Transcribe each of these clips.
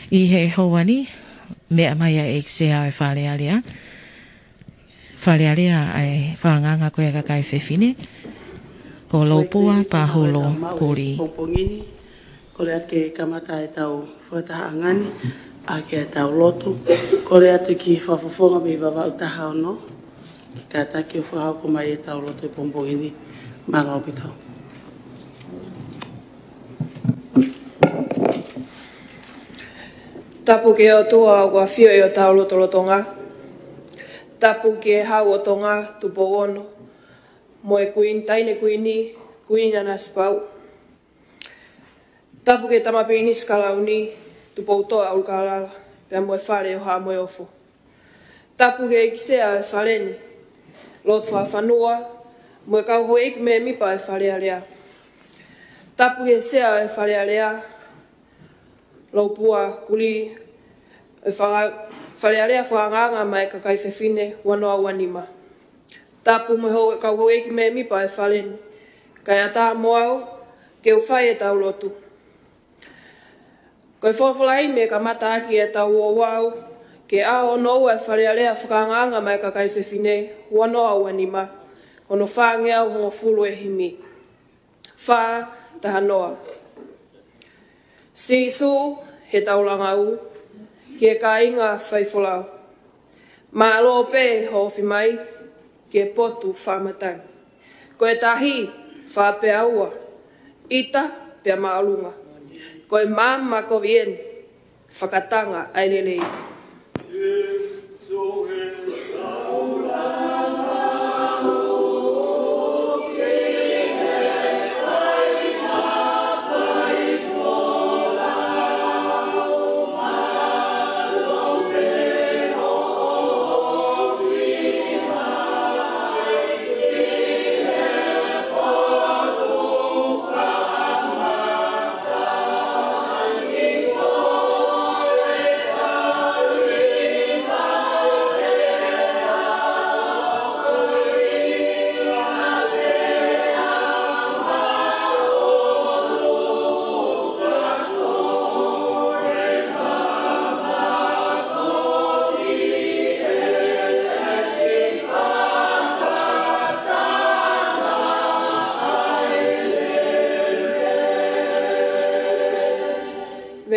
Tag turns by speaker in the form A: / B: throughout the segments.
A: I he hauani, mea mai e se a e whale alea. Whale alea ai whanganga koe kakai whewhine. Ko lopua paholo kuri.
B: Pompongini, ko le ate kamata e tau whataha angani, a ke e tau lotu. Ko le ate ki whafafonga me wawa utaha ono. Ki ka take o whahau ko mai e tau lotu e pompongini, marao pitau.
C: Tapu ke o tua o kua whio e o tau loto lotonga. Tapu ke hau o tonga tupo ono. Mo e kuin taine kuini, kuina nas pau. Tapu ke tamapini skalauni, tupo utoa ulkalala. Pea mo e whare o haa mo e ofo. Tapu ke ikisea e whareni. Lot whawhanua, mo e kau hoi ik me mipa e whare alea. Tapu ke sea e whare alea. Lopua kuli e whare alea whanganga mai kakai whewhine wanoa wanima. Tapu mo ho kau hoi ki me mipa e whaleni. Kai ata moau ke u whai e tau lotu. Koe whawhalai me ka mata aki e tau o wau ke ao nou e whare alea whanganga mai kakai whewhine wanoa wanima. Kono whangea o hongo fulu e himi. Wha taha noa. Sisu he taulanga u, ke ka inga whaifolau. Ma alo pe hofi mai, ke potu whamatai. Ko e tahi whape aua, ita pia maalunga. Ko e mama ko vien, whakatanga ailelei.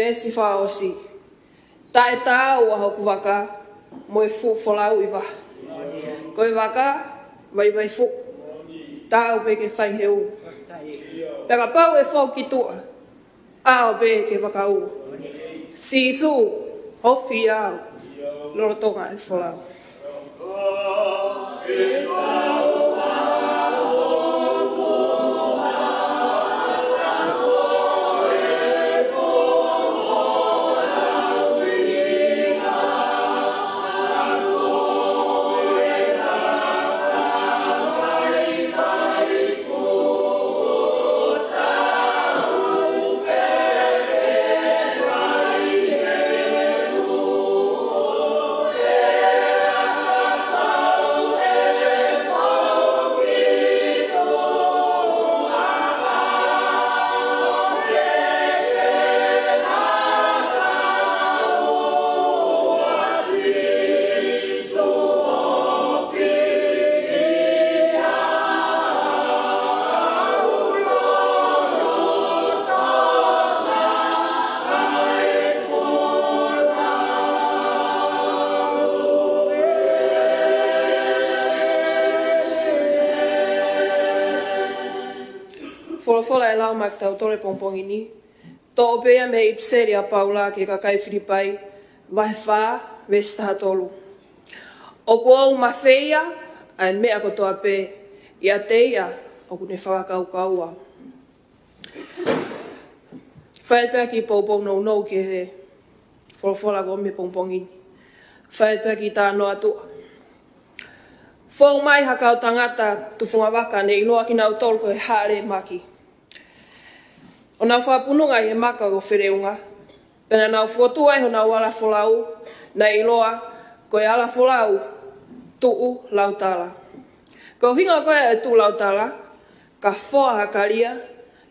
C: Si whaosi. Ta e tā ua hoku waka, mo e fu wholau iwa. Ko e waka, vai fu. Tā o pe ke whai heu. Peka pau e whau ki tua. A o pe ke waka u. Si su, hofi au. Loro tonga e wholau. Fola e lau mak tau tole pompongini. Tō pea me ipseri a paula ke kakai whiripai, vai wha, vestaha tolu. O kua ma feia, ai mea ko toa pe, ia teia, o kune whakakau kaua. Whae pea ki poupou nou ke he, fola ko me pompongini. Whae pea ki tā noa tua. Fou mai hakau tangata tu whunga waka ne iloa ki nau tolu ko he haere maki. O nau whapununga i he maka o whireunga. Pena nau whuatua i ho nau ala wholau, na iloa ko e ala wholau tuu lautala. Ko hinga koe e tuu lautala, ka whoa hakaria,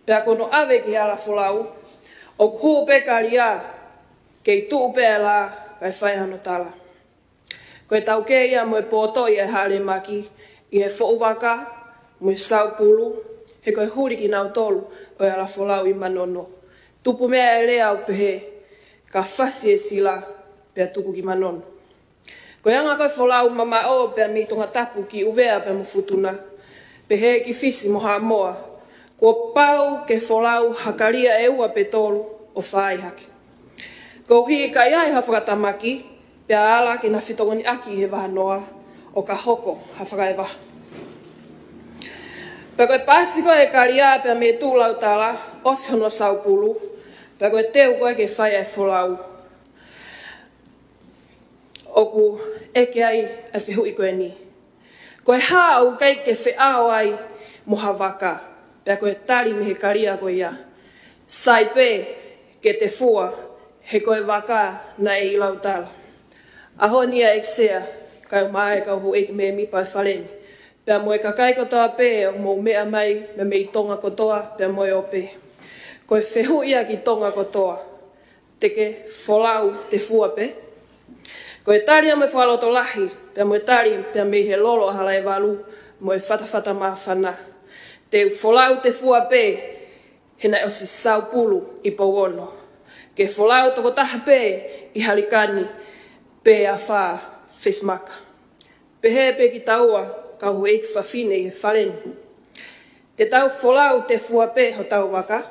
C: pea kono ave ki ala wholau, o huu pekaria kei tuu pēla kai whaihano tala. Koe tau ke ia moe pōto i e hale maki i he whauvaka, moe saupulu, he koe huriki nau tolu o e ala wholau i manono. Tupu mea e lea au pehe, ka whasi e sila pia tuku ki manono. Koe anga koe wholau mama o pia mitonga tapu ki uvea pia mufutuna, pehe ki fisi moha moa, kua pau ke wholau hakaria e ua pe tolu o whai hake. Ko hi ka iai hawhakatamaki, pia ala ki na whitongoni aki he wahanoa o ka hoko hawhakai waha. Pea koe pasi koe karia pia me tūlau tala, osi hono saupulu, pea koe teu koe ke whai e wholau. Oku eke ai e whihui koe ni. Koe hau kei ke whiao ai moha waka, pea koe tari me he karia koe ia. Saipe ke te fua, he koe waka na e ilau tala. Aho nia eksea, kai mai ka ho eke me mi pai whaleni. Pea moe ka kai kotoa pē, o mo mea mai, me mei tonga kotoa, pea moe o pē. Koe whehu ia ki tonga kotoa, teke wholau te fua pē. Koe tari a me whaloto lahi, pea moe tari, pea mei he lolo halai walu, moe whatawhata maa whana. Te wholau te fua pē, hena o si saupulu i pauono. Ke wholau toko taha pē, i harikani, pē a whā whesmaka. Pehe pē ki taua, ka hu eiki whawhine i he whaleni. Te tau wholau te fua pē ho tau waka.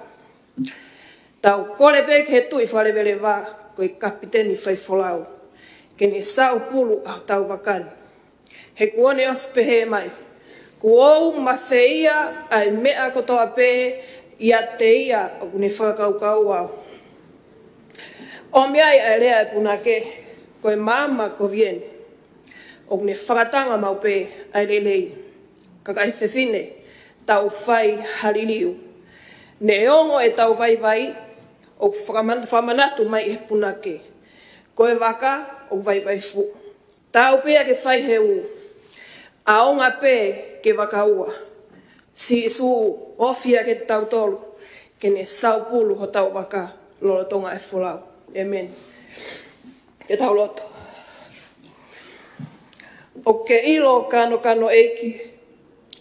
C: Tau kore pē ki he tui whalewele wā, koe kapiteni whai wholau. Ke ne sau pulu a tau wakani. He kuone os pehe mai. Kuou ma whia ai mea kotoa pē, ia te ia o kune whakaukau au. O miai ai rea e punake, koe mama ko vieni. O kune whakatanga mau pē ai lelei. Kakai whewhine, tau whai hariliu. Ne ongo e tau vai, o whamanatu mai e punake. Koe waka, o vai fu. Tau pēa ke whai he u. Aonga pē ke waka ua. Si su ofia ke tau tolu, ke ne saupulu ho tau waka, lolo tonga e wholau. Amen. Ke tau loto. O ke ilo kano eiki,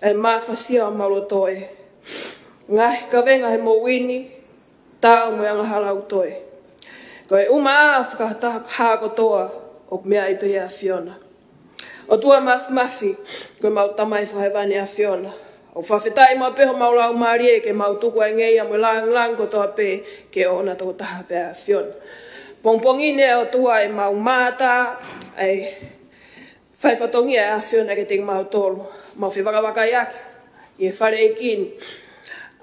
C: ai mawhasia o maulotoe. Ngahi ka venga he mo wini, tau mo anga halau toe. Koe uma a whakataha hako toa, o mea i pehe a Fiona. O tua mafi, koe mau tamai whahewani a Fiona. O whawhetai mau peho mau lau marie, ke mau tuku ai ngei a mo lang kotoa pe, ke ona toko taha pe a Fiona. Pongpongine o tua e mau mata, ai whaiwhatongi a Fiona ke ting mau tolu. Mau whiwakawaka iaki, i e whare e kini.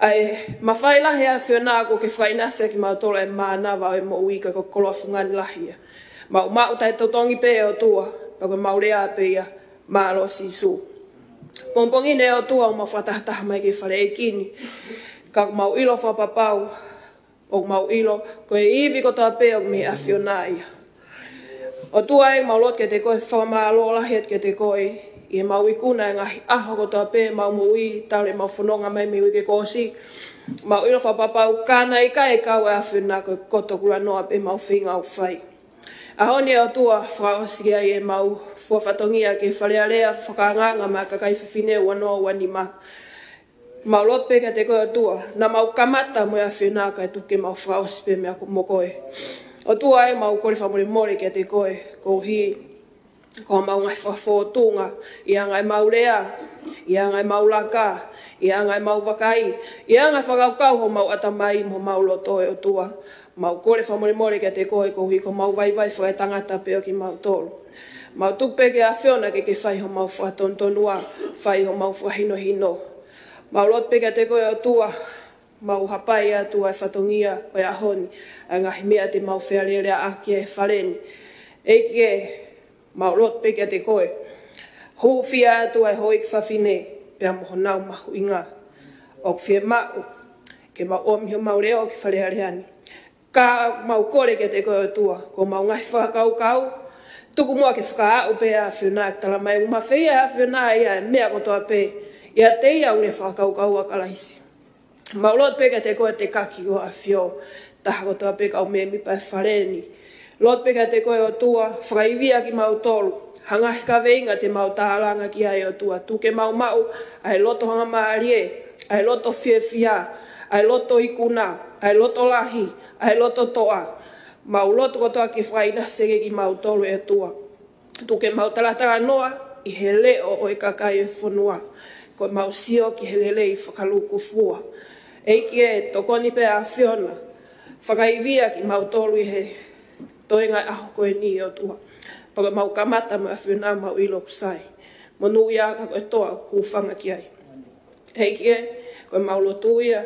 C: Ai mawhai lahi a Fiona ko ke whainase ki mau tolu e mānawa o e mo uika ko kolofungani lahia. Mau tai tautongi pe o tua, pako mau rea pe ia maalo sisu. Pongpongine o tua o mau whatahataha mai ke whare e kini. Ka mau ilo whapapau, o mau ilo, ko e iwi ko tā pe o me a Fiona ia. O tua e mau lot ke te koe whamalo lahiat ke te koe, i e mau ikuna e ngahi aho ko tā pe, mau mui, tale mau whanonga mai me wike kosi. Mau ilo whapapau kāna i ka e kau e a Fiona koe koto kula noa pe mau whinga au whai. Ahone o tua whaosia i e mau fuawhatongia ke whalearea whakanganga ma kakai whiwhine ua noa ua ni ma. Mau lot pe ka te koe o tua, na mau kamata mo e a Fiona ka e tuke mau whaosi pe mea mo koe. O tua e mau kore whamore more ke te koe, ko hi, ko mau ngai whawhotunga, i angai mau rea, i angai mau laka, i angai mau wakai, i angai whakaukau ho mau atamai mo mau loto e o tua. Mau kore whamore more ke te koe, ko hi, ko mau vai whae tangata peo ki mau tolu. Mau tupe ke a Fiona ke whai ho mau whatontonua, whai ho mau whahino hino. Mau lot pe ke te koe o tua, mau hapai atu ai whatongia o e ahoni, a ngahi mea te mau whearerea aki e whaleni. Eike, mau lot pe ke te koe. Hūwhia atu ai hoi ki whawhine, pia moho nau mahu inga. O whie mau, ke mau omihio mau reo ki whareareani. Ka mau kore ke te koe o tua, ko mau ngahi whakaukau, tuku mua ke whakaau pe a Fiona, tala mai uma whia a Fiona ia mea kotoa pe, ia te ia une whakaukau a kalahisi. Maulot pe ke te koe te kaki o a Fio, taha kotoa pe kau me mi pai whareni, Lot peka te koe o tua, whakaivia ki mau tolu. Hangahi ka veinga te mau tālanga ki ai o tua. Tuke mau mau, ai loto hanga maarie, ai loto fiefia, ai loto ikuna, ai loto lahi, ai loto toa. Mau loto kotoa ki whaina sege ki mau tolu e tua. Tuke mau talatala noa, i he leo o e kakai e whanua. Ko mau sio ki he lele i whakaluku fua. Eiki e tokoni pe a whiona. Whakaivia ki mau tolu i he toenga aho koe ni o tua. Paka mau kamata ma whiona mau ilo kusai. Monu ia ka koe toa kuwhanga ki ai. Eiki e, koe mau lotu ia,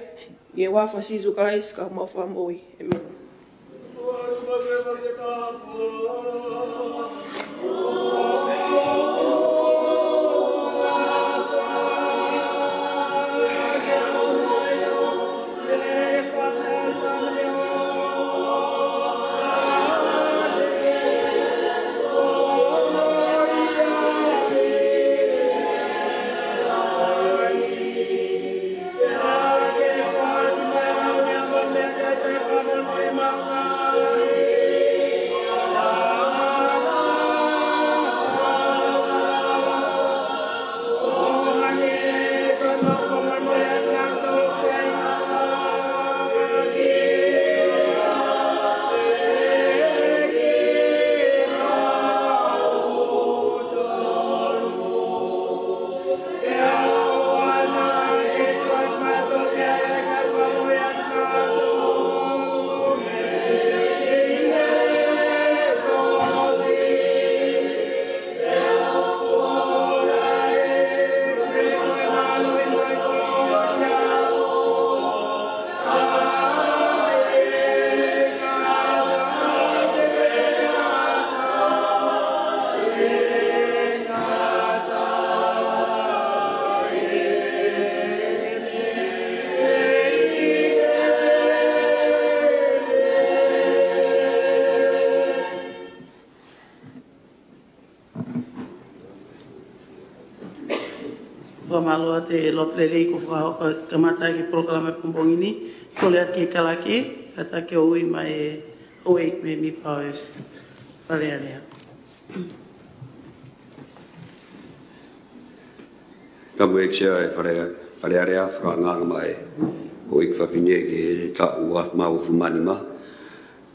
C: i e wafa sisu kalaiska mau whamoi. Amen.
B: Malua te lotlele ko whakahoka kamata ki programa pumbongini, kole at ke kalake, kata ke ui mai hoek me mi pao e palearea.
D: Tamu ek sea e whalearea whakanganga mai hoek whawhine ke ta ua mau fumanima.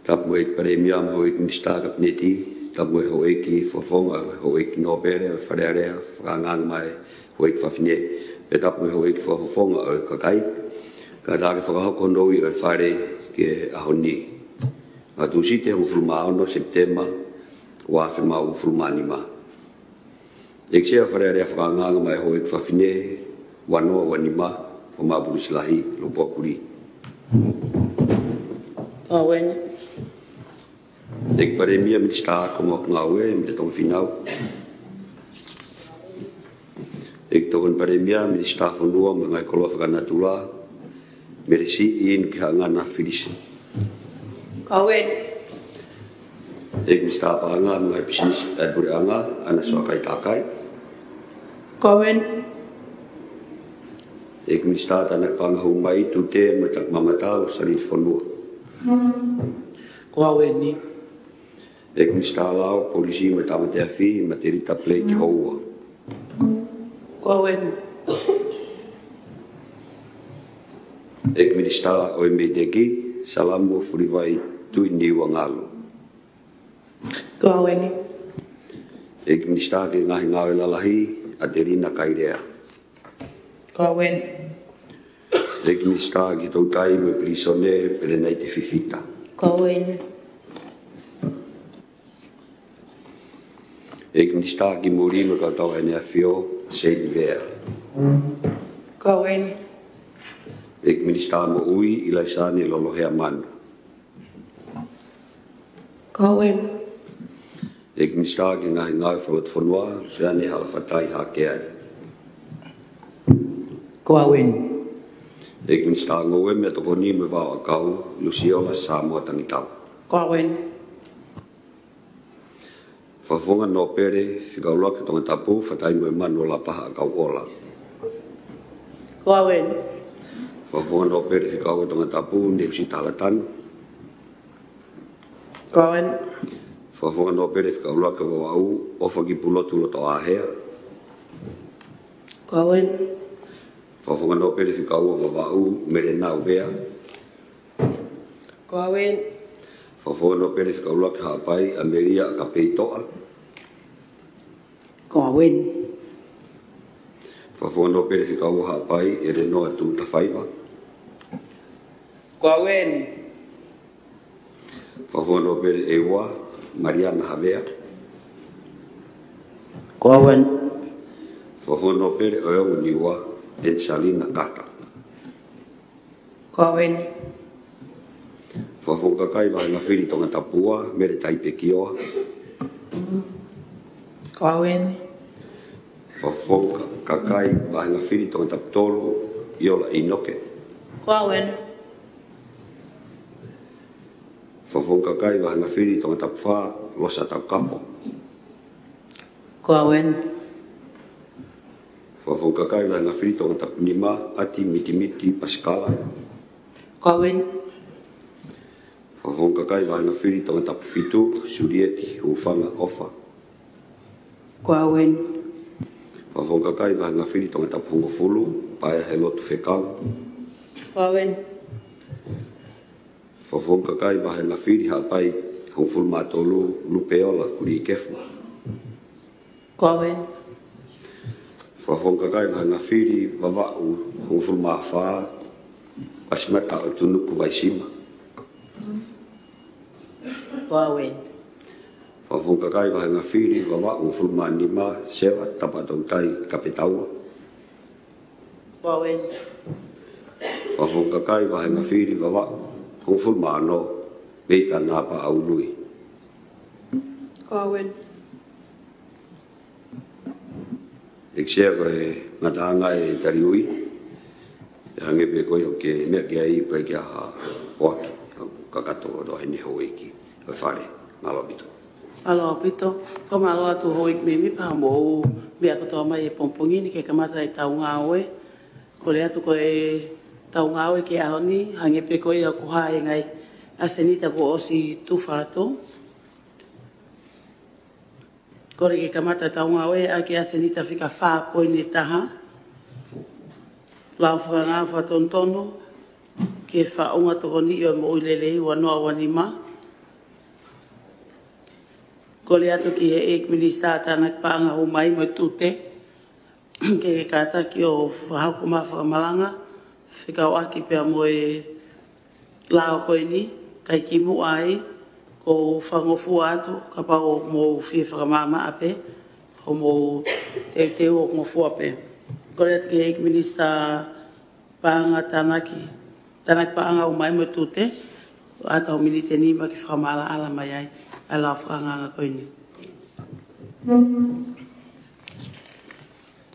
D: Tamu ek paremiam hoek ni startup neti, tamu e hoek ki whawhonga hoek no pere whalearea whakanganga mai hoek whawhine, e tapu e hoek whawhonga o kakai, ka tāke whakahoko noi o whare ke ahoni. A tu site o fulmaono September, o a whemau fulmanima. Ek sea wharearea whakanganga mai hoek whawhine, wanoa wanima, whamaburu silahi, lopokuri.
B: Awene.
D: Ek paremia mi staa komok ngawe, mi te tonga whinau. Ek token paremia mi staa whanua, ma ngai koloa whakanatula, meresi in ki hangana whiris.
C: Awene.
D: Ek mi staa paanga, ma ngai business adbure anga, ana soa kai takai.
B: Awene.
D: Ek mi staa tanak paanga humai, tute, matak mamata, o sarit whanua.
B: Awene.
D: Ek mi staa lao, polisi, matamatea fi, materita play ki houa.
B: Awene.
D: Ek mi staa oi me deki, salamu furivai tui niwa ngalo.
B: Awene.
D: Ek mi staa ke ngahi ngawe lalahi, aterina kairea.
B: Awene.
D: Ek mi staa ki tautai me prisone pere nei te fifita.
B: Awene.
D: Ek mi staa ki murino ka tau ene a fio, Saint Vea.
B: Awene.
D: Ek mi staa mo ui ila sani lolohea manu.
B: Awene.
D: Ek mi staa ki ngahi ngawe whawat whanua, seane hala whatai hake ai.
B: Awene.
D: Ek mi staa ngoe me toko ni me wao a kau, Luciola Samoa tangitau.
B: Awene.
D: Whawhonga no pere, whikauloa ki tonga tapu, whatai mo e manu la paha a kau ola.
B: Awene.
D: Whawhonga no pere, whikauloa tonga tapu, ne usi talatanu.
C: Kawen.
D: Whafonga no pere whakaulaka wau o whaki pulotu lo to ahea.
C: Kawen.
D: Whafonga no pere whakaua wau mere nau vea.
C: Kawen.
D: Whafonga no pere whakaulaka hapai a meria a ka peitoa.
B: Kawen.
D: Whafonga no pere whakaua hapai e re noa tu ta whaiva.
C: Kawen.
D: Whafonga no pere e wa Mariana Havea.
B: Kawen.
D: Whafonga no pere o eo niwa Ensalina Kata.
C: Kawen.
D: Whafonga kai wahi ngawhiri tonga tapua mere taipe kioa.
C: Kawen.
D: Whafonga kakai wahi ngawhiri tonga taputolo iola inoke.
C: Kawen.
D: Whafonga kai wahi ngawhiri tonga tapua losa tau kapo.
B: Kawen.
D: Whafonga kai wahi ngawhiri tonga tapunima ati mitimiti paskala.
B: Kawen.
D: Whafonga kai wahi ngawhiri tonga tapufitu surieti hufanga ofa.
B: Kawen.
D: Whafonga kai wahi ngawhiri tonga tapufunga fulu paia he lotu whekala.
C: Kawen.
D: Whafonga kai wahi ngawhiri hapai hong fulu matolu lupeola kuri kefu.
B: Kawen.
D: Whafonga kai wahi ngawhiri wawau hong fulu mawha pasimata o tunuku waisima.
B: Kawen.
D: Whafonga kai wahi ngawhiri wawau hong fulu manima sewa tapatautai kapetaua.
B: Kawen.
D: Whafonga kai wahi ngawhiri wawau hong fulu mano meita napa au lui.
C: Kawen.
D: Eksia koe ngatanga e tariui. Hange pe koe o ke mea ke ai koe kia ha poaki. Kakato do hene hoiki. Koe whare, malo bito.
B: Aloha pito. Ko malo atu hoik me mi pa mo mea kotoa mai e pompongi ni ke kamata e tau ngā oe. Ko le atu ko e tau ngā oe ke ahoni. Hange pe koe a kuha e ngai asenita ko osi tufato. Ko le ke kamata tau ngā oe a ke asenita fika wha poi ni taha. Lau whanga whatontono. Ke wha unga toko ni o mo ulelei wanoa wanima. Ko le atu ki he ek minista tanak paanga ho mai mo tute. Ke kata ki o whahauko ma whakamalanga. Whikau aki pia mo e lao koe ni. Kai ki mu ai. Ko whangofu atu. Ka pao mo whia whakamama ape. Ho mo teo o ngofu ape. Ko le atu ki he ek minista paanga tanaki. Tanak paanga ho mai mo tute. Ata ho minite ni ma ki whakamala ala mai ai. Ala whakanganga koe ni.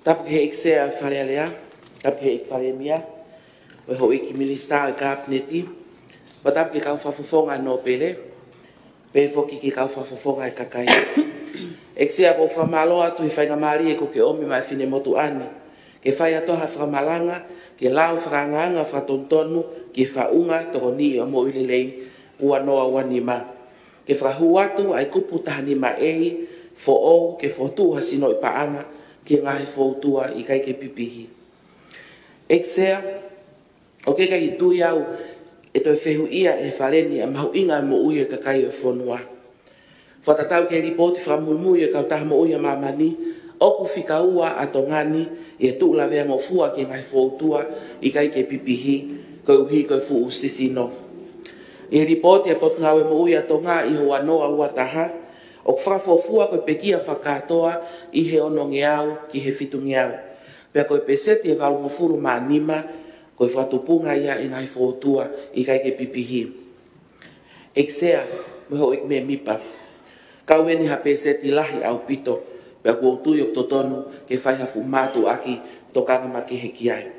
E: Tap he eksea wharealea, tap he ek wharemia, we ho iki minista a kabineti, wa tap ki kau whafofonga no pele, pe foki ki kau whafofonga e kakai. Eksea po whamalo atu i whainga maari e ko ke omi mai whine motu ani, ke whai atoha whamalanga, ke lao whakanganga whatontonu, ke whaunga toko ni o mo ililei, ua noa wanima. Ke whahu atu ai kupu tahani ma ei, fo o ke fotua sino i paanga, ke ngahi fotua i kai ke pipihi. Eksea, o ke kai tui au, e toi whehu ia e whareni a mahu inga mo ui e kakai o whonua. Whatatau ke ripoti whamulmui e kau taha mo ui a mamani, oku whika ua a tongani, e tūla vea ngō fua ke ngahi fotua i kai ke pipihi, kau hi kau fu usisino. E ripoti e pot ngawe mo ui a tonga i hoa noa ua taha, o kwhafofua koe pekia whakatoa i he ono ngeau ki he fitu ngeau. Pea koe peseti e valungo furu maa nima, koe whatupunga ia i ngai whotua i kai ke pipihi. Eksea, me ho ik me mipa. Kau eni ha peseti lahi au pito, pea kua utui o totonu ke whaihafu mātu aki tokanga maki he kiai.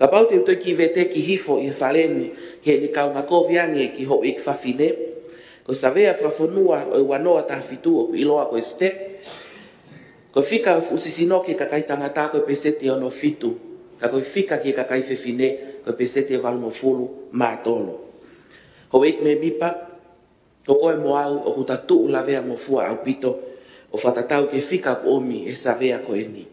E: Ka pau te utoi ki vete ki hifo i whaleni ke ni kau ngako viange ki ho ik whawhine. Ko sa vea whawhonua o wanoa taha fitu o iloa ko step. Ko whika usisino ke kakai tangata ko pesete ono fitu. Ka koe whika ke kakai whewhine ko pesete valmo fulu mātolo. Ho ik me mipa, Toko e moau o ku tatu la vea mo fua au pito o whatatau ke whika omi e sa vea ko e ni.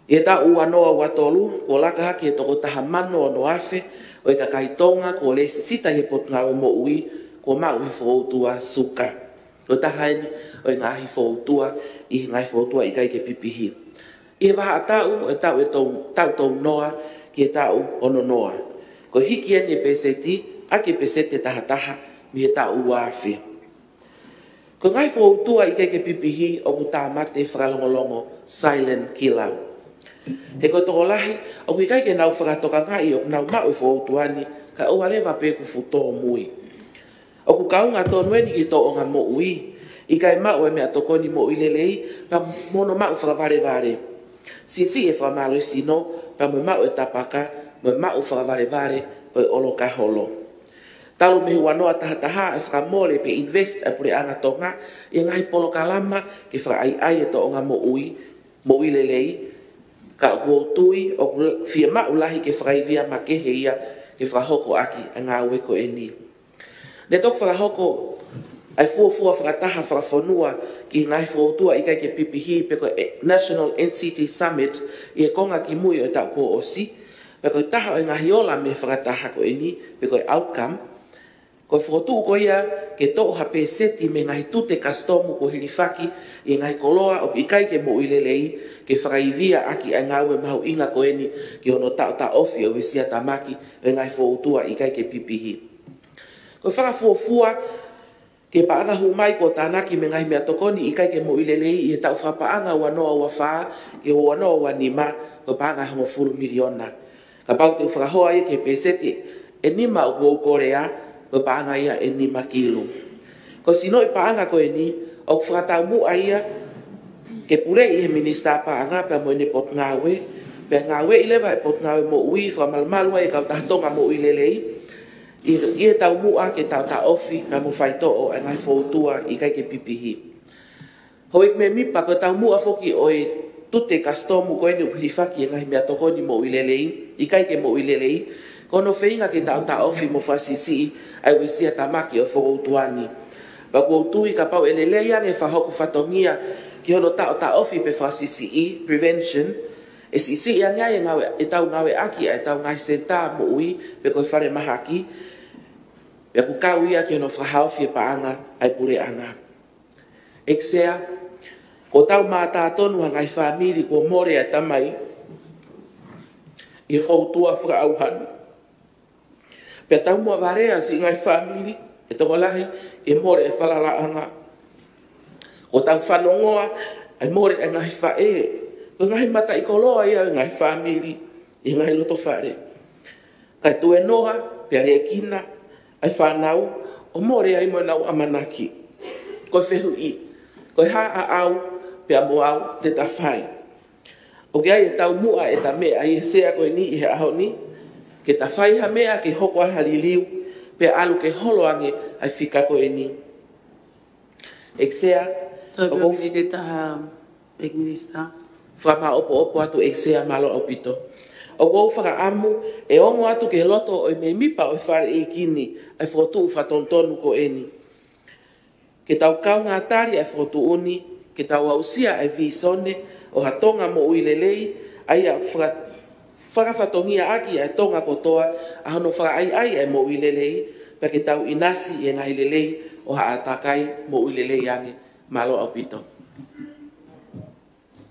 E: E ta ua noa ua tolu, ko laka haki e toko taha mano o no afe, o e kakaitonga ko le sita he pot ngawe mo ui, ko mau he whautua suka. O taha eni, o e ngahi whautua, i ngai whautua i kai ke pipihi. I waha tau, e tau e tau noa, ki e tau ono noa. Ko hiki eni e peseti, ake pesete taha taha, mi he tau ua afe. Ko ngai whautua i kai ke pipihi, o ku tā mate whakalongolongo, silent killer. He ko toko lahi, o kui kai ke nau whakatoka ngai o nau mau e whautuani, ka ua lewa pe ku futo mui. O ku kaunga tonu eni ki to o ngā mo ui, i kai mau e mea tokoni mo i lelei, pa mono mau whakavare vare. Sisi e whamalo sino, pa mo mau e tapaka, mo mau whakavare vare, o e olo ka holo. Talu mehi wanoa taha taha e whakamole pe invest e pure anga tonga, i ngai polo kalama ki whakai ai e to o ngā mo ui lelei, ka tui o fia mau lahi ke whakaivia ma kehe ia ke whakahoko aki a ngā weko e ni. Ne tok whakahoko ai fuafua whakataha whakafonua ki ngai whautua i kai ke pipihi pe ko National NCT Summit i e konga ki mui o tau ko osi pe ko taha o ngahi ola me whakataha ko e ni pe ko outcome ko whautu ko ia ke tō hape seti me ngahi tute kastomu ko hilifaki i ngai koloa o i kai ke mo ilelei ke whakaivia aki a ngāwe mahu inga ko eni ki ono tau ta ofi o wisia tamaki e ngai whautua i kai ke pipihi. Ko whakafuafua ke paanga humai ko tānaki me ngai mea tokoni i kai ke mo ilelei i e tau whapaanga ua noa ua whaa ke ua noa ua nima ko paanga hongo fulu miliona. Ka pau te whakahoa i ke peseti e nima o kua korea ko paanga ia e nima kilu. Ko sino i paanga ko eni o whakatau mua ia ke pure i he minista paanga pe mo ene pot ngawe pe ngawe i lewa e pot ngawe mo ui whamalmalua e kau tahtonga mo i lelei i e tau mua ke tau ta ofi pe mo whaito o e ngai whautua i kai ke pipihi. Hoik me mipa ko tau mua foki o e tute kastomu ko ene upirifaki e ngai mea tokoni mo i lelei i kai ke mo i lelei kono whainga ke tau ta ofi mo whasisi ai wesia tamaki o whautuani. Pa kua utui ka pau e lelei ange whahoku whatongia ki hono tau ta ofi pe whasisi prevention e sisi ia ngai ngawe e tau ngawe aki e tau ngai senta mo ui pe koe whare mahaki pe ku kau ia ki hono whahaufi e paanga ai pure anga. Eksea ko tau mata tonu ngai whamiri ko more a tamai i whautua whakauhanu pe tau mua varea si ngai whamiri e tongo lahi e more e whalalaanga o tau whanongoa, ai more e ngai whae, ko ngai mata i koloa ia ngai whamiri, i ngai loto whare. Kai tue noha, pe are kina, ai whanau, o more ai mo nau amanaki. Ko whehu i, ko ha a au, pe amo au, te ta whai. O ke ai e tau mua e ta mea, ai e sea koe ni i he aho ni, ke ta whai ha mea ke hoko a haliliu, pe alu ke holoange, ai whika koe ni. Eksea,
B: Tāpio ki te taha ekminista.
E: Whama opo atu eksea malo o pito. O kou whaka amu e ongo atu ke loto o me mipa o whare e kini ai whotu whatontonu ko eni. Ke tau kau ngā tari ai whotu uni, ke tau ausia ai visone o hatonga mo uilelei ai a whakawhatongia aki ai tonga kotoa a hono whaka ai ai mo uilelei pa ke tau inasi e ngai lelei o haatakai mo uilelei ange. Malo au pito.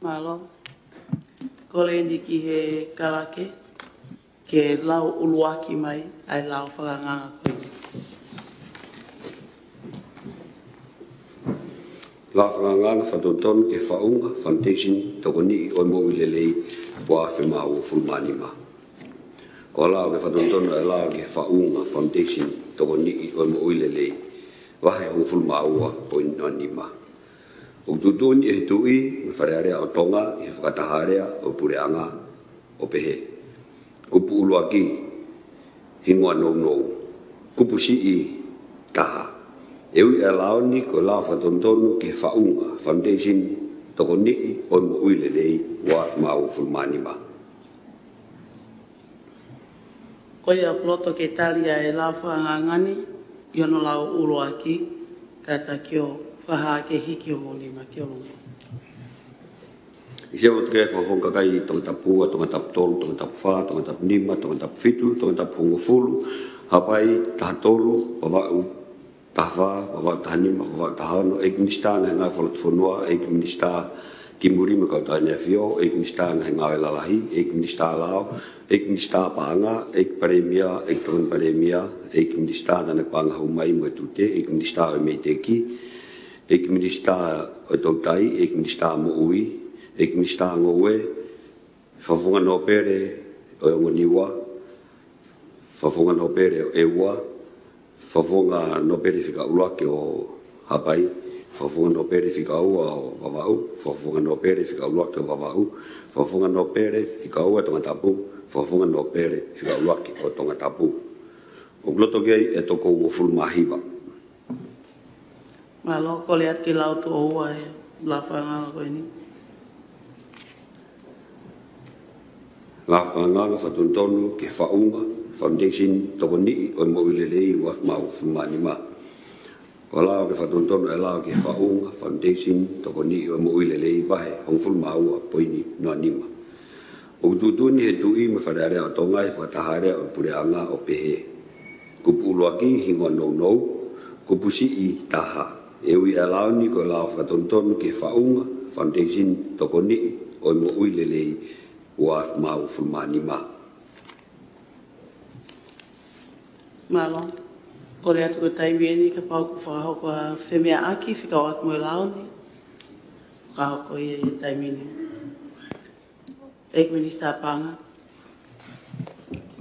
B: Malo. Kole ni ki he karake. Ke lau uluaki mai. Ai lau whakanganga koe.
D: La whakanganga whatonton ke whaunga foundation toko ni o mo i lelei wa whemau fulmanima. Ko la ke whatonton e la ke whaunga foundation toko ni o mo i lelei wahe o fulmaua o inanima. O tutuni e tui, me wharearea o tonga, e whakataharea o pureanga o pehe. Kupu uluaki, hingua nou. Kupu si i taha. Eui e laoni ko la whatontonu ke whaunga, foundation toko ni o mo uilelei wa mau fulmanima.
B: Koia ploto ke talia e la whangangani, Iono lau ulo aki, kata kio whaha ke hiki o molima ki o longo.
D: I se wot ke whawhonga kai tonga tapua, tonga tapu tolu, tonga tapu wha, tonga tapu nima, tonga tapu fitu, tonga tapu hongofulu, hapai, taha tolu, wawau, taha wha, wawau taha nima, wawau taha ono, eik minista ngā ngā whalat whanua, eik minista ki murima kau taha nea whio, eik minista ngā ngā lalahi, eik minista lao, eik minista paanga, eik paremia, eik tongan paremia, eik minista nana paanga humai mo tute, eik minista o meiteki, eik minista o tautai, eik minista mo ui, eik minista ngoe, whawhunga no pere o ngoniwa, whawhunga no pere o ewa, whawhunga no pere whika ulake o hapai, whawhunga no pere whika ua o wawau, whawhunga no pere whika ulake o wawau, whawhunga no pere whika ua tonga tapu, whawhunga no pere whika ulake o tonga tapu. O gloto kei e toko ua fulmahiwa.
B: Malo, kole at ki lau tu o ua e la whanganga koe ni.
D: La whanganga whatuntonu ke whaunga, foundation toko nii o mo ilelei wa mau fulmani ma. O lao ke whatuntonu e lao ke whaunga, foundation toko nii o mo ilelei wahe, hong fulmaua poini noa nima. O tutuni he tui me wharearea o tongai, whataharea o pureanga o pehe. Kupu uloaki hingo nou, kupu si I taha. Ewi e launi ko lao whatuntonu ke whaunga, foundation toko nii o mo ilelei wa mau fulmani ma.
B: Malo, kore atu ko taimi eni ka pau ku whakahoko a whemea aki, whika o atu mo launi. Whakahoko ia i taimi eni. Eik minista panga.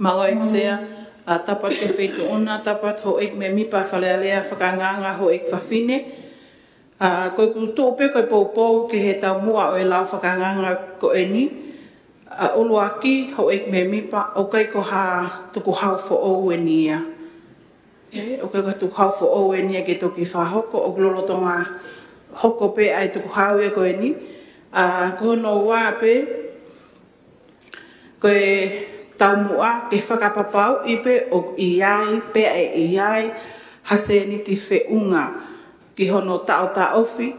F: Malo ek sea, a tapat ke whetu ona, tapat ho ek me mipa whalealea whakanganga ho ek whawhine. Koe kutupe koe poupou ke he tau mua o e lau whakanganga ko eni. Ulu aki ho ek me mipa o kai ko ha tuku hau fo o e nia. O kai ko tuku hau fo o e nia ke toki whahoko o glolo tonga hoko pe ai tuku hau e ko e ni. Ko no wā pe koe tau mua ke whakapapau ipe o iai pe e iai hase ni ti whiunga ki hono tau ta ofi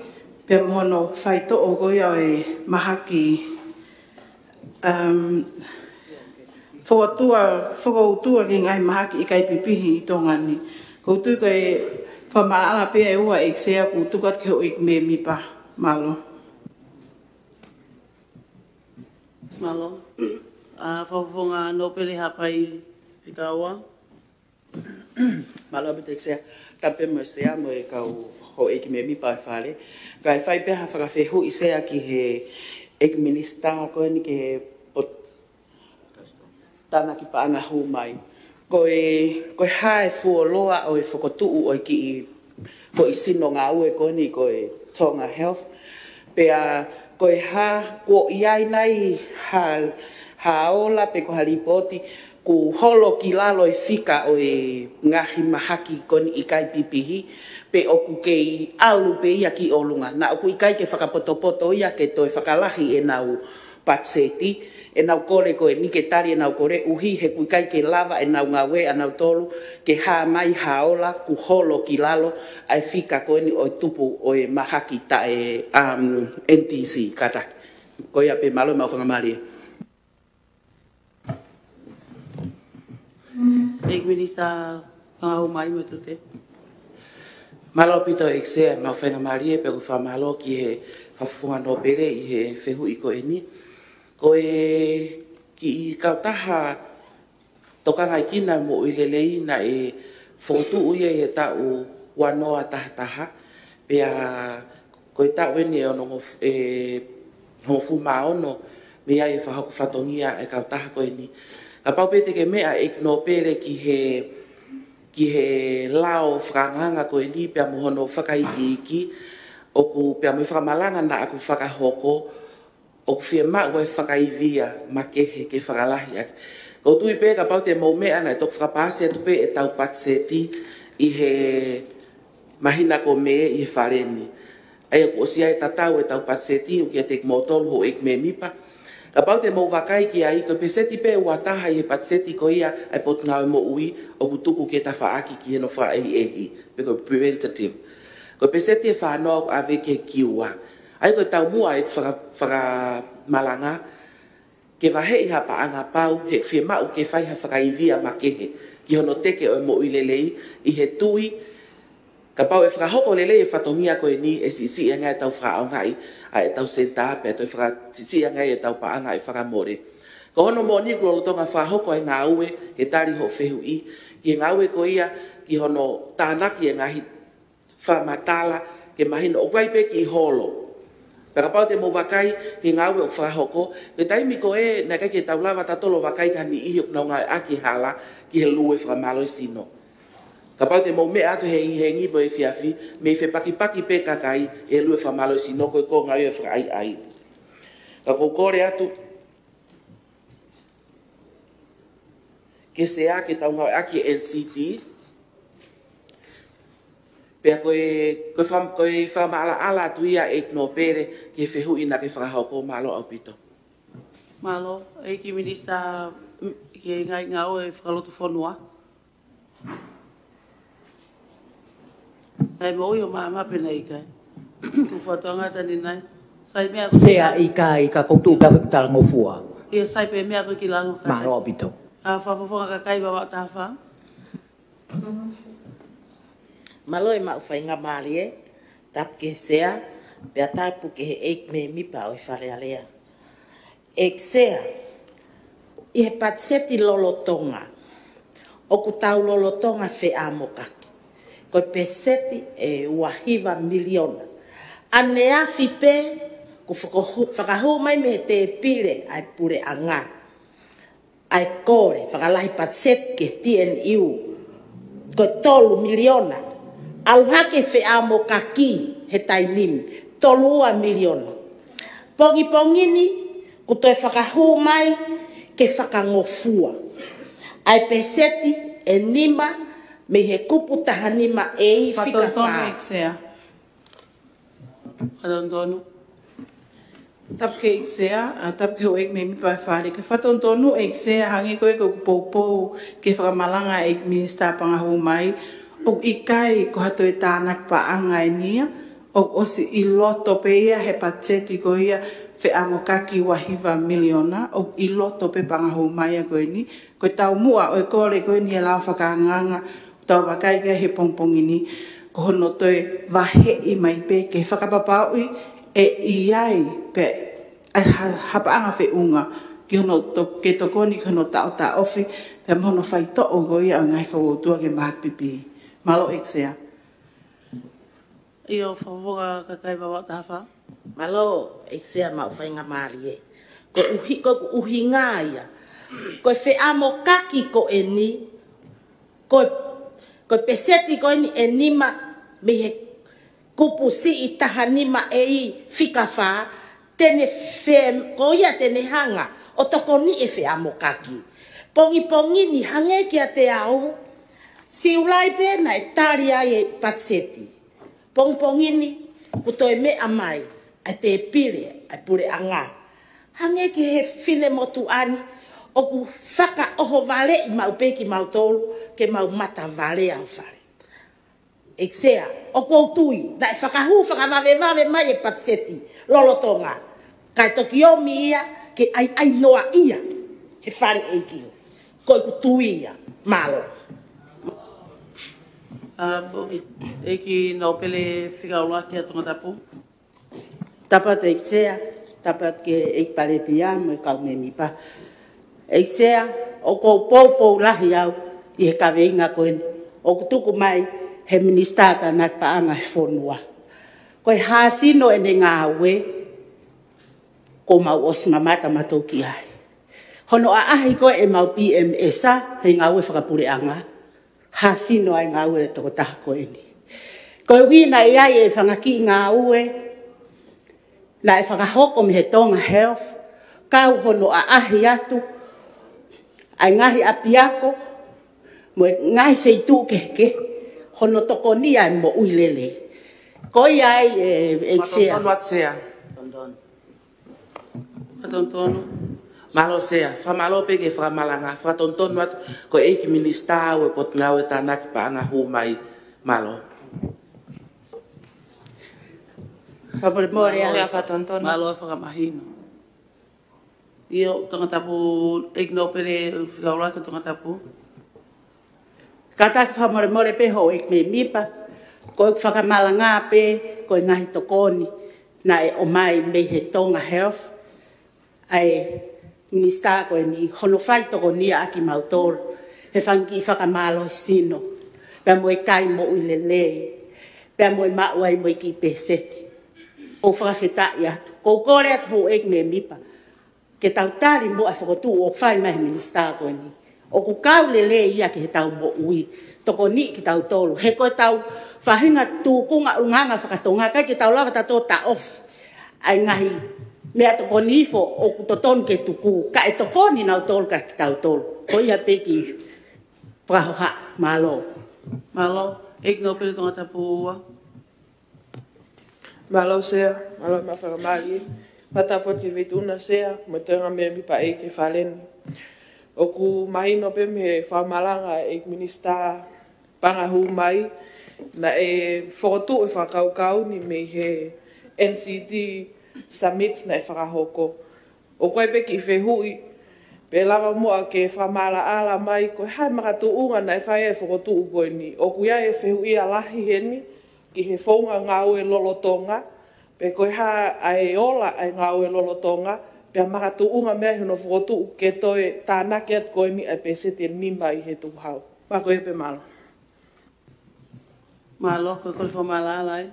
F: pe mono whaito o goia e mahaki whakautua ki ngai mahaki I kai pipihi I tongani. Koutu kai whamaala pia e ua ek sea kutukat ke ho ik me mipa malo.
B: Malo. Whawhonga no pele hapai whikaua.
E: Malo abitek sea, tape mo sea mo e kau ho ek me mipa e whale. Kai whai peha whakawhehu I sea ki he ek minista koe ni ke tana ki paanga hu mai. Koe hae fuoloa o e whakotuu o ki fo I sino ngā ue koe ni koe Tonga Health. Pea koe ha ko iai nai ha ola pe ko halipoti ku holo ki lalo e whika o e ngahi mahaki koni I kai pipihi. Pe o ku kei alu pe ia ki olunga. Na o ku I kai ke whakapotopoto ia ke toi whakalahi e nau patseti. E nau kore koe ni ke tari e nau kore uhi he kui kai ke lava e nau ngawe a nau tolu ke ha mai haola ku holo ki lalo ai whika koe ni o tupu o e mahaki ta e NTC kata. Koe a pe malo mau whangamaria.
B: Eik minista pangahu mai mo tute.
E: Malo pito eksea mau whangamaria pe ku whamalo ki he whawhunga no pere I he whehu I koe ni. Koe ki kautaha tokanga kina mo ilelei na e whotu uia e tau wanoa taha pea koe tau ene ono hofu maono mea e whahaku whatongia e kautaha koe ni. Ka paupete ke mea e no pere ki he lao whakanganga koe ni pea mohono whakaiki o ku pea mo whakamalanga na aku whakahoko o fia ma o whakaivia ma kehe ke whakalahi ake. Ko tui pe ka pau te mau mea na e tok whakapase atu pe e tau patseti I he mahina ko me I he whareni. Ai ako o sia e tatau e tau patseti o kia te motol ho ek me mipa. Ka pau te mau wakai ki ai, ko peseti pe ua taha i he patseti ko ia, ai pot ngā mo ui, o kutuku ke ta whaaki ki heno wha ehi, pe ko preventative. Ko peseti e whanau a veke kiua. Ai ko tau mua e whaka malanga, ke wahe i hapa anga pau, he whia mau ke whaiha whakaivia makehe, ki hono teke o mo ui lelei, i he tui, ka pau e whakahoko lelei e whatongia koe ni, e si e ngai tau whakao ngai, a e tau senta pe to fra si anga e tau pa anga e fra more ko no mo ni ko tonga fa hoko e nga ue ke tari ho fehu i ki nga ue ko ia ki hono tana ki nga hi fa matala ke mahino o kwai pe ki holo para pa te mo vakai ki nga ue o fra hoko ke tai mi ko e na ka ke tau lava ta tolo vakai ka ni i no nga aki hala ki he lue fra malo sino ka pau te mau me atu he ngi po e fiafi me fe paki pe kakai e lue fa malo si no ko ngai e fra ai ka ko kore atu ke se a ke tau ngai aki NCT pe ko fa mala ala tu ia e no pere ke fe hu ina ke fra ho ko malo opito
B: malo e ki minista ke ngai ngau e fra lotu fonua ai mo yo mama pena ika ku fotonga tani nai sai me
G: se a ika ko tu ka ta ngo fua
B: e sai pe me ki lango
G: ma ro bito
B: a fa ka kai ba ta fa
H: malo e ma fa inga marie tap ke sea pe ata pu ke ek me mi pa o fa realia ek sea e patseti lolotonga o ku tau lolotonga fe amoka ko peseti e wahiva miliona ane afi pe ku whakahu mai me te pire ai pure anga ai kore whakalahi patset ke TNU ko tolu miliona alhake fe amo kaki he taimim tolua miliona pongi pongini ku toi whakahu mai ke whakangofua ai peseti e nima me he kupu tahanima e i fika wha.
B: Whatontonu.
F: Tap ke iksea, tap ke oek me mi pa whare. Ke whatontonu e iksea hangi koe ko poupou ke whakamalanga e minista pangahu mai. O ikai ko hato e tānak pa anga e nia. O osi i loto pe ia he patseti ko ia fe amokaki wahiva miliona. O i loto pe pangahu mai a koe ni. Ko tau mua o e kore koe ni e lau whakanganga. Tau wakai kia he pongpongini, ko hono toi wahe i mai pe, ke whakapapau e iai pe, hapa anga whi unga, ki hono ke tokoni, ki hono tau ta ofi, pe mono whai to o goi a ngai whautua ke mahat pipi. Malo eksea.
B: Io whawonga kakai bawa taha.
H: Malo eksea mau whainga marie. Ko uhi ngāia. Ko whi amo kaki ko e ni, ko peseti ko ni enima me he kupu si i tahanima e i fika wha tene fe ko ia tene hanga o toko ni e fe amo kaki pongi ni hange ki a te au si ulai pe na e tari ai e patseti pongi ni kuto e me amai a te pire a pure anga hange ki he fine motu ani o ku whaka oho vale i mau peki mau tolu ke mau mata vale au whare. Eksea, o koutui, da e whakavave mai e patseti, lolotonga. Kai toki o mi ia, ke ai noa ia, he whare eiki. Ko kutui ia, malo.
B: Eiki no pele whikaula ki a tonga tapu?
H: Tapat eksea, tapat ke eik pare pia, mo e kaume nipa. Eksea, o kou pou lahi au, i he kaweinga koen. O kutuku mai, he ministata nak paanga he whonua. Koe hasino e ne ngā ue, ko mau osnga mata matou ki ai. Hono a ahi koe e mau PMS-a, he ngā ue whakapure anga. Hasino ai ngā ue toko taha koe ni. Koe wina e ai e whangaki ngā ue, na e whakahoko mi he tonga health, kau hono a ahi atu, ai ngahi apiako, mo ngahi feitu keke, hono toko ni ai mo uilele. Koi ai e eksea.
E: Tontonu atsea.
B: Tontonu.
E: Malo sea, fa malo pe ke fa malanga, fa tonton wat ko e ki minista o pot ngau e tana ki pa anga hu mai malo.
H: Fa por more a fa tonton.
B: Malo fa mahino. Io tonga tapu igno pere figura que tonga tapu.
F: Kata fa more pe ho ek me mipa. Ko fa malanga pe ko ngai tokoni na e o mai me he tonga health. Ai Minista ko ni hono fai to ni aki mautor he fanki whakamalo sino pe mo kai mo ulele pe mo ma wai mo ki peseti o whakawheta ia ko kore at ho ek me mipa ke tau tari mo a whakotu o whai mai minista ko ni o ku kau lele ia ke he tau mo ui toko ni ki tau tolu he ko tau whahinga tu kunga unganga whakatonga kai ki tau lava tato ta off ai ngahi me ato konifo o toton ke tuku ka e tokoni na tol ka tau tol ko ia peki praha malo
B: ek no pele tonga tapu
C: malo sea malo ma fa mali mata po te vituna sea mo tenga me mi pa e ke falen o ku mai no pe me fa malanga ek minista panga hu mai na e foto e fa kau ni me he NCD summit na whakahoko. O koe peki whehui, pe lava mua ke whamala ala mai, koe hai makatu unga na whae e whakotu koe ni. O kuia e whehui a lahi heni, ki he whaunga ngau e lolotonga, pe koe ha ai ola ai ngau e lolotonga, pe a makatu unga mea hino whakotu ke toe tānake at koe mi ai pe sete nimba i he tuhau. Pa koe pe malo.
B: Malo, koe koe whamala ala e.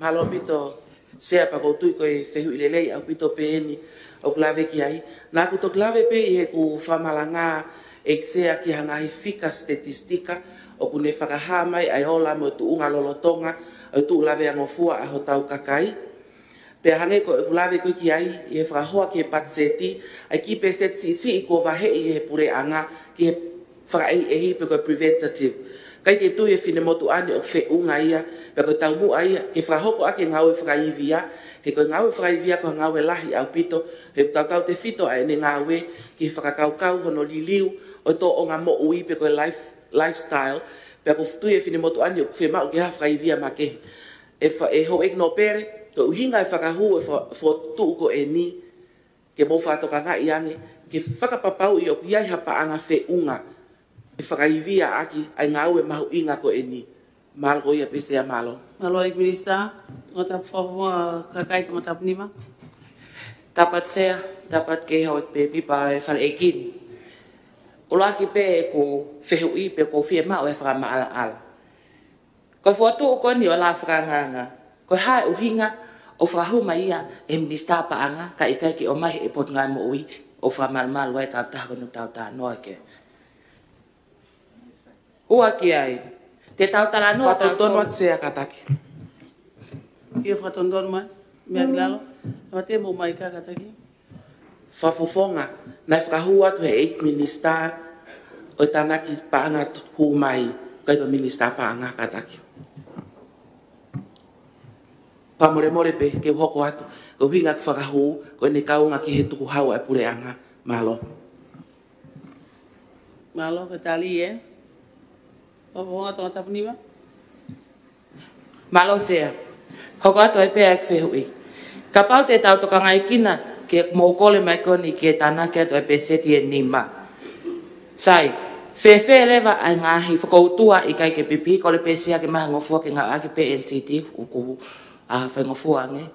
E: Malo pito sea pa koutu ko e fehu ilelei au pito peeni au klave ki ai na ku to klave pe e ku famalanga eksea ki hanga fika statistika o ku ne whakaha mai ai hola mo tu unga lolotonga au tu lave ango fua a hotau kakai pe hange ko ku lave ko ki ai e whakahoa ki e patseti ai ki pe set si i ko vahe i e pure anga ki e whaka e hi pe ko preventative kai ke tu e fine motu ani o fe unga ia pe ko tau mu ai ke whahoko ake ngau e whakaivia he ko ngau e whakaivia ko ngau e lahi au pito he tau te fito ai ne ngau e ki whakakaukau hono liliu o to o ngā mo ui pe ko lifestyle pe ko tu e fine motu ani o fe mau ki ha whakaivia ma ke e ho ek no pere ko uhinga e whakahu e whotu ko e ni ke mo whatoka ngā iange ke whakapapau i o kiai hapa anga fe unga e whakaivia aki ai ngau e mahu inga ko e ni. Malo ko ia pese a malo.
B: Malo ek minista, ngata whawua kakai tonga tapu nima?
H: Dapat sea, dapat ke hau pe pipa e whale e kin. O laki pe e ko whehui pe ko whia mao e whakama ala ala. Ko whuatu o koni o la whakanganga. Ko hae uhinga o whakahuma ia e minista pa anga ka itai ki o mahi e pot ngai mo ui o whakamalmal wai tau taha konu tau taha noa ke. Ua ki ai. Te tau tala noa tau
E: Whatondon wat sea kataki.
B: Ia whatondon mai, mea glalo. Wate mo mai ka kataki.
E: Whafofonga, na whakahua tu he 8 minista o tanaki paanga hu mai, kai to minista paanga kataki. Pamore pe, ke hoko atu, ko hinga whakahu, ko ne kaunga ki he tuku hau e pureanga, malo.
B: Malo, ke tali e. Whawua tonga tapu nima?
H: Malo sea. Hoko atu e pea ek whehui. Ka pau te tau toka ngai kina ke mou kole mai koni ke tana ke atu e pe seti e nima. Sai, whewhe lewa ai ngahi whakoutua i kai ke pipi kole pe sea ke maha ngofua ke ngā ake pe NCT uku a whengofua nge.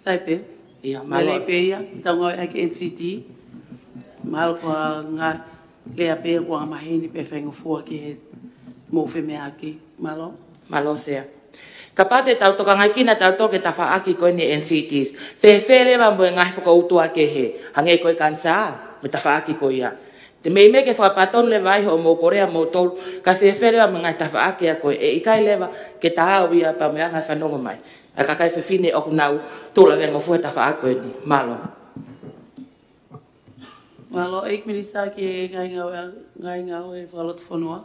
B: Sai pe?
H: Ia, malo.
B: Mele pe ia, tau ngoi ake NCT. Malo kwa ngā lea pe kwa mahini pe whengofua ki he mouwhe mea ake. Malo?
H: Malo sea. Ka pau te tau toka ngai kina tau toke ta whaaki koe ni NCTs. Whewhe lewa mo e ngahi whakoutua ke he. Hange koe kansa, me ta whaaki koe ia. Te mei me ke whakapaton lewa ai ho mou korea mou tolu. Ka whewhe lewa mo ngai ta whaaki a koe. E ikai lewa ke ta hau ia pa mea ngai whanongo mai. A kakai whewhine oku nau tula wengo fue ta whaaki koe ni. Malo.
B: Malo, ek minista ki ngai ngau e whalot whanua.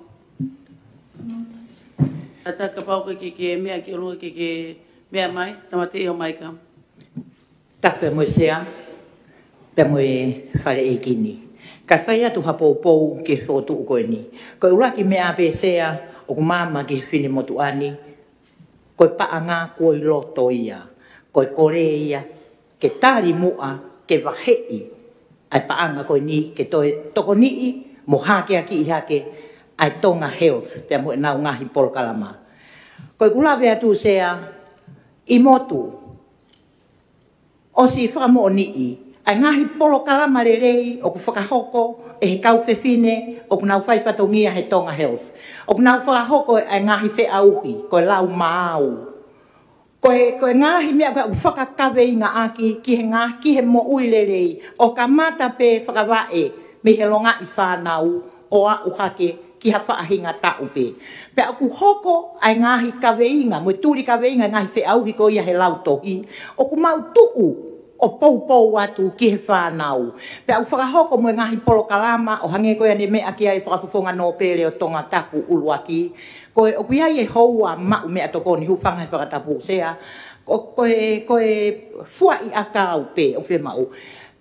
B: Ata ka pau ke mea ki olunga ke Mea mai, tamate i o mai ka.
G: Tape mo sea, pe mo whare e kini. Ka whai atu hapou ke whotu uko ni. Ko uraki mea pe sea, o kumama ke whine motu ani, ko paanga ko loto ia, ko korea, ke tari mua, ke wahei, ai paanga ko ni, ke toe toko nii, mo hake aki i hake, ai tonga health, pe mo nau ngahi polokalama. Ko kulawe atu sea, i motu, o si whakamo o nii, ai ngahi polokalama rerei, o ku whakahoko, e he kau whewhine, o ku nau whaipatongia he tonga health. O ku nau whakahoko, ai ngahi wheauhi, ko e lau maau. Koe ngahi mea koe whakakawe i ngā aki, ki he mo ui rerei, o ka mata pe whakawae, me he longa i whanau, o a uhake, ki ha whaahinga tau pe. Pe aku hoko ai ngahi kaweinga, mo turi kaweinga ngahi wheauhi ko ia he lautohi, o ku mau tuu o pou atu ki he whanau. Pe aku whakahoko mo ngahi polokalama, o hange koe ane mea ki ai whakafufonga no pere o tonga tapu uluaki. Koe o kuia e houa mau mea toko ni hufanga i whakatapu sea, koe fua i akau pe o whe mau.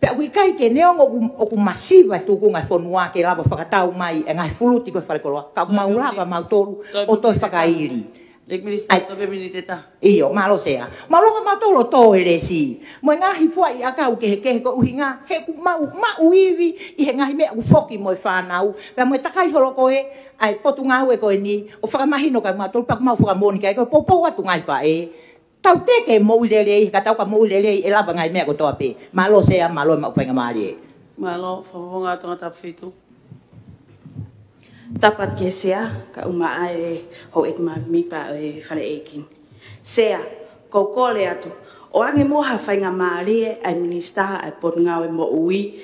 G: Pe aku ikai ke neong o ku masiva tuku ngai whanua ke lava whakatau mai e ngai fuluti koe wharekoloa. Ka mau lava mau toru o toi whakairi.
B: Dek minister, tobe miniteta.
G: Iyo, malo sea. Malo mau tolo to ere si. Mo ngahi fua i akau ke ko uhinga, he ku mau iwi i he ngahi mea ku foki mo whanau. Pe mo takai holo koe, ai potu ngau e koe ni, o whakamahino ka mau tolu paku mau whakamoni kai koe, popo atu ngai pa e. Tau teke mo ulelei, ka tau ka mo ulelei, e laba ngai mea ko toa pe. Malo sea, malo e mau whainga maari e.
B: Malo, whawonga tonga tapu whitu.
I: Tapat ke sea, ka umaa e ho ek ma mipa e whare ekin. Sea, ko kore atu, o ange moha whainga maari e, ai minister, ai pot ngau e mo ui,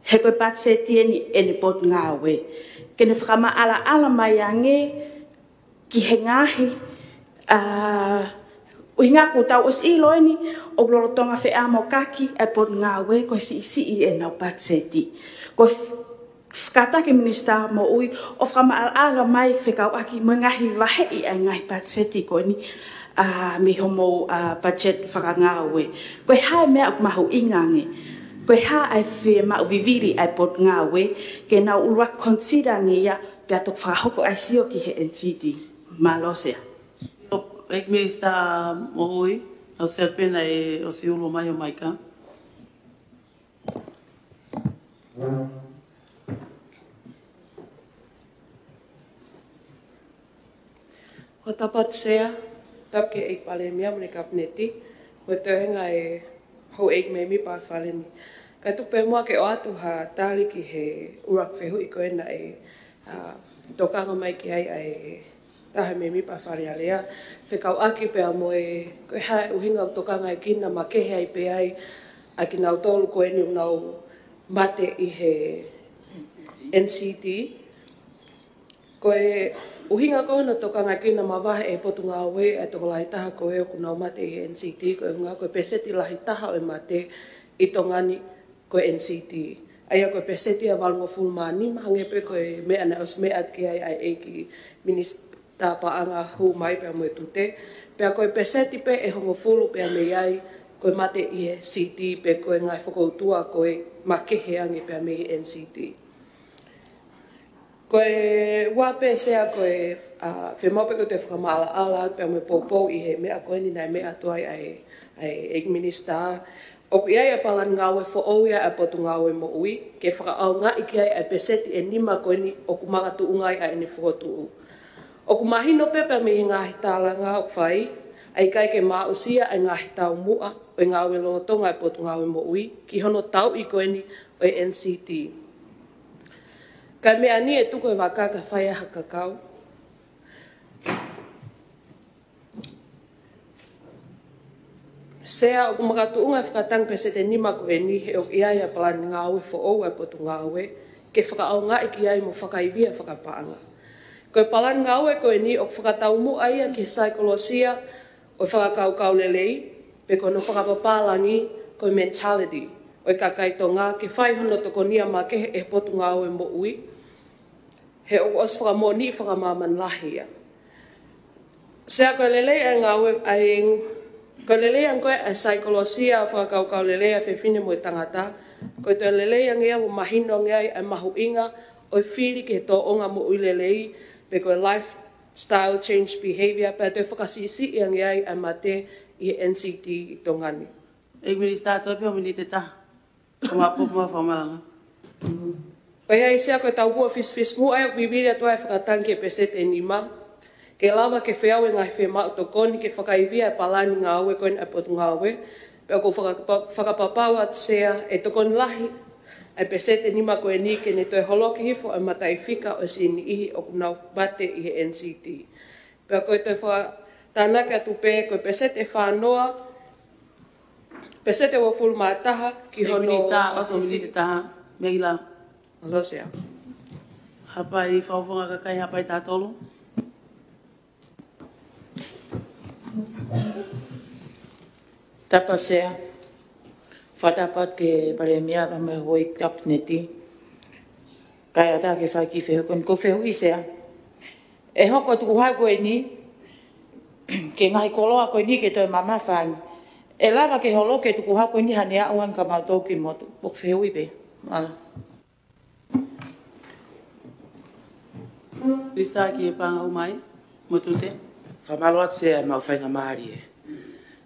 I: he koe pat se tieni ene pot ngau e. Kene whakama ala mai ange, ki he ngahi, uhinga ku tau os ilo eni, o glorotonga whea mo kaki, ai pot ngau e, koe si e nau pat se ti. Koe Kata ke minister mo ui o whakama ala mai whekau aki mo ngahi wahei ai ngahi patseti ko ni mi homo budget whakangau e. Koe hae mea aku mahu ingange. Koe hae ai whi mau viviri ai pot ngau e ke nau ulua consider ngia pia tok whakahoko ai sio ki he NCD. Malosea.
B: Ek minister mo ui, o se pena e o si ulo mai o maika.
C: Ko tapat sea, tap ke ek pale mia mene kapneti, mo tohenga e ho ek me mi pa fale ni. Ka tupe mua ke o atu ha tali ki he urak whehu i koe na e tokanga mai ki ai tahe me mi pa fale alea. Whekau aki pea mo e koe hae uhinga o tokanga e kina ma kehe ai pe ai a ki nau tolu koe ni unau mate i he NCD. Koe uhinga koe na tokanga kina ma wahe e potu ngā we e toko lahi taha koe o kunau mate i NCT koe ngā koe peseti lahi taha o mate i tongani koe NCT. Aia koe peseti a walunga fulmani mahange pe koe mea na os mea ki ai eiki minista paanga hu mai pia moe tute. Pea koe peseti pe e hongo fulu pia me ai koe mate i CT pe koe ngai whakoutua koe makehe ange pia me i NCT. Koe wape sea koe whemaupe koe te whakamala ala pia me poupou i he mea koe ni nai mea tuai ai eik minister. O ku iai a palan ngawe fo oia a potu ngawe mo ui, ke whakaau ngā iki ai a peseti e nima koe ni o ku magatu ungai ai ni whakotu. O ku mahino pepe me i ngāhi tāla ngā o whai, ai kai ke mā usia ai ngāhi tāu mua o i ngawe longotonga a potu ngawe mo ui, ki hono tau i koe ni o i NCT. Kai mea ni e tuko e wakaka whai aha kakau. Sea o kumagatu unga whakatang pese te nima ko e ni he o iai a palani ngā ue fo ou e potu ngā ue, ke whakaau ngā iki ai mo whakaivia whakapaanga. Koe palani ngā ue ko e ni o whakatau mu aia ki he saikolosia o whakakau kaulelei, pe ko no whakapapalangi koe mentality. O ka kaito ngā ke whai hono toko nia ma ke e potu ngā ue mo ui, he o os whakamoni whakamaman lahia. Sea koe lelei ai ngā ue ai Ko lelea koe a saikolosia whakakau lelea whewhine mo tangata. Ko te lelea ngea mo mahino ngea a mahu inga o whiri ke tō onga mo uilelei pe ko lifestyle change behavior pe te whakasisi i ngea a mate i NCT i tongani.
B: E minister to pe mo ni te ta. Kuma popo famalanga.
C: Ko ia isia ko tau bua fis mu ai biblia to ai whakatangi e peset e nima. Ke lava ke whiau e ngai whema to koni ke whakaivia e palani ngā aue koin apot ngā aue. Pea ko whakapapawa tsea e to koni lahi. E peset e nima ko e ni ke ne toi holoki hifo e matai whika o sini ihi o kunau bate i he NCT. Pea ko e toi whakatanaka atu pe ko e peset e whanoa. Peset e wafulu mātaha ki hono.
B: Minister o so ni te ta megila.
C: Alo sea.
B: Hapai whauwhanga kakai hapai tātolu.
F: Tapa sea. Whatapat ke pare mea pa me hoi kapneti. Kai ata ke whaki whehu kon ko whehu i sea. E hoko tuku hai koe ni. Ke ngai koloa koe ni ke toi mama whangi. E lava ke holo ke tuku hai koe ni hane a uan ka mātou ki motu. Pok whehu i pe. Ala.
B: Krista ki e panga umai. Motute.
E: Whamaloat se ai mau whainga maari e.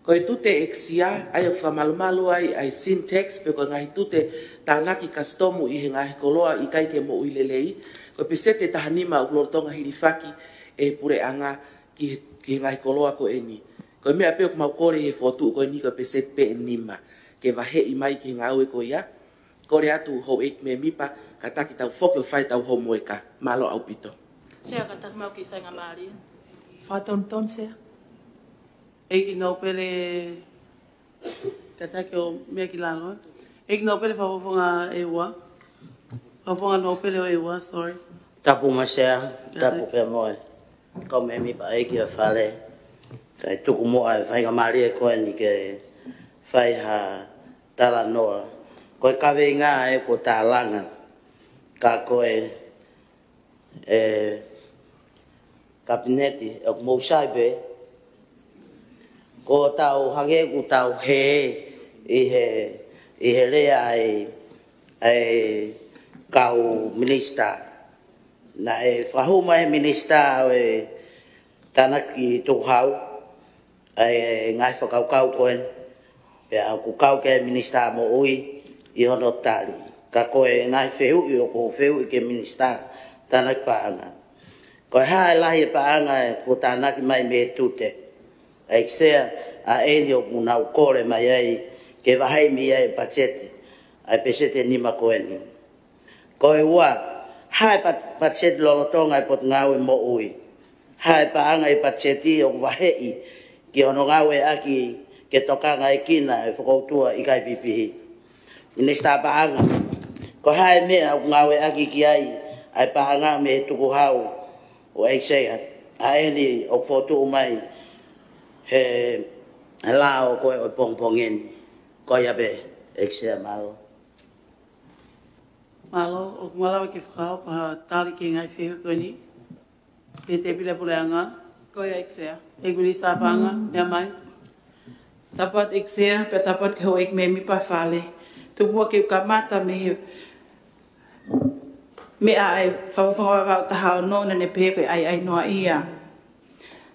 E: Ko e tute eksia, ai o whamalomalu ai syntax, pe ko ngahi tute tānaki kastomu i he ngahi koloa i kai ke mo uilelei. Ko pesete tahanima o klortonga hirifaki e pure anga ki ngahi koloa ko eni. Ko mea peo mau kore he fotu ko eni ko pesete pe enima. Ke wahe i mai ki ngā ue ko ia. Kore atu ho ek me mipa, kataki tau foki o whai tau ho moeka. Malo au pito.
F: Sea katak mau ki whainga maari. Whatonton sea.
B: Eki no pele katake o mea ki lalo. Eki no pele whawawhonga e ua. Whawawhonga no pele o e ua, sorry.
J: Tapu masea, tapu pia moe. Ko me mi pa eki a whale. Kai tuku moa e whainga maari e koe ni ke whai ha tala noa. Koe kawe ngā e ko tā langa. Ka koe kabineti o mousai be. Ko tau hange ku tau he i he lea ai kau minister. Na e whahuma e minister e tanaki tuhau ai ngai whakaukau koen. Pea ku kau ke minister mo ui i hono tali. Ka koe ngai whehu i o ko whehu i ke minister tanaki paanga. Koe hae lahi e paanga e ko tanaki mai me tute. Ai sea a eni o unau kore mai ai ke wahai mi ai pachete ai pesete ni makoeni ko e wa hai pachete lolotonga ai pot ngau mo ui hai pa anga ai pachete o wahei ki ono ngau e aki ke toka ngai kina e fokoutua i kai pipi ni sta pa anga ko hai me ngau e aki ki ai pa anga me tuku hau o ai sea a eni o fotu mai he lao koe o pongpongin ko ia be eksea malo
B: o kumalawa ke whakao pa tali ke ngai whehu koe ni pe te pila pule anga
F: Ko ia eksea.
B: e minister panga mea mai
F: Tapat eksea, pe tapat ke ho ek me mi pa whale. Tu mua ke kamata me he me ai whawawhawa wau taha o nona ne pepe ai noa ia.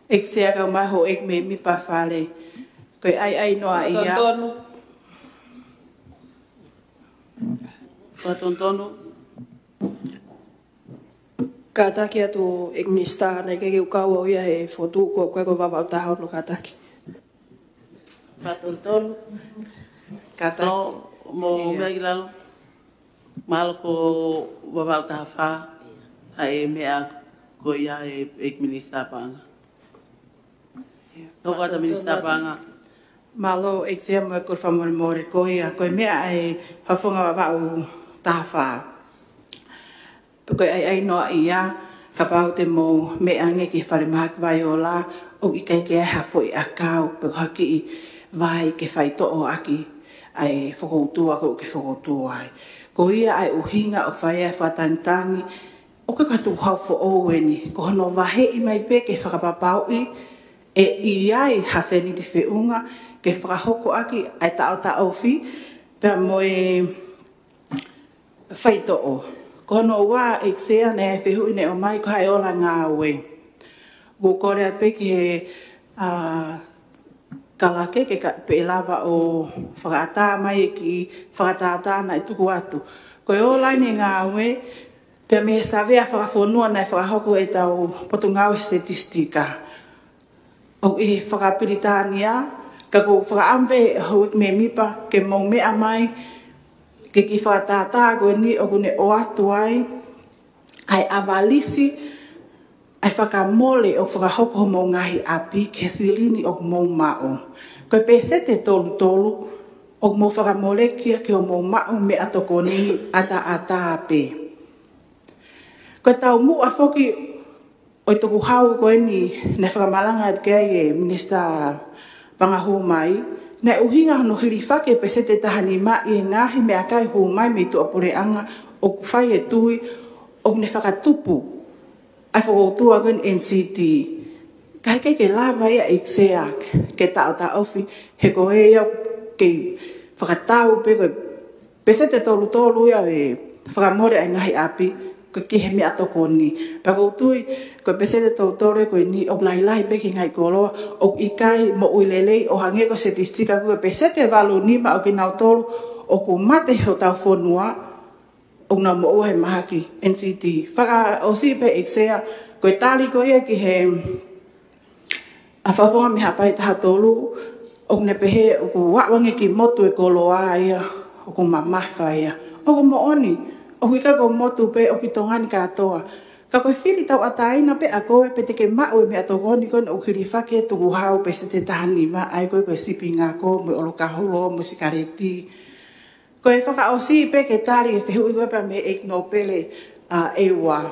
F: Eksea ka mai ho ek me mi pa whale. Koe ai noa ia.
B: Whatontonu.
C: Ka taki atu ek minister nei ke ukau o ia he fotu ko ko wawau taha no ka taki.
F: Whatontonu. Ka taki.
B: Mo mea ki lalo. Malo ko wawau taha wha. Ai mea ko ia ek minister panga. Toko ata minister panga.
F: Malo eksea mo ko whamore more ko ia. Koe mea ai hawhunga wawau taha wha. Koe ai noa ia. Ka pau te mo mea nge ki whare mahak vai o la. O i kai ke hafo i akau. Pau haki i vai ke whai to'o aki. Ai whakoutua ko ke whakoutua ai. Ko ia ai uhinga o whai e whatantangi. O ka katu hau fo oweni. Ko hono wahe i mai pe ke whakapapau i. E i ai haseni te whiunga ke ke whakahoko aki ai ta ofi pe moe whaito o. Kono wā eksea ne whihu ine o mai ko hai ola ngā oe. Go kore a peki he kalake ke pe lava o whakata mai ki whakatata na i tuku atu. Ko e ola ni ngā oe pe me savea whakafonua nei whakahoko e tau potungau statistika. O i whakapiritania ka ko whakaampe hauik me mipa ke mau mea mai ke ki whakatata koe ni o kune o atu ai avalisi ai whakamole o whakahoko mo ngahi api ke silini o mau mao. Koe pese te tolu o mau whakamole kia ke o mau mao me atoko ni ata ape. Koe tau mu a whoki o i toku hau koe ni ne whakamalanga kei e Minista Pangahu mai, ne uhinga no hiriwhake pese te tahani ma i ngahi me akai hu mai me tu apureanga o kuwhai e tui o ne whakatupu ai whakautua koe NCT. Kai kei ke lava ia ikseak ke tau ta ofi he ko he iau ke whakatau pe koe pese te tolu ia e whakamore ai ngahi api ko ki he mea toko ni. Pakoutui ko pese te tautore ko ni o lai beki ngai koloa o ikai mo uilelei o hange ko statistika ko pese te valu ni ma o ki nautolu o ku mate ho tau fonua o na mo he mahaki NCT. Whaka o si pe eksea ko tali ko ia ki he a whafonga mi hapai taha tolu o ne pehe o ku wawange ki motu e koloa ia o ku mamawha ia o ku mo oni. O hika ko motu pe o ki tongani katoa. Ka koe whiri tau ataina pe a koe pe te ke mau e me atogoni koe o hiri whake tuku hau pe se te tahani ma ai koe sipi ngā ko me olo kaholo mo sikareti. Koe whaka o si pe ke tari e whihu i koe pa me ekno pele ewa.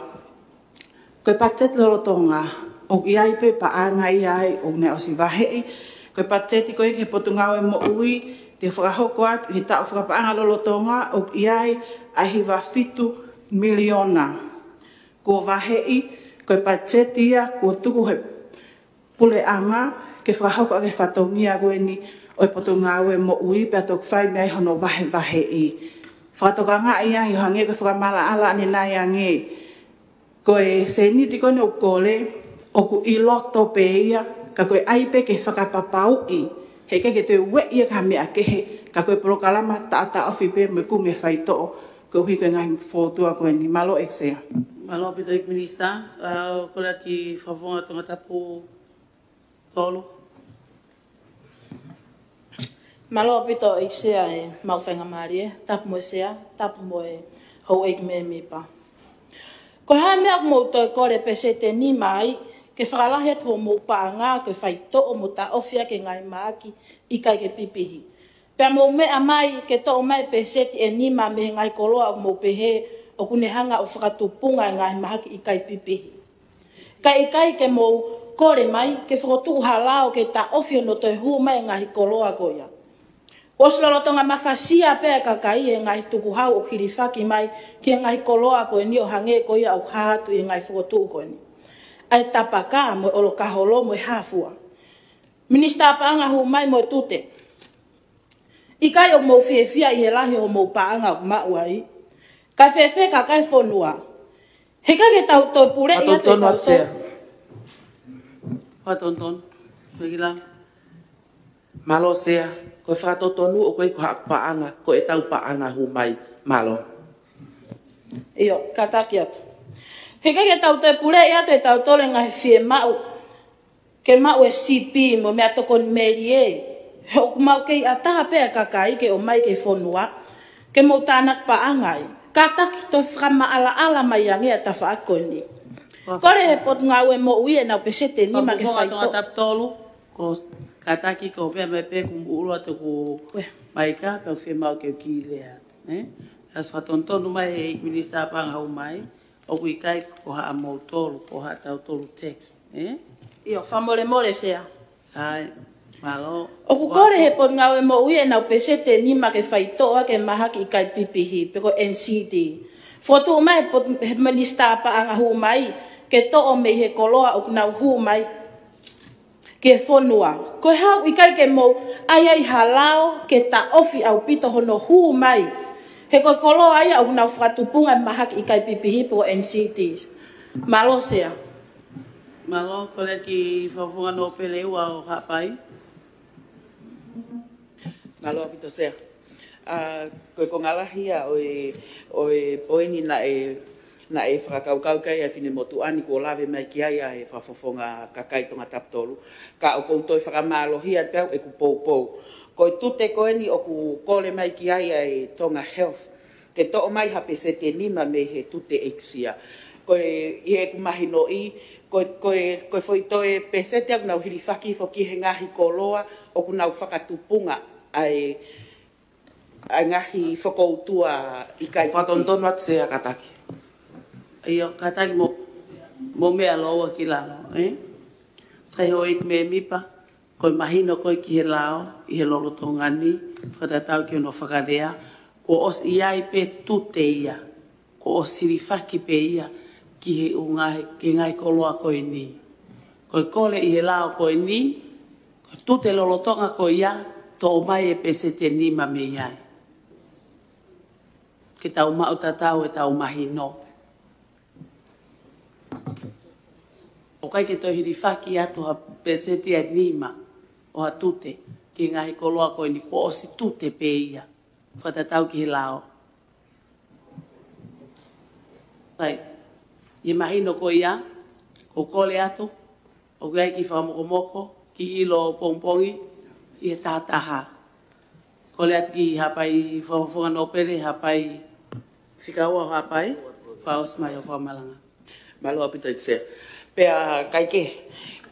F: Koe patet loro tonga o iai pe pa anga iai o ne o si wahei. Koe pateti koe ke potungau e mo ui te whakahoko atu he tau whakapaanga lolo tonga o iai ahi wafitu miliona. Ko wahei, koe patetia, ko tuku he pule anga, ke whakahoko ake whatongia koe ni oi potungau e mo ui pe atok whai mea hono wahei. Whakatokanga ia i hange koe whakamala ala ane nai ange. Koe se niti koe o kole, o ku iloto pe ia, ka koe aipe ke whakapapau i. He ke te ue ia ka mea kehe, ka koe porokalama ta ofi pe me kume whaitoo, ko hui koe ngai fōtua koe ni malo eksea.
B: Malo pita ik Minista, ko le ki whawonga tonga tapu tolu.
H: Malo pita eksea e mau whainga maari e, tapu mo sea, tapu mo e hou eik me mipa. Ko hae mea mo toi kore pese te ni mai, ke whakalahe tō mō pāngā, ke whaito o mō ta ofia ke ngai māki i kai ke pipihi. Pea mō mea mai ke tō mai peseti e nima me ngai koloa o mō pehe o kunehanga o whakatupunga e ngai māki i kai pipihi. Kai ke mō kore mai ke whakotu halao ke ta ofia no toi hu mai ngai koloa koia. Oslolo tonga mawhasia pea kakai e ngai tuku hau o kiriwhaki mai ke ngai koloa koe ni o hange koia o kātu i ngai whakotu koe ni. Ai tapaka mo olo kaholo mo hafua. Minista paanga hu mai mo tute. Ikai o mo fiefia i helahi o mo paanga o mauai. Kai fefe ka kai fonua. Heka ke tau toi pure ia te tau toi.
B: Whatonton. Megilang.
E: Malo sea. Koe whatotonu o koe koha paanga. Koe tau paanga hu mai. Malo.
H: Iyo, kataki atu. Heka ke tau te pure ia te tau tole ngai fie mau. Ke mau e sipi mo mea tokon merie. He o kumau kei ataha pea kakai ke o mai ke fonua. Ke mo tānak paangai. Kataki toi whakama ala mai ange a tafa akoni. Kore he pot ngau e mo ui e nau pesete ni ma ke whaito.
B: Ko tap tolu. Ko kataki ko pea me pe kumbu urua te ko maika. Pea fie mau ke ki lea. As whatontonu mai he ik Minista paanga hu mai. O kui kai ko haa mou tolu, ko haa tau tolu text.
H: Iyo, whamore sea.
B: Ai, malo.
H: O ku kore he pot ngau e mo ui e nau pesete ni ma ke whaitoa ke mahaki i kai pipihi, peko NCD. Fotu mai pot Minista paanga hu mai, ke to o mei he koloa o nau hu mai. ke fonua. Koe hau I kai ke mou ai halao ke ta ofi au pito hono hu mai. He koe kolo ai au nau whakatupunga mahak I kai pipihi po NCTs. Malo sea.
B: Malo, kole ki whawhunga no pele ua o hapai.
E: Malo apito sea. Koe ko ngalahia oe poeni na e whakaukau kai a whine motu ani ko lawe mai ki ai e whawhonga kakai tonga taptolu. Ka o koutou whakamálohia tau e ku pou. Koe tute koe ni o ku kole mai ki ai e tonga health. Ke to mai hape se te nima me he tute eksia. Koe I e ku mahino I, koe foi toe pesete au nau hirifaki fo ki he ngahi koloa o ku nau whakatupunga ai ngahi whakoutua I kai.
B: Whatontono at sea kataki. Iyo, kataki mo mea loa ki lao, Sai ho ik me mipa, koe mahino koe ki he lao, I he lolo tongani, whatatau ki ono whakarea, ko os iai pe tute ia, ko os hirifaki pe ia, ki he ungahe, ki ngai koloa koe ni. Koe kole I he lao koe ni, koe tute lolo tonga koe ia, to o mai e pese te nima me iai. Ke tau mau tatau e tau mahino. O kai ke tohi rifaki atu ha pese te nima, o ha tute, ki ngahi koloa koe ni ko osi tute pe ia, whatatau ki he lao. Kai, I mahino ko ia, ko kole atu, o kai ki whamokomoko, ki ilo pongpongi, I he tātaha. Kole atu ki hapai whawawhunga no pere, hapai whikaua hapai, whaos mai o whamalanga.
E: Malo apito iksea. Pea kaike,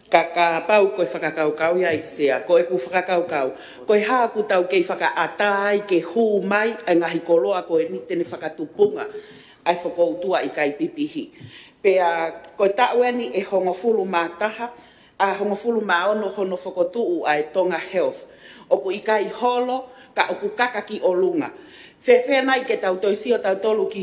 E: ka pau koe whakakaukau ia iksea, koe ku whakakaukau. Koe hāku tau kei whakaatai, ke hū mai, ai ngahi koloa koe ni tene whakatupunga, ai whakoutua I kai pipihi. Pea koe taueni e hongofulu mātaha, a hongofulu maono hono whakotuu ai tonga health. Oku I kai holo, ka oku kakaki o lunga. Whewhenai ke tau toisio tau tolu ki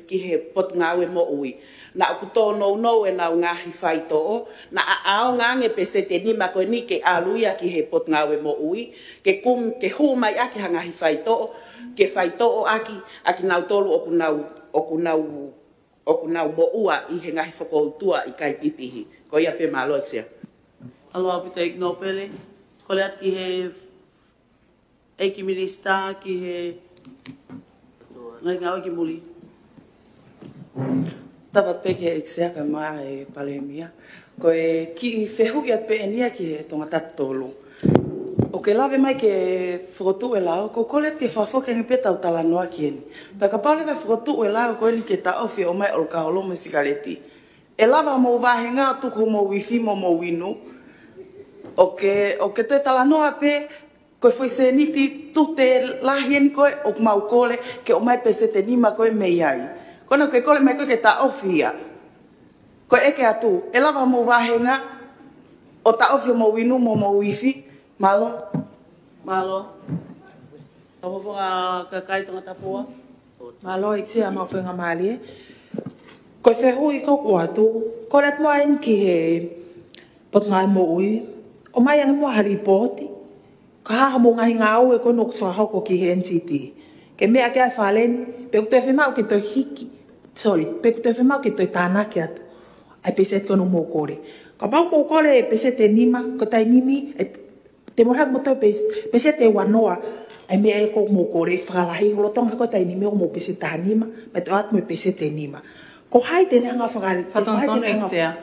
E: he potungawe mo ui. Na oku tō nou e nau ngahi whaitoo, na ao ngange pese te nima koe ni ke aluia ki he potungawe mo ui, ke hū mai aki ha ngahi whaitoo, ke whaitoo aki nau tolu oku nau mo ua I he ngahi whakoutua I kai pipihi. Ko ia pe malo eksea.
B: Aloha pita ik no pele, kole atu ki he eiki minista, ki he ngai ngau ki muli.
K: Tapat peke eksea ka maa e palemia. Koe ki whehuki at pe enia ki he tonga taptolu. O ke lawe mai ke whakotu e lao, ko kole te whawhoke nge peta o tala noa ki eni. Paka paule me whakotu e lao koe ni ke ta ofi o mai o ka holo me sigareti. E lawa mo wahenga tuku mo wifi mo winu. O ke te tala noa pe, koe foi se niti tu te lahien koe o mau kole ke o mai pese te nima koe me iai. Kona koe kole mai koe ke ta ofia. Koe eke atu, e lawa mo wahenga o ta ofi mo winu mo wifi. Malo?
B: Malo. Tapo whunga kakai tonga tapua?
C: Malo I tia ma whenga maali Koe whehui koko atu, ko rat mo ain ki he potungai mo ui, o mai angi mo haripoti. Ka haha mo ngahi ngau e koe noku whahoko ki he NCT. Ke mea kia whaleni, pe kutoe whemau ki toi hiki, pe kutoe whemau ki toi tānaki atu. Ai peset kono mō kore. Ka pau mō kore e peset e nima, ko tai nimi, te morang mo toi peset e wanoa, ai mea e kou mō kore, whakalahi, holotonga ko tai nimi o mō peset taha nima, me te atu me peset e nima. Ko hai te nanga whakari.
F: Whatontono eksea.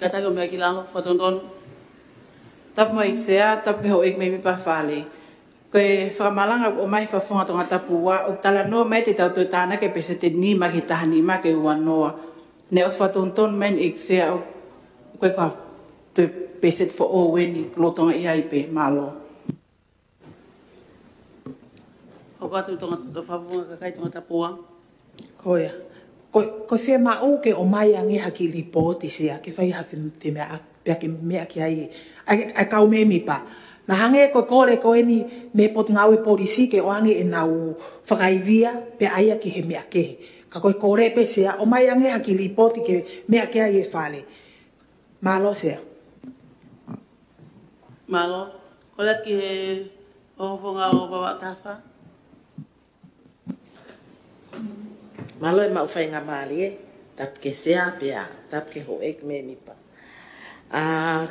B: Katako mea ki lalo, whatontono.
F: Tapu mo eksea, tapu heo ek me mi pa whale. Koe whakamalanga o mai whawhunga tonga tapua, o tala noa mai te tau tui tāna ke pese te nima ki taha nima ke ua noa. Ne os whatontono men eksea, koe ka tui pese te o weni, lotonga i haipe, malo.
B: O katu tonga whawhunga kakai tonga tapua.
C: Koia. Koe whea mau ke o mai angi haki ripoti sea, ke whai hawhi te mea, pia ke mea ki ai, ai kau me mi pa. Na hange koe kore koe ni me pot ngau e polisi ke o angi e nau whakaivia, pe aia ki he mea kehe. Ka koe kore pe sea, o mai angi haki ripoti ke mea ke ai e whale. Malo sea.
B: Malo, kolet ki he whawhonga o bawa tafa.
H: Malo e mau whainga maali e, tap ke sea pia, tap ke ho ek me mipa.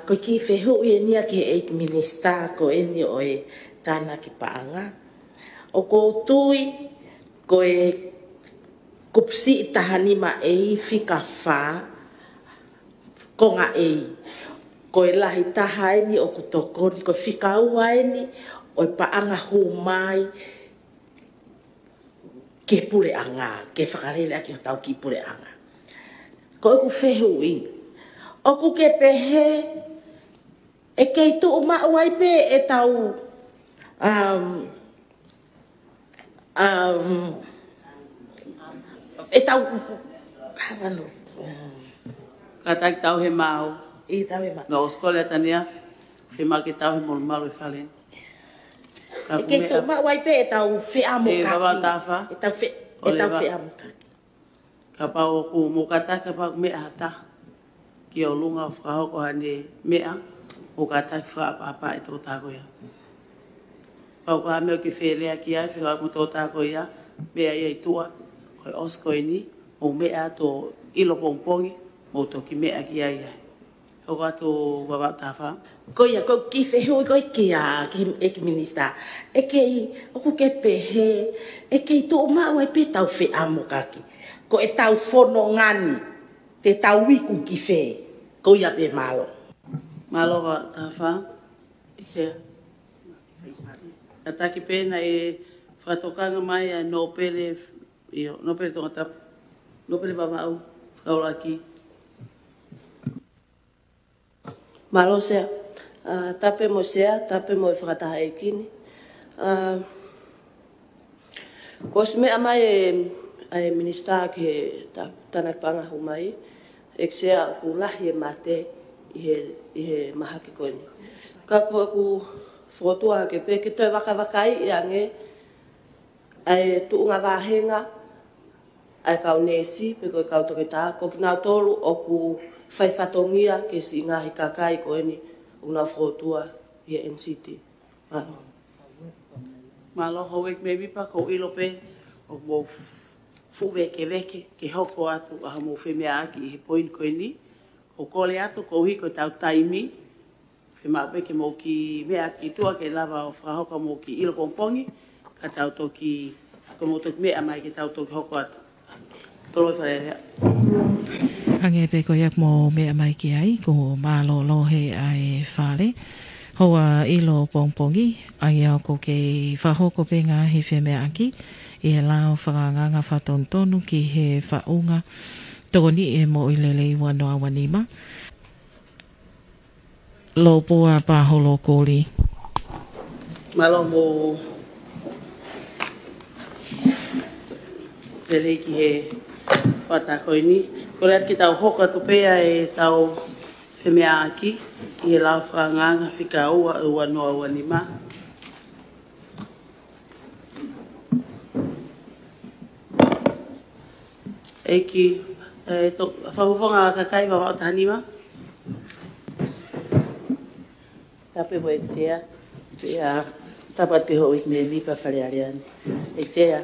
H: Ko ki whehu e nia ke ek minista ko eni o e tāna ki paanga. O ko tui, ko e kupsi tahanima e fika wha, ko ngā e. Ko e lahi taha eni o kutokoni, ko fika ua eni, o e paanga hu mai, ke pule anga, ke whakarele aki o tau ki pule anga. Ko e ku whehu i. O ku ke pehe, e kei tu uma uai pe e tau, e tau, hawano,
B: Katak tau he mau.
H: I tau he mau.
B: No skole tania, he mau ki tau he molu malu e whalen.
H: E kei tu uma uai pe e tau whea mo kaki.
B: E bawa tafa.
H: E tau whea mo kaki.
B: Ka pau ku mukata ka pau mea hata. Ki o lunga o whakahoko hane mea, mukata ki whaapapa e tō tāko ia. Pau ka meo ki whelea ki ai, whika mo tō tāko ia, mea ia i tua, koi osko ni, o mea tō ilo pongpongi, mo tō ki mea ki ai ai. Hau kato wawa tāwha.
H: Ko ia, ko ki whehu i koi ki a, ki minista. E kei, oku ke pehe, e kei tō mau e pe tau whea mo kaki. Ko e tau whono ngani, te tau wiku ki whe, ko ia pe malo.
B: Malo wa tāwha, i sea. Ataki pēna e whatokanga mai a nōpele, nōpele tonga tap, nōpele wamau, whauraki.
C: Malo sea, tape mo sea, tape mo e whakataha e kini. Kos mea mai e minista ke tanak panga humai, ek sea ku lahi e mate i he mahake koini. Ka koe ku whotua ke pe, ke toi waka i ange, ai tuunga wahenga, ai kau nesi, pe koe kau toke tā, ko ki nā tolu o ku whaifatongia ke si ngahi kakai koini, o nā whotua i e NCT. Malo.
B: Malo hauek me mipa ko ilo pe, o mo fuwe ke veke, ke hoko atu a mo whemea aki i he poin koini, ko kole atu ko hiko tau taimi, whema peke mo ki mea ki tua ke lava o whahoka mo ki ilo pongpongi, ka tau toki, ko mo toki mea mai ke tau toki hoko atu. Tolo e wharerea.
A: Ange pe ko yak mo mea mai ki ai, ko malo lohe ai whare. Hoa ilo pongpongi, ai au ko ke whahoko pe ngā he whemea aki, i e lao whakanganga whatontonu ki he whaunga, toni e mo i lele i wanoa wanima. Lopua paholo kōli.
B: Malo mo lele ki he whatakoini. Kore at ki tau hoka tupea e tau whemea aki, i e lau whakanganga whika ua e wanoa wanima. Eki, whahuwhanga kakai wa wao tahanima.
J: Tape mo e sea, tapat ke ho ik me mi pa whare arean. E sea,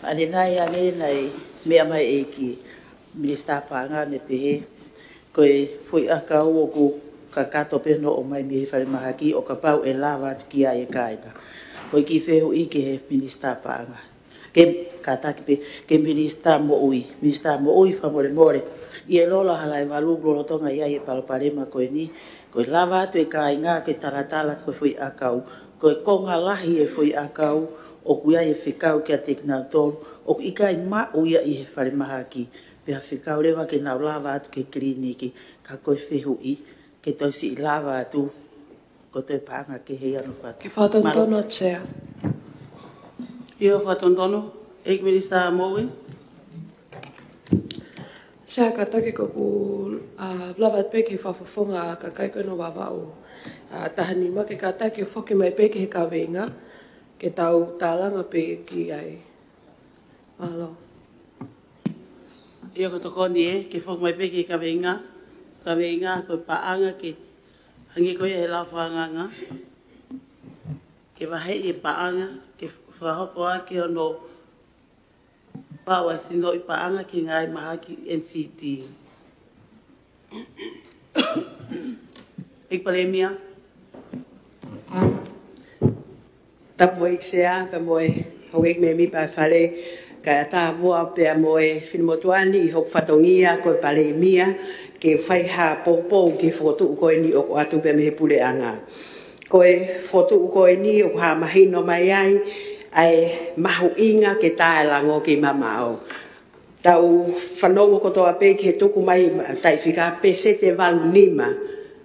J: ane nai mea mai e ki minista panga ne pehe, koe fui a kau o ku ka kato peno o mai mi whare mahaki o ka pau e lawa ki a e kaina. Koe ki whehu i ke he minista panga. Ke kataki pe, ke minista mo ui whamore more. I e lola hala e walu gloro tonga ia e paloparema koe ni, koe lava atu e kai ngā ke taratala koe fui a kau, koe konga lahi e fui a kau, o kuia e whikau kia teknau tolu, o i kai ma uia i he whare mahaki, pia whikau rewa ke nau lava atu ke kliniki, ka koe whehu i, ke toisi i lava atu, ko te panga ke hei anu whatu.
C: Ki whatontono atsea.
B: Io whatontono, ek minista moe.
C: Sea ka take ko ku blabat peke whawhawhonga ka kaiko no wawau. Tahani ma ke ka take o whoki mai peke he ka wenga, ke tau tālanga peke ki ai. Alo.
B: Io ko tokoni ke whoki mai peke ka wenga koe paanga ke Hangi koe e lau whanganga. Ke wahe i paanga, ke whahoko aki ono pawa sino i paanga ki ngai maha ki NCT. Ik palemia.
L: Tap mo iksea, pa mo hawig me mi pa fale, kaya ta mua pe mo filmotuani hok fatongia ko palemia ke fai ha popo ke foto ko ni o atu pe me pule anga. Ko foto ko ni o ha mahino mai ai mahu inga ke ta lango ke mamao. Tau whanongo kotoa pe ke tuku mai tai whika pesete valunima.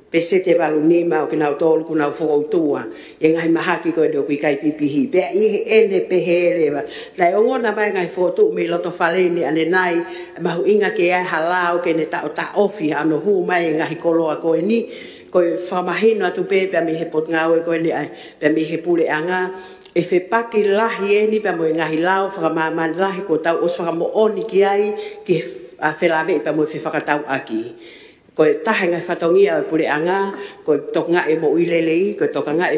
L: Pesete valunima o ke nau tolu ku nau whokoutua. E ngai mahaki koe leo kui kai pipihi. Pea ihe ene pehelewa. Nai ongona mai ngai whotu me loto whaleni ane nai. Mahu inga ke ai halao ke ne tao ta ofi ano hu mai ngai koloa koe ni. Koe whamahino atu pe pea mi he pot ngau e koe ni ai. Pea mi he pule anga. E whe paki lahi e ni pea mo e ngahi lao whakamamani lahi ko tau os whakamo oni ki ai ki whelawe pea mo e whe whakatau aki. Koe tahe ngai whatongia pule anga, koe toka e mo uilelei, koe toka e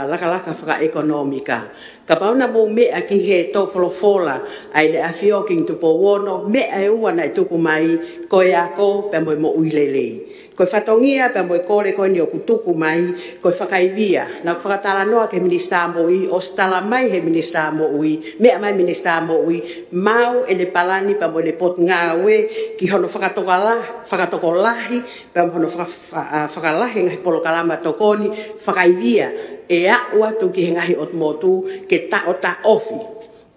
L: laka whaka ekonomika. Ka pauna mo mea ki he tau wholofola, ai le awhio ki tupo wono, mea e ua nei tuku mai, koe ako pea mo e mo uilelei. Koe whatongia pea mo e kore koe ni o kutuku mai, koe whakaivia. Nau whakatala noa ke minista mo ui, o stala mai he minista mo ui, mea mai minista mo ui, mau e le palani pea mo le pot ngawe, ki hono whakatoko lahi, pea mo hono whakalahi ngahi polo kalama tokoni, whakaivia, e a ua tu ki he ngahi ot motu, ke ta o ta ofi.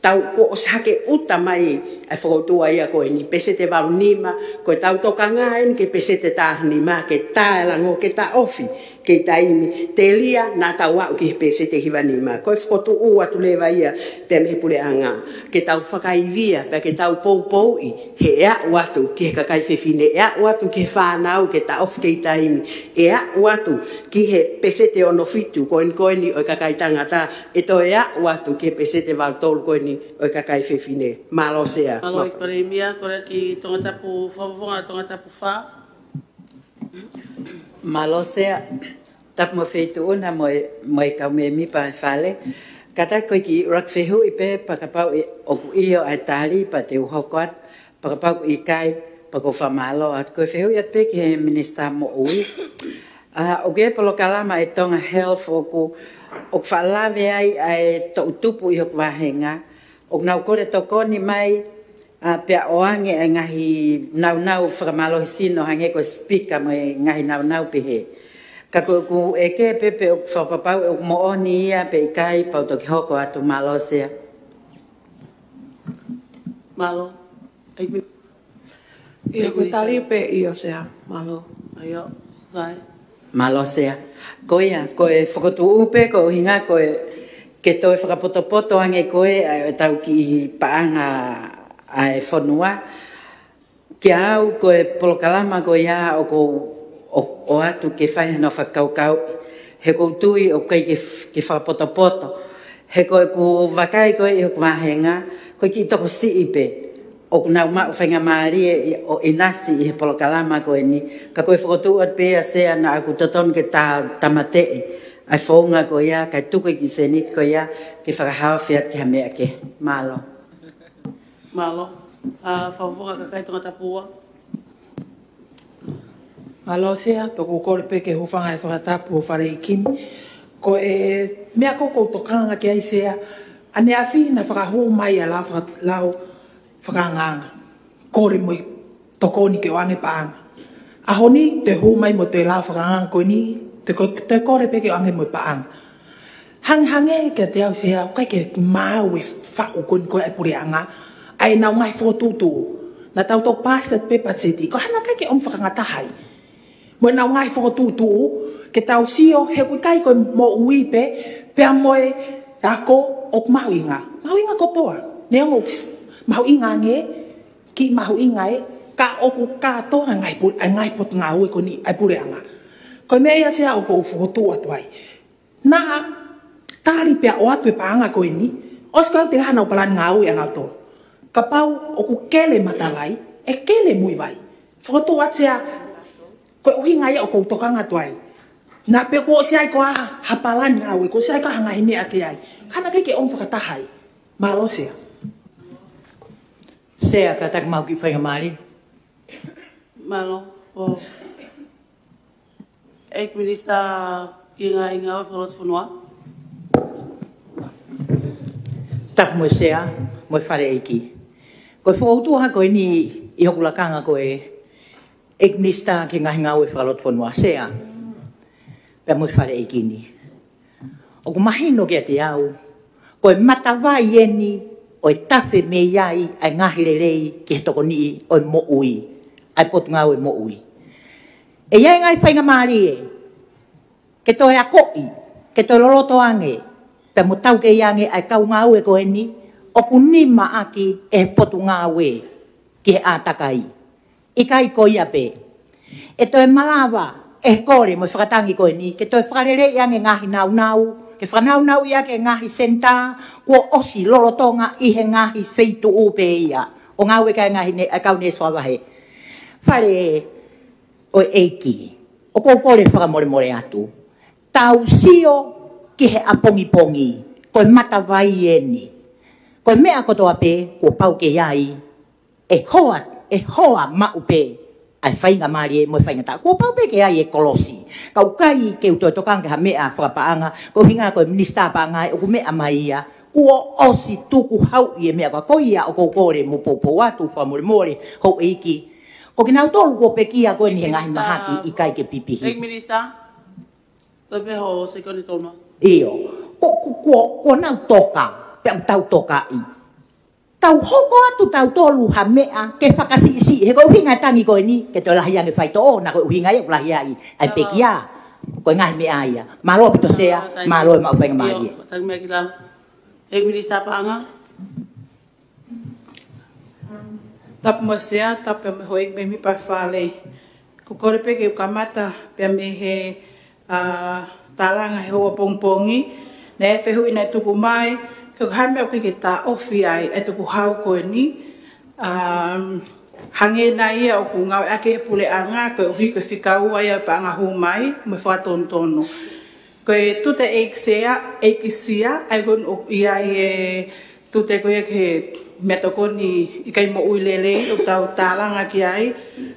L: Tau ko o hake uta mai ai whakautua ia koe ni pesete valunima, koe tau toka ngaen ke pesete tahnima, ke tālango, ke ta ofi, ke taimi, te lia nā tau au ki pesete hivanima. Koe whakautu ua tu lewa ia, te mehe pule anga, ke tau whakaivia, pe ke tau pou i, he ea watu ki he kakai whewhine, ea watu ki he whanau, ke ta ofi ke taimi, ea watu ki he pesete ono fitu, koe ni o kakai tangata, e to ea watu ki he pesete valtolu koe ni o kakai whewhine. Malo sea.
B: Malo i palemia, kore ki tongatapu whawawonga, tongatapu wha.
M: Malo sea. Tap mo wheitu una mo e kau me mi pa whale. Kata koe ki rakwhehu i pe pakapau o ku iyo ai tali pa te uhokoat, pakapau i kai, pako whamalo. At koe whehu i at pe ki he minista mo ui. O ke polo kalama e tonga health o ku o whaalawe ai to utupu i hok wahenga. O nau kore toko ni mai pia oange e ngahi nau whakamalohi sino hange ko speaker mo e ngahi nau pehe. Ka ku eke pepe o whapapau o mo oni ia pe ikai pau toki hoko atu malo sea.
B: Malo.
C: Ia ku tali pe iyo sea, malo.
B: Ayo, sai.
M: Malo sea. Koia, koe whakotu upe ko hinga koe ke toi whakapoto ange koe e tau ki paanga ai whanua. Ki au koe polokalama koe ia o atu ke whai no whakaukau. He koutui o kei ke whakapoto. He koe ku wakai koe i o kumahenga. Koe ki toko si ipe. O nau mau whainga maarie o inasi i he polokalama koe ni. Ka koe whakotu at pea sea na aku toton ke tamatee. Ai whaunga ko ia, kai tuku ki senit ko ia, ke whakahawa whiat ki hamea ke. Malo.
B: Malo. Whawawonga ka kai tonga tapua.
F: Malo sea, toko kore pe ke hufanga e whakatapu o whare i kimi. Ko e mea koko tokanga ki ai sea, ane awhi na whakahu mai a lau whakanganga. Kore mo i toko ni ke wange paanga. Ahoni te hu mai mo te lau whakanganga ko ni, te kore peke o ange mo paanga. Hange ke te au sea, kai ke mau e whau koe koe ai pure anga, ai nau ngai whotutu. Na tau tau pasta pepa tseti, ko hana kai ke om whakangatahai. Mo nau ngai whotutu, ke tau sio, he koe kai koe mo uipe, pea moe ako o mahu inga. Mahu inga kotoa. Neongo mahu inga nge, ki mahu inga e, ka oku katoa ngai pot ngau e koni ai pure anga. Koe mea ia sea o ko ufotu atu ai. Nā, tāri pia o atu e paanga koe ni, os koe te hana o palani ngau e ngau tō. Ka pau o ku kele matawai, e kele mui vai. Foto atu sea, koe uhi ngai o ko utokanga tu ai. Na pe ko sai ko hapalani awe ko sai ka hanga hine ake ai. Kana ke on whakatahai. Malo sea.
G: Sea ka tak mau ki whainga maari.
B: Malo. O. Ek minista ki ngā inga o whalot whanua.
G: Tak mo sea, mo whare eiki. Ko whautua koe ni i hokulakanga koe ek minista ki ngā inga o whalot whanua. Sea. Pea mo whare eiki ni. O ku mahino kia te au, koe matawai eni o e tawhi me iai ai ngahire rei ki he toko nii o e mo ui, ai potu ngā o e mo ui. E iai ngai whainga maari e, ke toi a koi, ke toi loroto ange, pe mo tau ke iange ai kau ngā ue koe ni, o ku nima aki e potu ngā ue ki he ātakai. I kai koi ape, e toi malawa, e kore mo whakatangi koe ni, ke toi whakarere iange ngahi nau nau, ke whanau ia ke ngahi senta, kua osi lorotonga i he ngahi feitu upe ia. O ngā ue kai ngahi ne, kau ne swawahe. Whare o eiki, o kou kore whakamore atu. Tau sio ki he apongi-pongi, koe matawai eni. Koe mea kotoa pe, kua pau ke iai, e hoa maupe, ai whainga maari e mo whainga tā. Kua pau pe ke ai e kolosi. Kau kai ke uto tokanga ha mea whakapaanga, ko hinga koe minista paanga o ku mea mai ia, kua osi tuku hau i e mea kwa koia o kou kore mo popo atu, whamore hou eiki. Ko ki nau tolu ko pe kia koe ni he ngahi mahaki i kai ke pipihi.
B: Ek minista, tope ho sekoni tolma.
G: Iyo, ko nau toka, pe au tau toka i. Tau hoko atu tau tolu ha mea ke whakasi he koe uhinga tangi koe ni ke tō lahi ange whaito o na koe uhinga i o lahi ai ai pekia koe ngahi mea ia malo pito sea malo e mau whainga maari e
B: Tangi mea ki lau Ek minista paanga
F: Tapu mo sea, tapu me hoek me mi pa whale. Ko kore pe ke ukamata pe me he talanga he hoa pongpongi ne e whehu ina tuku mai ka hai mea ke tā ofi ai e tuku hau koe ni. Hange na ia o ku ngau ake he pule anga koe uhi koe whikau ai pa anga hu mai me whatonotono. Koe tute eiksea, eikisia, ai kon o ia e tute koe ke mea toko ni i kai mo uilele o tau tālanga ki ai.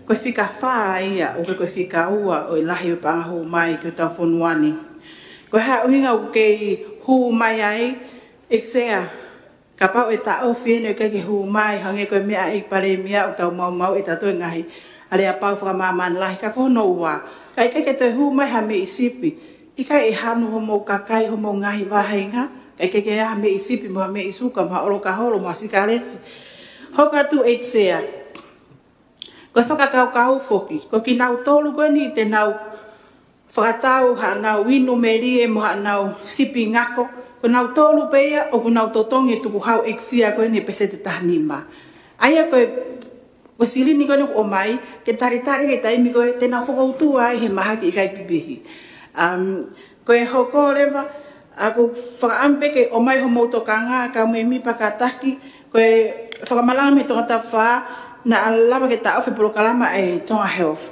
F: Koe whika whaa ia o koe whikau o i lahi pa anga hu mai ki o tau whonuani. Koe ha uhinga o kei hu mai ai, Eksea, ka pau e ta ofi ene ke hu mai hange koe mea i pare mea o tau mau e tato ngahi. Ale a pau whakamaman lahi ka kono ua. Kai ke toi hu mai ha me i sipi. I kai e hanu homo kakai homo ngahi wahenga. Kai ke ha me i sipi mo me i suka ma olo ka holo ma sikareti. Hoka tu Eksea. Koe whakakau kau foki. Ko ki nau tolu koe ni te nau whakatau ha nau winu meri e mo ha nau sipi ngako. Ko nau tolu peia o ko nau totongi tuku hau eksia koe ni pese te tahanima. Aia koe silini koe o mai, ke taritari ke taimi koe te nau whakautu ai he mahaki i kai pipihi. Koe hoko rewa, ako whakaampe ke o mai ho mautokanga ka me mi pakataki, koe whakamalanga me tonga tawha na alama ke ta ofi polo kalama e tonga health.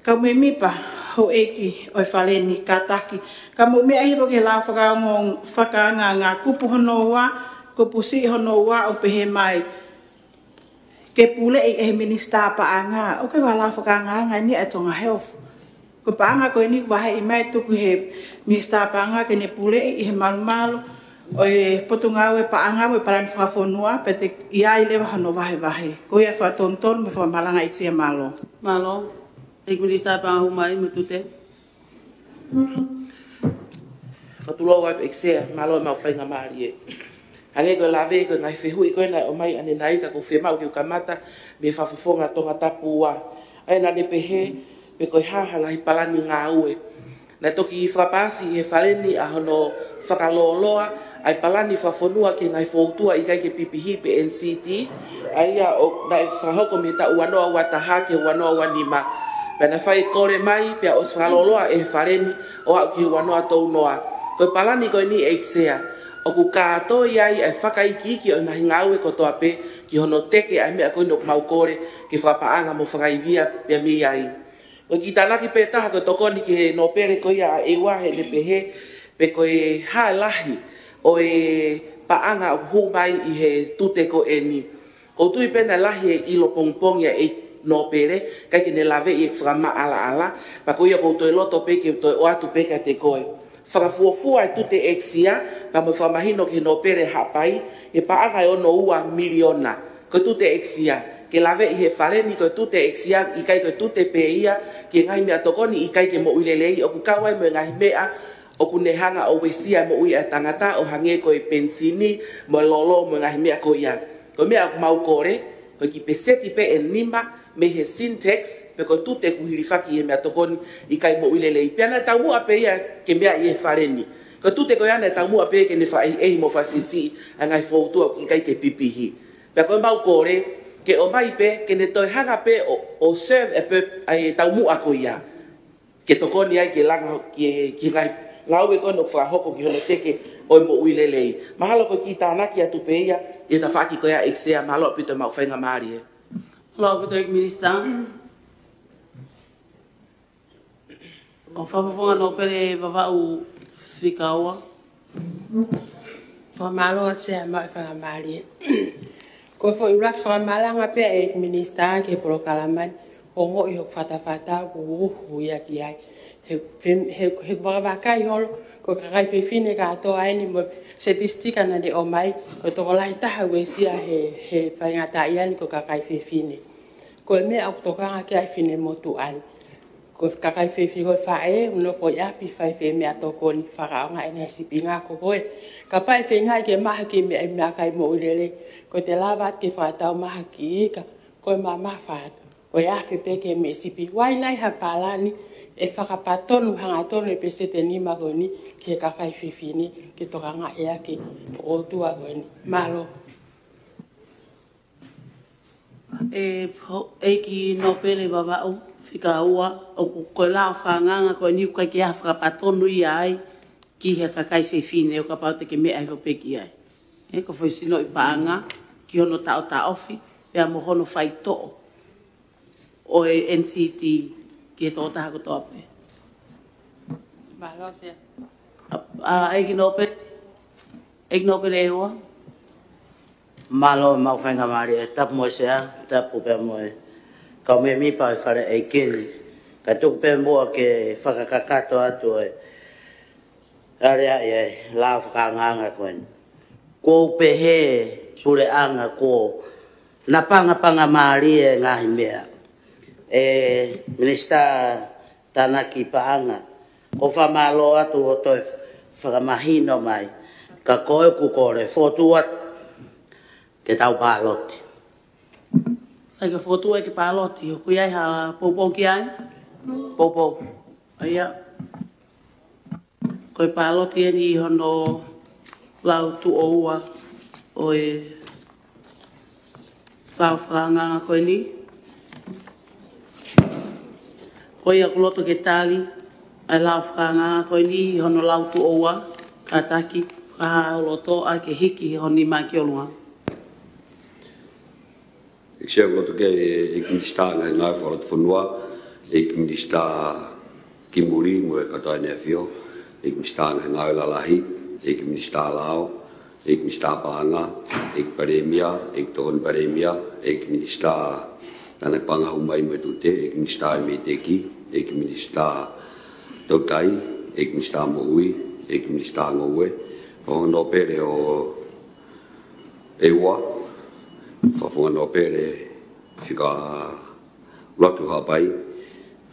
F: Ka me mi pa ho eki o whaleni kataki. Ka mo mea hipo ke la whakaanga ngā kupu honoa, kupu si honoa o pehe mai. Ke pule e minista paanga, o ke wala whakaanga ni e tonga health. Ko paanga koe ni wahe i mai tuku he minista paanga ke ne pule i he malumalu, o e potungau e paanga mo e parani whakafonua, pe te ia i lewa hono wahe. Ko ia whatonton me whamalanga i sia malo.
B: Malo. Ek minista paanga humai mutute.
E: Whatuloa ai Eksea, malo e mau whainga maari e. Hange koe lawe koe ngai whehui koe nai o mai ane nai ka ko whemau ki ukamata me whawhawhonga tonga tapu ua. Ai nane pehe, me koe haha ngai palani ngā ue. Nai toki i whapasi he whaleni a hono whakaloloa, ai palani whawhonua ki ngai whautua i kai ke pipihi pe NCT. Ai a o nai whahoko me ta uanoa wataha ke uanoa wanima. Pena whai kore mai, pia os whaloloa e whareni o au ki wanoa tau noa. Koe palani koe ni Eksea, o ku kātoi ai e whakaiki ki o ngahi ngāue kotoa pe, ki hono teke ai mea koe nok mau kore, ki whapaanga mo whakaivia pia mi ai. O ki tanaki pe taha ko tokoni ki no pere ko ia e wahe le pehe pe ko e ha lahi o e paanga o hu mai i he tute ko e ni. Ko tui pena lahi e ilo pongpong ia e no pere kai ki ne lave i e whakama ala ala pa ko ia ko toi loto pe ki toi o atu pe ka te koe. Whakafuafua e tute eksia pa mo whamahino ki no pere hapai e paanga e ono ua miliona ko tute eksia. Ke lave i he whareni ko tute eksia i kai ko tute pe ia ki ngai mea tokoni i kai ke mo uilelei o ku kawai mo ngai mea o ku nehanga o wesia mo ui a tangata o hange ko i pensini mo lolo mo ngai mea ko ia. Ko mea mau kore ko ki peseti pe e nima me he syntax pe ko tute ku hirifaki i mea tokoni i kai mo uilelei. Piana tau mua pe ia ke mea i he whareni. Ko tute ko iana tau mua pe ke ne whai ehi mo whasisi a ngai whautua i kai ke pipihi. Pea ko mau kore ke o mai pe ke ne toi hanga pe o serve e pe ai tau mua ko ia ke tokoni ai ke langa ki ngai lau e kono whahoko ki hono teke o mo uilelei mahalo ko ki tānaki atu pe ia e ta whaki ko ia eksea mahalo pito mau whainga maari e
B: Hello, Patrick Minister. O whapafonga no pere wawau whikaua.
L: Whamalo a tea mai whanga maari e ko fo i rak fa malanga pe e minister ke pro kalaman o ngo i hok fata ko hu ya ki ai he ba kai hol ko kai fe fine ka to ai ni mo statistika na de o mai ko to lai ta ha we sia he fa ngata ian ko kai fe fine ko me au to ka ai fine mo tu an ko kai fe fi ko fa e no fo ya fi fa fe me to ko ni fa ga nga ene si pinga ko boy ka pai fe nga ke ma ki me kai mo lele ko te lava ke whātau maha ki ika, ko mama whātu. Ko e awhi peke me sipi. Wai nai ha pālani e whakapatonu hangatonu e pese te nima goni ki e kakai whiwhini ki toka ngā ea ki o tua goni. Malo.
B: E ki no pele wawau, whika ua, o koe lao whanganga koe niu kai ki a whakapatonu i ai ki he kakai whiwhini o ka pau te ke mea i peki ai. E ko foi sino i paanga ki hono tau ta ofi pe mo hono fai to o e NCT ki to ta ko tope
L: Malo se
B: a e no pe lewa
J: malo mau whainga maari e tapu mo sea tapu pe mo e ka me mi pa e whare e kiri ka tuku pe mua ke whakakakato atu e area e lao whakanganga koen ko pehe pure anga ko na panga maari e ngahi mea e minister tanaki paanga ko whamalo atu o toi whakamahino mai ka koe ku kore fotuat ke tau pāloti
B: sai ka fotua ke pāloti o kuiai ha popo ki ai popo aia koe pāloti e ni hono lau tu oua o e lau whanganga koe ni. Koe a kuloto ke tali, ai lau whanganga koe ni hono lau tu oua, ka taki, ka loto a ke hiki honi mai ki olunga.
D: Ik zeg wat ik niet staan en nou voor het vernua, ik niet staan kimuri, moet ik het nefio, ik niet staan en nou lalahi. Ik minister Lao, ik minister Panga, ik Paremia, ik Toon Paremia, ik minister Tanak Panga Humai Metute, ik minister Meteki, ik minister Totai, ik minister Moui, ik minister Ngowe, van no pere o Ewa, van no pere fica Latu Hapai,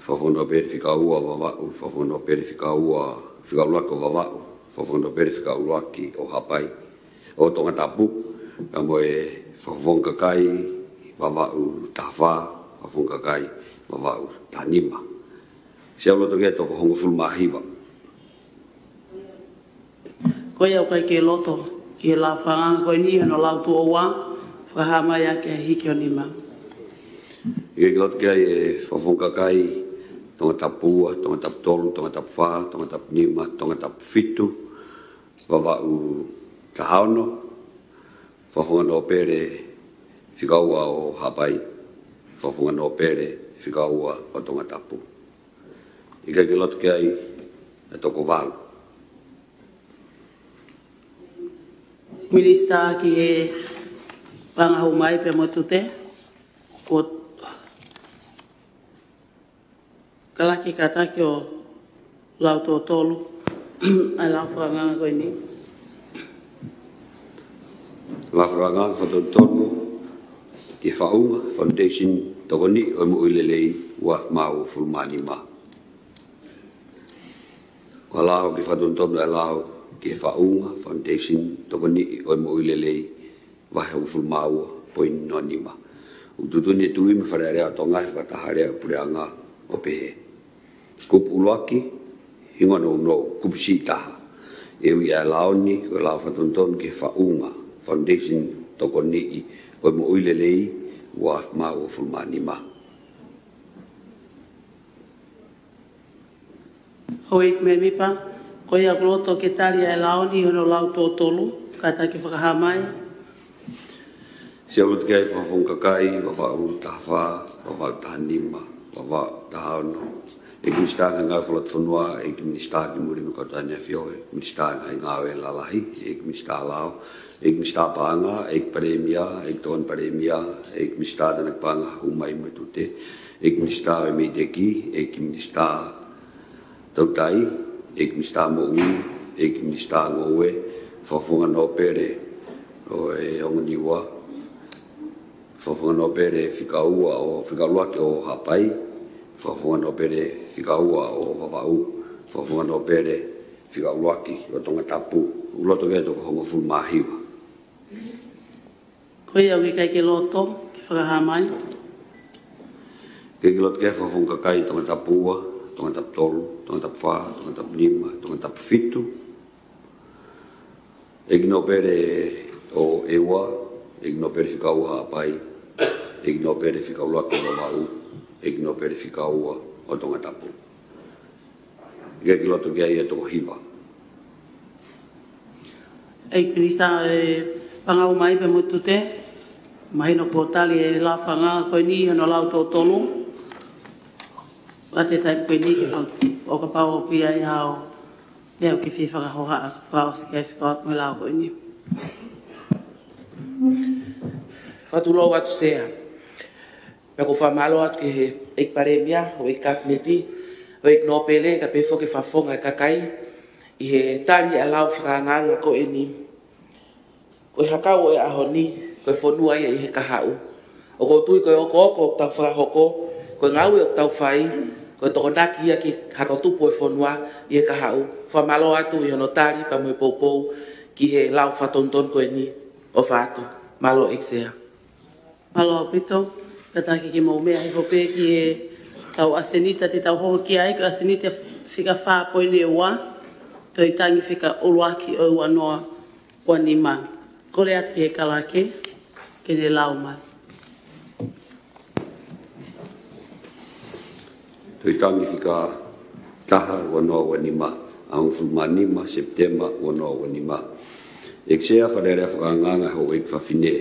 D: van no pere fica Ua Vavau, van no pere fica Ua, fica Latu Vavau. Whawhono perifika uruaki o hapai o tonga tapu ka moe whawhonga kai wawau tawha whawhonga kai wawau tanima sia loto ke toko hongo fulmahiwa
B: koe au kai ke loto ki la whanganga koe ni hano lau tu owa whahama ia ke hiki o nima
D: i loto ke e whawhonga kai tonga tapua, tonga tap tolu, tonga tap wha, tonga tap nima, tonga tap fitu, wawau tahaono, whawhonga no pere whikaua o hapai, whawhonga no pere whikaua o tonga tapu. I kai ke lotu ke ai e toko walu.
B: Minista ki e pangahau mai pe motute ko kalaki kata ki o lau tō tolu ai lau whakanganga koe ni.
D: Lau whakanganga whatotonu ki whaunga foundation toko ni o mo uilelei ua mau fulmani ma. Wa lau ki whatotonu ai lau ki whaunga foundation toko ni o mo uilelei wahe ufulmau poin nonima. Ututuni tui me wharearea tonga whataharea pureanga o pehe. Kupu uloaki, hinga no, kupu si taha. Ewi ai laoni, ko lau whatonton ki whaunga foundation toko ni o mo uilelei wa mau fulmani ma.
B: Hoik me mipa, ko ia kloto ke tari ai laoni hono lau tō tolu, kata ki whakahamai.
D: Si alut kai whawhong kakai, wawau tahawha, wawau tahanima, wawau tahano. E minista ngā whalat whanua, e minista ki muri me kotania whioe, minista ngā ngāwe lalahi, e minista lao, e minista pānga, e paremia, e ton paremia, e minista danak pānga umai matute, e minista e meideki, e minista tautai, e minista mo'ui, e minista ngowe, whawhonga no pere, o e ongoniwa, whawhonga no pere whikaua o whikaluake o hapai, whawhonga no pere whikaua o wawau, whawhonga no pere whikauaki o tonga tapu, uloto kea toko hongo fulu mahiwa.
B: Koe au i kai ke loto, ki whakahamai.
D: Ke loto kea whawhonga kai tonga tapua, tonga tapu tolu, tonga tapu wha, tonga tapu lima, tonga tapu fitu. Eki no pere o ewa, eki no pere whikaua hapai, eki no pere whikauaki o wawau, eki no pere whikaua o tonga tapu. Ike ki loto kia ia toko hiwa.
B: Eik minista pangau mai pe mutute, mahino ko tali e la whanga koe ni hono lau tō tonu. Ate tai koe ni ki o ka pao o pia i hao, mea ki whi whakahoha, whakaos ki ai whakaos me lau koe ni.
E: Whatulo atu sea. Pea ko whamalo atu ke he eik paremia o eik kapneti, o eik nopele ka pefo ke whafonga kakai i he tari a lau whakanganga ko e ni. Ko e hakau e aho ni, ko e whonua ia i he kahau. O ko tui ko e oko tau whakahoko, ko e ngau e o tau whai, ko e toko naki ia ki hakautupu e whonua i he kahau. Whamalo atu i hono tari pa mo e poupou ki he lau whatonton ko e ni o whātu. Malo eksea.
B: Malo pito, kataki ki mau mea hifope ki e tau asenita te tau hoho ki ai, ka asenita whika wha poine ua, toi tangi whika uluaki o ua noa ua ni ma. Kore ati he kalake, ke ne lau mai.
D: Toi tangi whika taha ua noa ua ni ma, au fulmanima, September ua noa ua ni ma. Eksea wharerea whakanganga ho eik whawhine,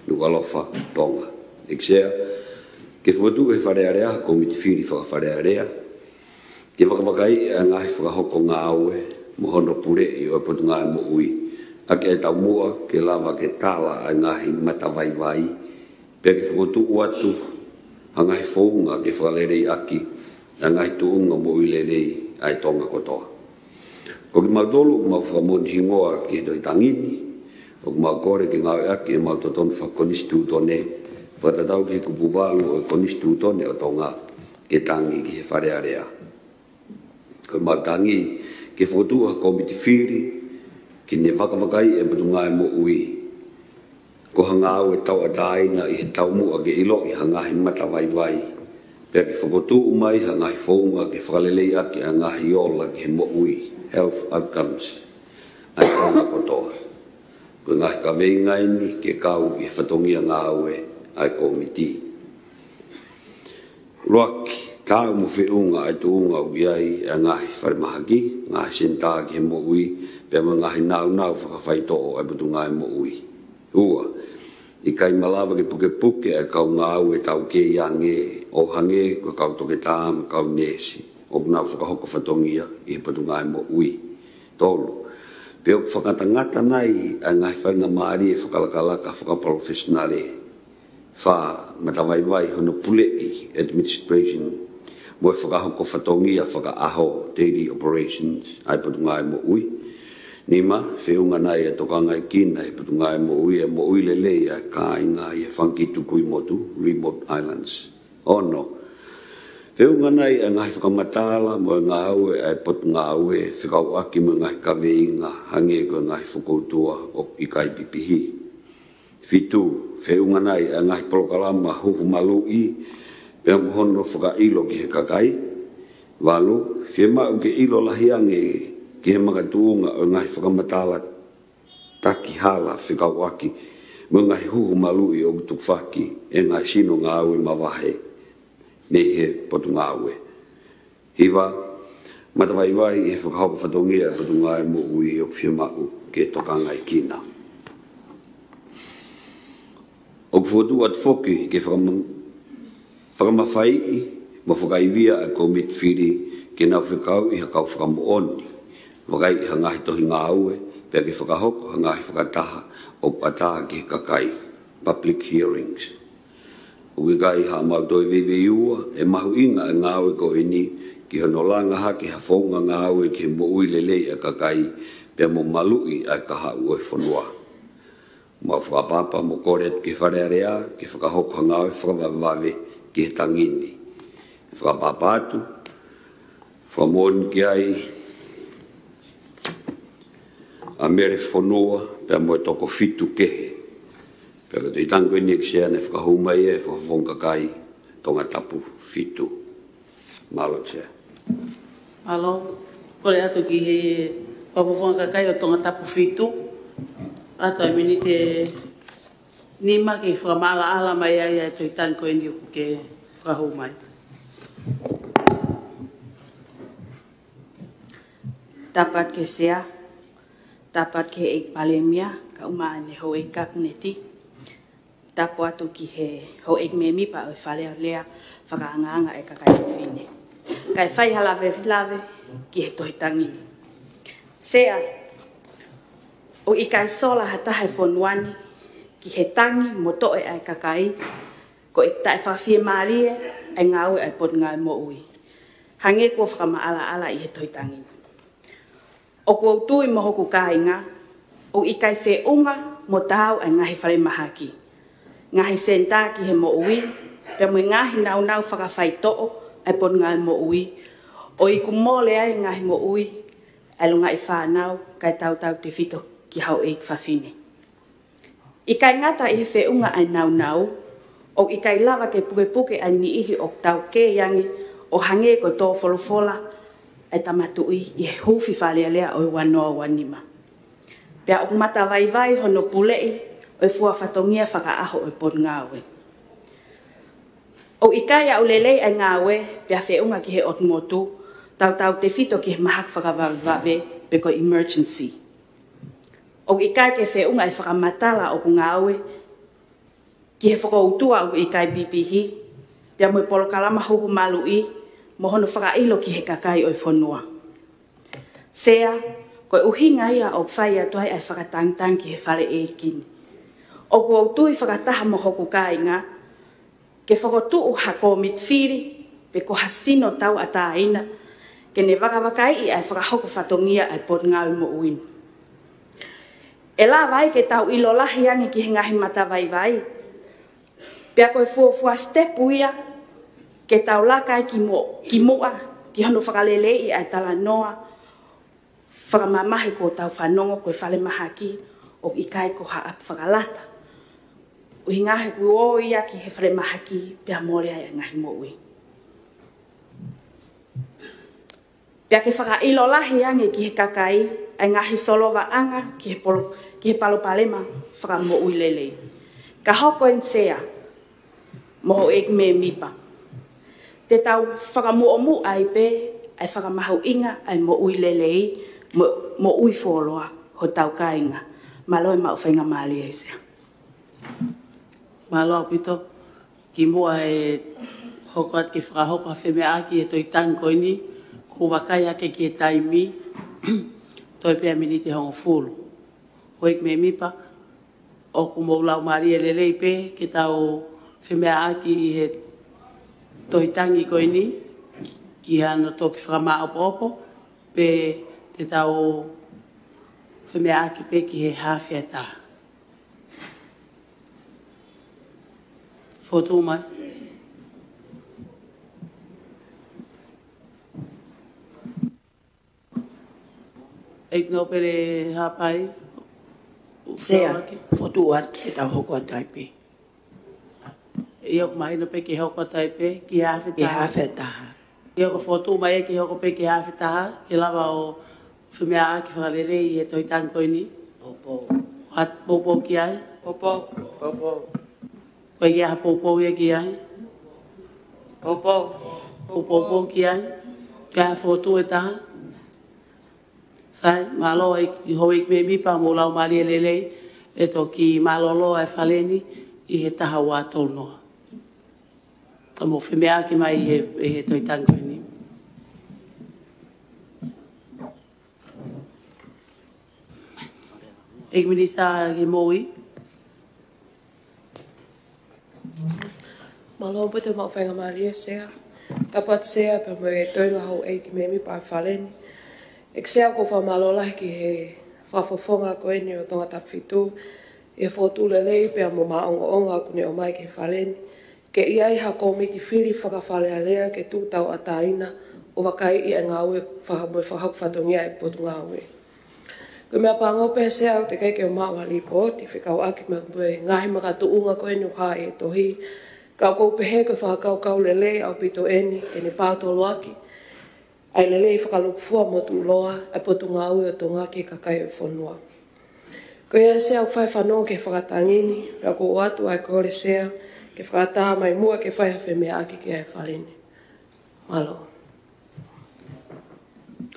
D: nualofa tonga. Eksea, ke whatu e wharearea, komiti whiri whakarearea, ke whakawakai e ngahi whakahoko ngā aue, mohono pure i o potu ngā mo ui. Ake e tau mua, ke lava ke tala a ngahi matawai vai, pia ke whatu uatu, a ngahi whaunga ke whalerei aki, a ngahi tuunga mo ui lerei ai tonga kotoa. Ko ki maudolu, mau whakamoni hingoa ki doi tangini, o mau kore ki ngau aki e mau totonu whakonistu tone, whatatau ki kupu walu o konistu tone o tonga ke tangi ki he wharearea. Ko mau tangi ke whotua komiti whiri, ki ne whakamakai e putu ngai mo ui. Ko hangau e tau ataina i he tau mua ke ilo i hangahi matawai vai. Pea ki whakotu umai hangahi whaunga ke whakalelei aki hangahi ola ki he mo ui. Health outcomes ai tonga kotoa. Ko ngahi ka mei ngaini ke kau i whatongia ngā ue ai komiti. Loaki, tāu mo whiunga ai tuunga ui ai a ngahi wharemahaki, ngahi sentā ki he mo ui, pia mo ngahi nau whakawhai to'o ai putu ngai mo ui. Ua, i kai malawa ke puke puke ai kau ngā ue tau ke iange o hange ko kau toke tāma kau nesi. o na whakahoko whatongia I patunga mo ui tolu. Peo whakatangata nei a ngai whainga maari whakalakalaka whakaprofessionale wha matawaiwai hono pulei administration mo whakahoko whatongia whakaaho daily operations ai patunga mo ui. Nima, whiunga nei e tokanga I kina e patunga mo ui lelei a ka inga I e whanki tukui motu, remote islands. Ono. Whiunga nei e ngai whakamatala mo e ngā aue e patunga aue whikau aki mo ngai kawe inga hange ko ngai whakoutua o I kai pipihi. Fitu, whiunga nei e ngai polokalama huhu malui pe mohono whakailo ki he kakai. Walu, whiema uke ilo lahiange ki he makatuunga o ngai whakamatala taki hala whikau aki mo ngai huhu malui o kutukwhaki e ngai sino ngā aue mawahe nei he potu ngā aue. Hiwa, matawaiwai he whakahoko whatongia potu ngā e mo ui o whiemau ke toka ngai kina. O kufotu at whoki ke whakamawhai mo whakaivia a komit whiri ke nau whikau I hakau whakamooni. Wakai hangahi tohi ngā aue, pia ki whakahoko hangahi whakataha o pataha ki kakai, public hearings. Uki kai ha mautoi viviua, e mahu inga e ngā aue ko ini, ki hono langa haki ha whaunga ngā aue ki mo ui lelei a kakai, pia mo malui a kaha ue whanua. Mo whakapapa mo koret ki wharearea, ki whakahoko hanga aue whakawawave ki he tangini. Whakapapa atu, whakamoni ki ai, a mere whanua, pia mo e toko fitu kehe. Pia kato I tango I neksia ne whakahumai e whakawonga kai tonga tapu fitu. Malo tia.
B: Malo, kore atu ki he whakawonga kai o tonga tapu fitu. Ato I mini te nima ki whakamala ala mai ai e toi tango I niu ke whakahumai.
I: Dapat ke sea, dapat ke ek palemia, ka umaane ho ek kakneti. Tapo atu ki he ho ek memi pa o whalea lea whakaanganga e kakai whine. Kai whai halave lave ki he tohi tangini. Sea, o I kai sola hatahe whonuani ki he tangi mo toe ai kakai, ko e tae whawhia maarie ai ngāue ai pot ngai mo ui. Hange ko whakama ala I he tohi tangini. O kua tui mo hoku kāinga, o I kai whiunga mo tāu ai ngahi whare mahaki. Ngahi senta ki he mo ui, pia mo ngahi nau whakawhai to'o ai pon ngai mo ui. O I kumole ai ngahi mo ui, ai lunga I whanau kai tau te whito ki hau eik whawhine. I kai ngata I he whiunga ai nau, o I kai lava ke puke ai ni ihi o tau ke yangi, o hange ko tō wholofola, ai tamatui I he huwhi whalea o I wanoa wanima. Pia o mata vai hono pulei o I fua whatongia whakaaho o I pon ngāwe. O I kai au lelei ai ngāwe, pia whiunga ki he otmotu, tau te whito ki he mahak whakawawave pe ko emergency. O I kai ke whiunga I whakamatala o ku ngāwe, ki he whakautua o I kai bipihi, pia mo I polokalama huhu malui, mo hono whakailo ki he kakai o I whanua. Sea, koe uhinga ia o whai atuai ai whakatangtang ki he whare e kini. O kua tui whakataha mo hoku kāinga, ke whakotuu hako mitwhiri, pe ko hasino tau ataina, ke ne wakawakai I ai whakahoku whatongia ai pot ngāu mo uin. E la vai ke tau ilo lahi angi ki he ngahi mata vai, pia koe fuafua stepu ia, ke tau lakai ki mua, ki hono whakalelei ai tala noa, whakamamahi ko tau whanongo koe whale mahaki, o I kai ko haap whakalata. Uhi ngahe kui o ia ki he whale mahaki, pia mole ai ngahi mo ui. Pia ke whakailo lahi ange ki he kakai, ai ngahi solo wa anga ki he palopalema whakamo ui lelei. Ka hoko en sea, moho ek me mipa. Te tau whakamuomu ai pe, ai whakamahu inga ai mo ui lelei, mo ui wholoa ho tau kāinga. Maloi mau whainga maali e sea.
B: Malo pito ki mua e hoko at ki whakahoko a wheme aki e toi tango ini ko wakai ake ki e taimi, toi pia minite hongo fulu. Hoik me mipa, o ku maulau maria lelei pe, ke tau whemea aki i he tohitangi koe ni, ki hana toki whakama opo, pe te tau whemea aki pe ki he hawhia tā. Foto mai. Eik no pere hapai.
J: Sea, foto at e tau hoko a taipe.
B: Iok mai no pe ki hoko a taipe, ki hawhi taha.
J: Ki hawhi taha.
B: Iok foto mai e ki hoko pe ki hawhi taha, ki lava o whimea aki whakalere i e toi tango ni.
J: Popo.
B: Hat popo ki ai?
L: Popo.
J: Popo.
B: Koe ki aha popo ia ki ai?
L: Popo.
B: Popo ki ai? Ki aha foto e taha? Sai, malo i hoi me mipa mo lau mari e lelei, e to ki malolo e whaleni i he taha wā tōnoa. Ta mo whemea ki mai i he toi tango ni. Ek minista ki moi.
C: Malo po te mau whainga maria sea. Tapat sea pa mo e toila hau e ki me mipa e whaleni. Ek sea ko wha malolahi ki he whawhawhonga ko eni o tonga tawhitu. E whotu lelei pia mo maonga onga kune o mai ki whaleni. Ke iai ha komiti whiri whakawhalea lea ke tūtau a taina o wakai i a ngāwe whahamoe whahau whatongia e potu ngāwe. Ko mea pāngau pēr sea o te keike o māua lipo, te whikau aki mea koe ngahi maka tuunga ko eni o hae e tohi. Kau kou pehe ko whakau kau lelei au pito eni ke ne pātolo aki. Ai lelei whakalukufua mo tu loa, ai potu ngā ui o tō ngāki kakai o whanua. Ko ia sea o whai whanau ke whakatangini, pia ko atu ai kore sea, ke whakata mai mua ke whai hawhi mea aki ki ai whalene. Malo.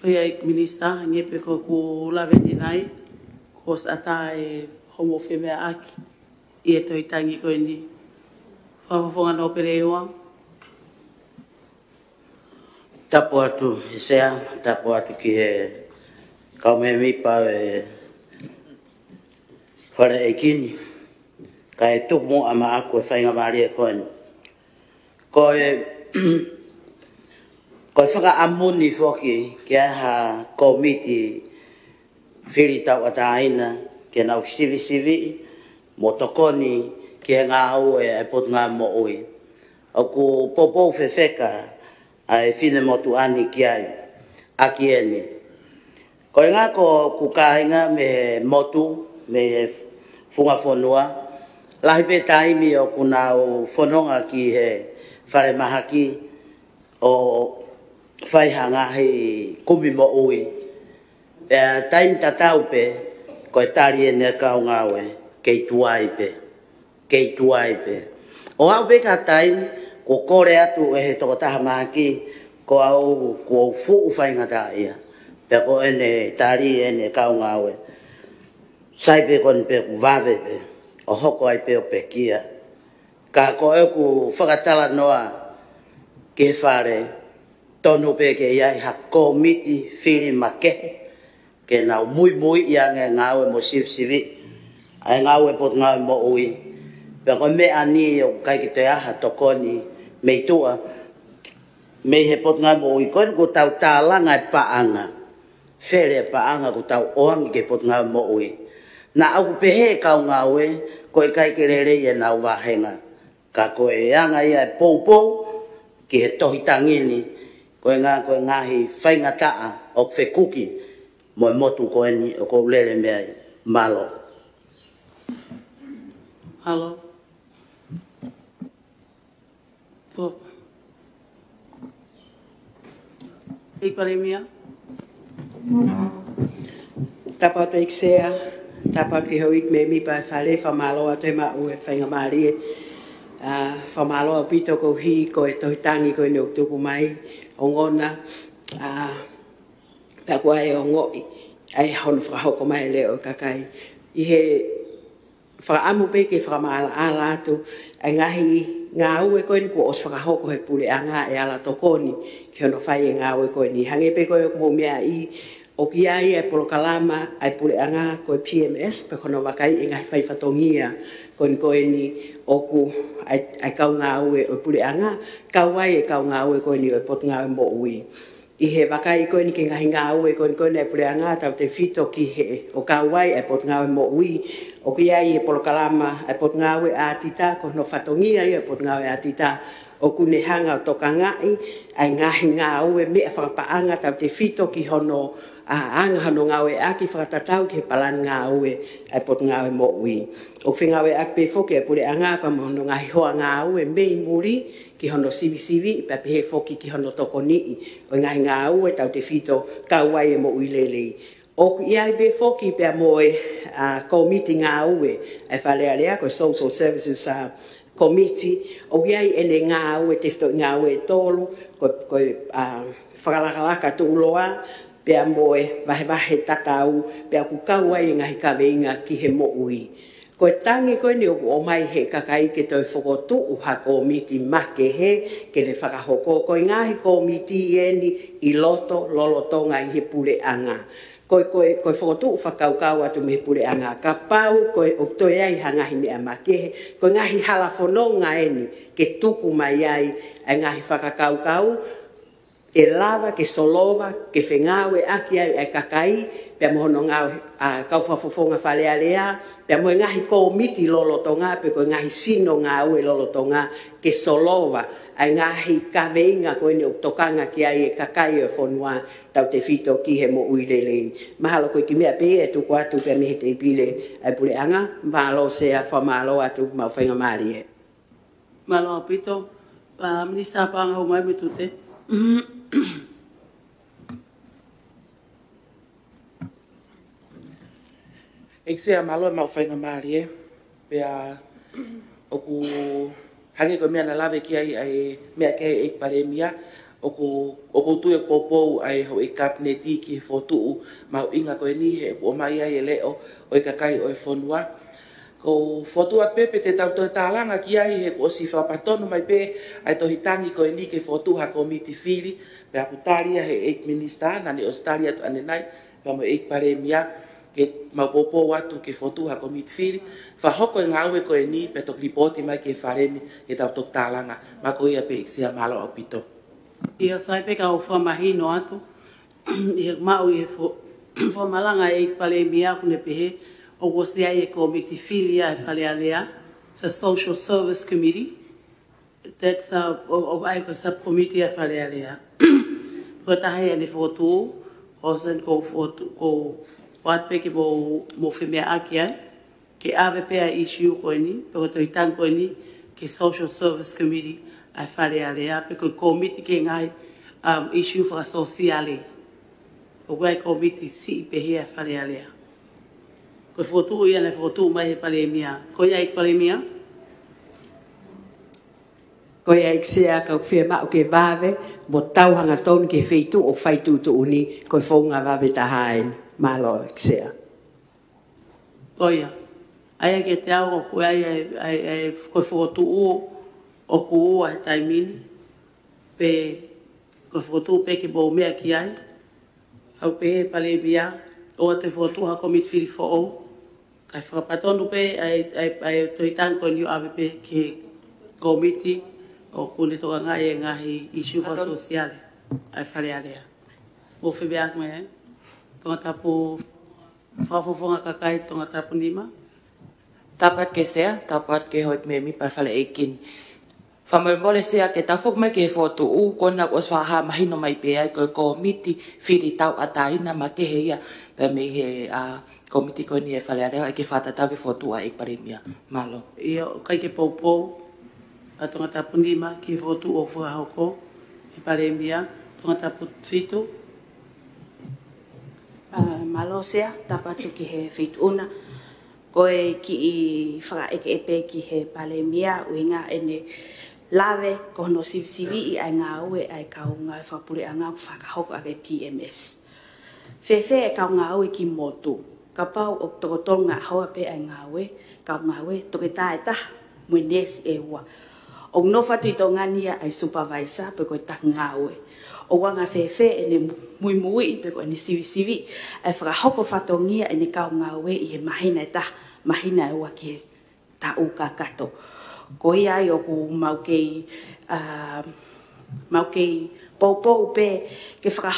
B: Ko ia ik minista, ngepe ko ku laveni nai, ko ata e homo whi mea aki, i e toi tangi koe ni. Whawhawhonga no pere ua.
J: Tapu atu he sea, tapu atu ki he kaume mipa e whare e kini. Ka e tukumu ama aku e whainga maari e koe. Ko e whaka amuni whoki ki aha komiti whiri tau ata aina ki nau sivi mo tokoni ki ngā au e pot ngā mo ui. O ku popo whewheka ai fine motu ani ki ai aki eni. Ko ngā ko ku kāinga me motu me funga whanua. Lahi pe taimi o ku nau whanonga ki he whare mahaki o whaihanga hei kumi mo ui. Taimi tatau pe ko e tari e ne kau ngawe kei tuai pe. Kei tuai pe. O au pe ka taimi ko kore atu e he toko taha mahaki ko au ko fu whainga ta ia. Pe ko ene tari ene kau ngawe. Sai pe kon pe ku vave pe. O hoko ai pe o pe kia. Ka ko e ku whakatala noa ke whare tonu pe ke iai ha komiti whiri makehe. Ke nau mui ia nge ngawe mo sivi. Ai ngawe pot ngawe mo ui. Pe ko me ani o kai ki te aha tokoni mei tua. Mei he pot ngawe mo ui. Koen ko tau tālanga e paanga. Where paanga ko tau oangi ke pot ngawe mo ui. Na au pehe kau ngawe ko e kai ke rere e nau wahenga. Ka ko e anga ia e pou ki he tohi tangini. Ko e ngahi whainga taa o whekuki mo e motu ko eni o ko lere mea malo.
B: Malo. Po. Ik pare mea.
L: Tapa te iksea, tapa ki hau ik me mi pa whale, whamalo a te mau e whainga maari e. Whamalo a pito ko hi, ko e tohitangi ko e neuk tuku mai, o ngona. Pea kua e o ngoi, ai honu whakahoko mai leo kakai. I he whakaamu pe ke whakamaala ala atu, ai ngahi ngā ue koe ni kua os whakahoko he pule anga e ala tokoni, ki hono whai e ngā ue koe ni. Hange pe koe o kumo mea I, o ki ai e polo kalama, ai pule anga koe PMS, pe kono wakai e ngahi whai whatongia, koe ni oku ai kau ngā ue o pule anga, kau ai e kau ngā ue koe ni o pot ngā ue mo ui. I he wakai koe ni ke ngahi ngā ue koe ni ai pule anga, tau te whito ki he o kau ai ai pot ngā ue mo ui, o ki ai e polo kalama ai pot ngā ue a tita, ko no whatongia ai pot ngā ue a tita, o kune hanga o toka ngai, ai ngahi ngā ue mea whakapaanga, tau te whito ki hono anga hano ngawe aki whakatatau ki he palan ngawe ai pot ngawe mo ui. O whingawe aki pe whoke e pure anga pa mohono ngahi hoa ngawe mei muri ki hono sivi pa pe he whoki ki hono toko nii. O ngahi ngawe tau te whito kauai e mo ui lelei. O ki ai pe whoki pe a moe komiti ngawe ai whalea lea ko Social Services Committee. O ki ai ene ngawe te whito ngawe tolu ko whakalakalaka tu uloa pea moe wahe takau, pea ku kau ai ngahi kaweinga ki he mo ui. Ko tangi koe ni o mai he kakai ke toi whokotu u ha komiti make he ke le whakahoko. Ko ngahi komiti eni I loto lolotonga I he pule anga. Koe whokotu u whakaukau atu me he pule anga. Ka pau koe o toi ai hangahi mea make he. Ko ngahi halafononga eni ke tuku mai ai ngahi whakakaukau. E lava, ke solova, ke whengawe, aki ai kakai, pia mohono ngau kauwhafofonga whalea lea, pia moe ngahi komiti lolotonga, pe koe ngahi sino ngau e lolotonga, ke solova, ai ngahi kaweinga koe ni o tokanga ki ai e kakai o whonua, tau te whito ki he mo uilelei. Mahalo koe ki mea pe e tuku atu pia mehe te ipile ai pule anga, mahalo sea whamalo atu mau whainga maari e.
B: Malo apito, Minista Panga o mai me tute.
E: E se malo mau whainga maari e, pea oku hange ko mea na lawe ki ai mea ke e paremia, oku tue popou ai ho e kapneti ki he fotuu, mau inga ko e ni he o mai ai e leo o e kakai o e whonua. Ko fotua pepe te tau toi tālanga ki ai he o si whapatonu mai pe ai tohi tangi ko e ni ke fotu ha komiti whiri pe aputaria he eik minista nani Australia tu ane nai pa mo eik paremia ke maupopo watu ke fotu ha komiti whiri whahoko e ngāwe ko e ni pe tok ripoti mai ke wharemi ke tau tok tālanga ma ko ia pe iksia malo o pito.
B: Ia sai pe ka o whamahino atu ia mau i whamalanga eik paremia kune pehe o wosea e komiti filia e whalealea, sa Social Service Committee, that's o ai ko subcommittee e whalealea. Ko tahe ane whotu, o sen ko whotu, ko watpeke mo whemea aki ai, ke awe pea issue koe ni, pe ko tohitang koe ni, ke Social Service Committee e whalealea, pe ko komiti ke ngai issue whaka sosiale. O kai komiti si pehe e whalealea. Ko fotu ia na fotu mai he palemia. Ko ia ik palemia?
L: Ko ia ik sea ka whea mao ke wawe, mo tau hanga tonu ke wheitu o whaitu tu uni, ko whaunga wawe tahaen, malo ik sea.
B: Ko ia. Aia ke te au o koe ai ko fotu o ku he taimini, pe ko fotu pe ke bo mea ki ai, au pe he palemia, o te fotu ha komit fili fo o, kai whakapatonu pe ai toitang ko niu awe pe ke komiti o kune toka ngai e ngahi issue fa sosiale ai whalealea. O whibe ak mai ai, tonga tapu whafofonga kakai tonga tapu nima.
N: Tapat ke sea, tapat ke hoit me mi pa whale eikin. Whamamole sea ke tafuk mai ke fotu u kona o swaha mahino mai pe ai ko komiti whiri tau atahina ma ke heia pe me he komiti ko ni e whalealea ke whatatau ke fotu a ik paremia. Malo.
B: Ia kai ke poupou a tonga tapu nima ke fotu o whahoko e paremia tonga tapu fitu.
I: Malo sea, tapatu ki he fituna. Koe ki I whaka eke ki he palemia uinga ene lawe kono sivi I ai ngā ue ai kaunga whapure a ngā whakahoko ake PMS. Whewhe e kaunga ue ki motu. ka pau o to tonga hoa pe ai ngawe ka ngawe to ke ta muines e wa o no fati to ngania ai supervisor pe ko ta ngawe o wanga fefe ene mui pe ko ni sivi ai fra hoko fatongia ene ka ngawe i mahina mahina e wa ke ta u ka kato ko ia yo ku mau ke popo pe ke fra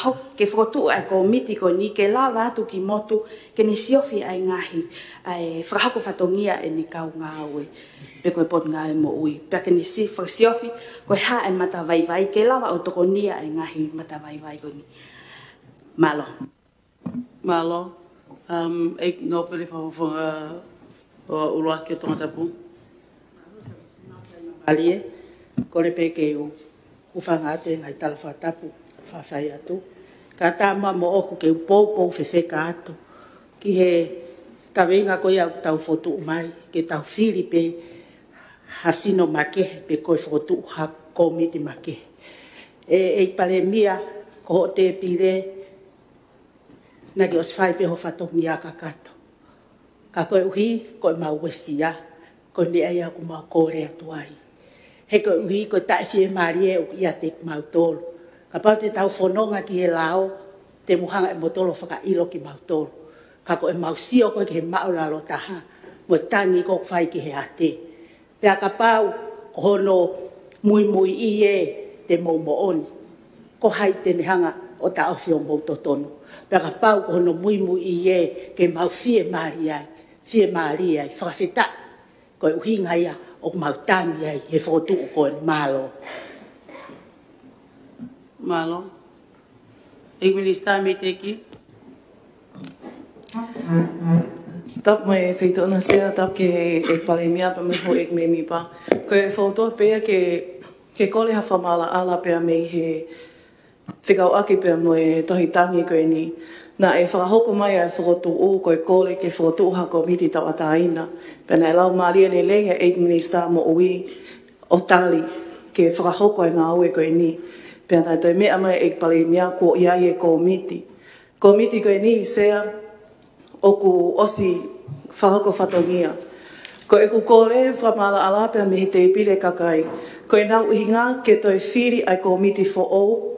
I: tu ai ko miti ko ni ke lava tu ki motu ke ni siofi ai ngahi ai fra hoko fatongia ene ka ngawe pe ko pot ngai mo ui pe ke ni siofi ko ha ai mata vai ke lava o to ko ni ai ngahi mata vai ko ni
B: malo ek no pe fa o ulua ke to tapu
F: alie ko le pe ke u fanga te ngai tala fa tapu fa fai atu ka ta ma mo o ke popo fe ka atu ki he ta venga ko ia tau fotu mai ke tau Filipe hasino make pe ko fotu ha komiti make e pale mia ko te pide na ke os fai pe ho fato mia ka kato ka ko uhi ko ma wesia ko ni ai ku ma ko le tuai he ko uhi ko ta fie marie o ia te ma tolo ka pa te tau fononga ki he lao te muhanga e motolo faka ilo ki ma tolo ka ko e mausio ko ke ma la lo taha mo tani ko fai ki he ate pe ka pau hono mui ie te mo on ko hai te hanga o ta ofio mo totono pe ka pau hono mui ie ke mau fie maria fa fita ko uhi ngai o mautani ai he fotu ko malo
B: ek minister me teki
K: tap me feito na sea tap ke ek palemia pa me ho ek me mi pa ko e foto pe ke kole ha famala ala pe me he fikau aki pe mo e tohitangi ko ni na e whakahoko mai ai whakotu o koe kore ke whakotu ha ko miti tau ataina. Pena e lau maria le leia e minista mo ui o tali ke whakahoko ai ngā ue koe ni. Pena toi mea mai e pale mea ko iai e ko miti. Ko miti koe ni sea o ku osi whakahoko whatongia. Ko e ku kore whamala ala pia me he te pile kakai. Ko e nau hinga ke toi whiri ai ko miti fo o.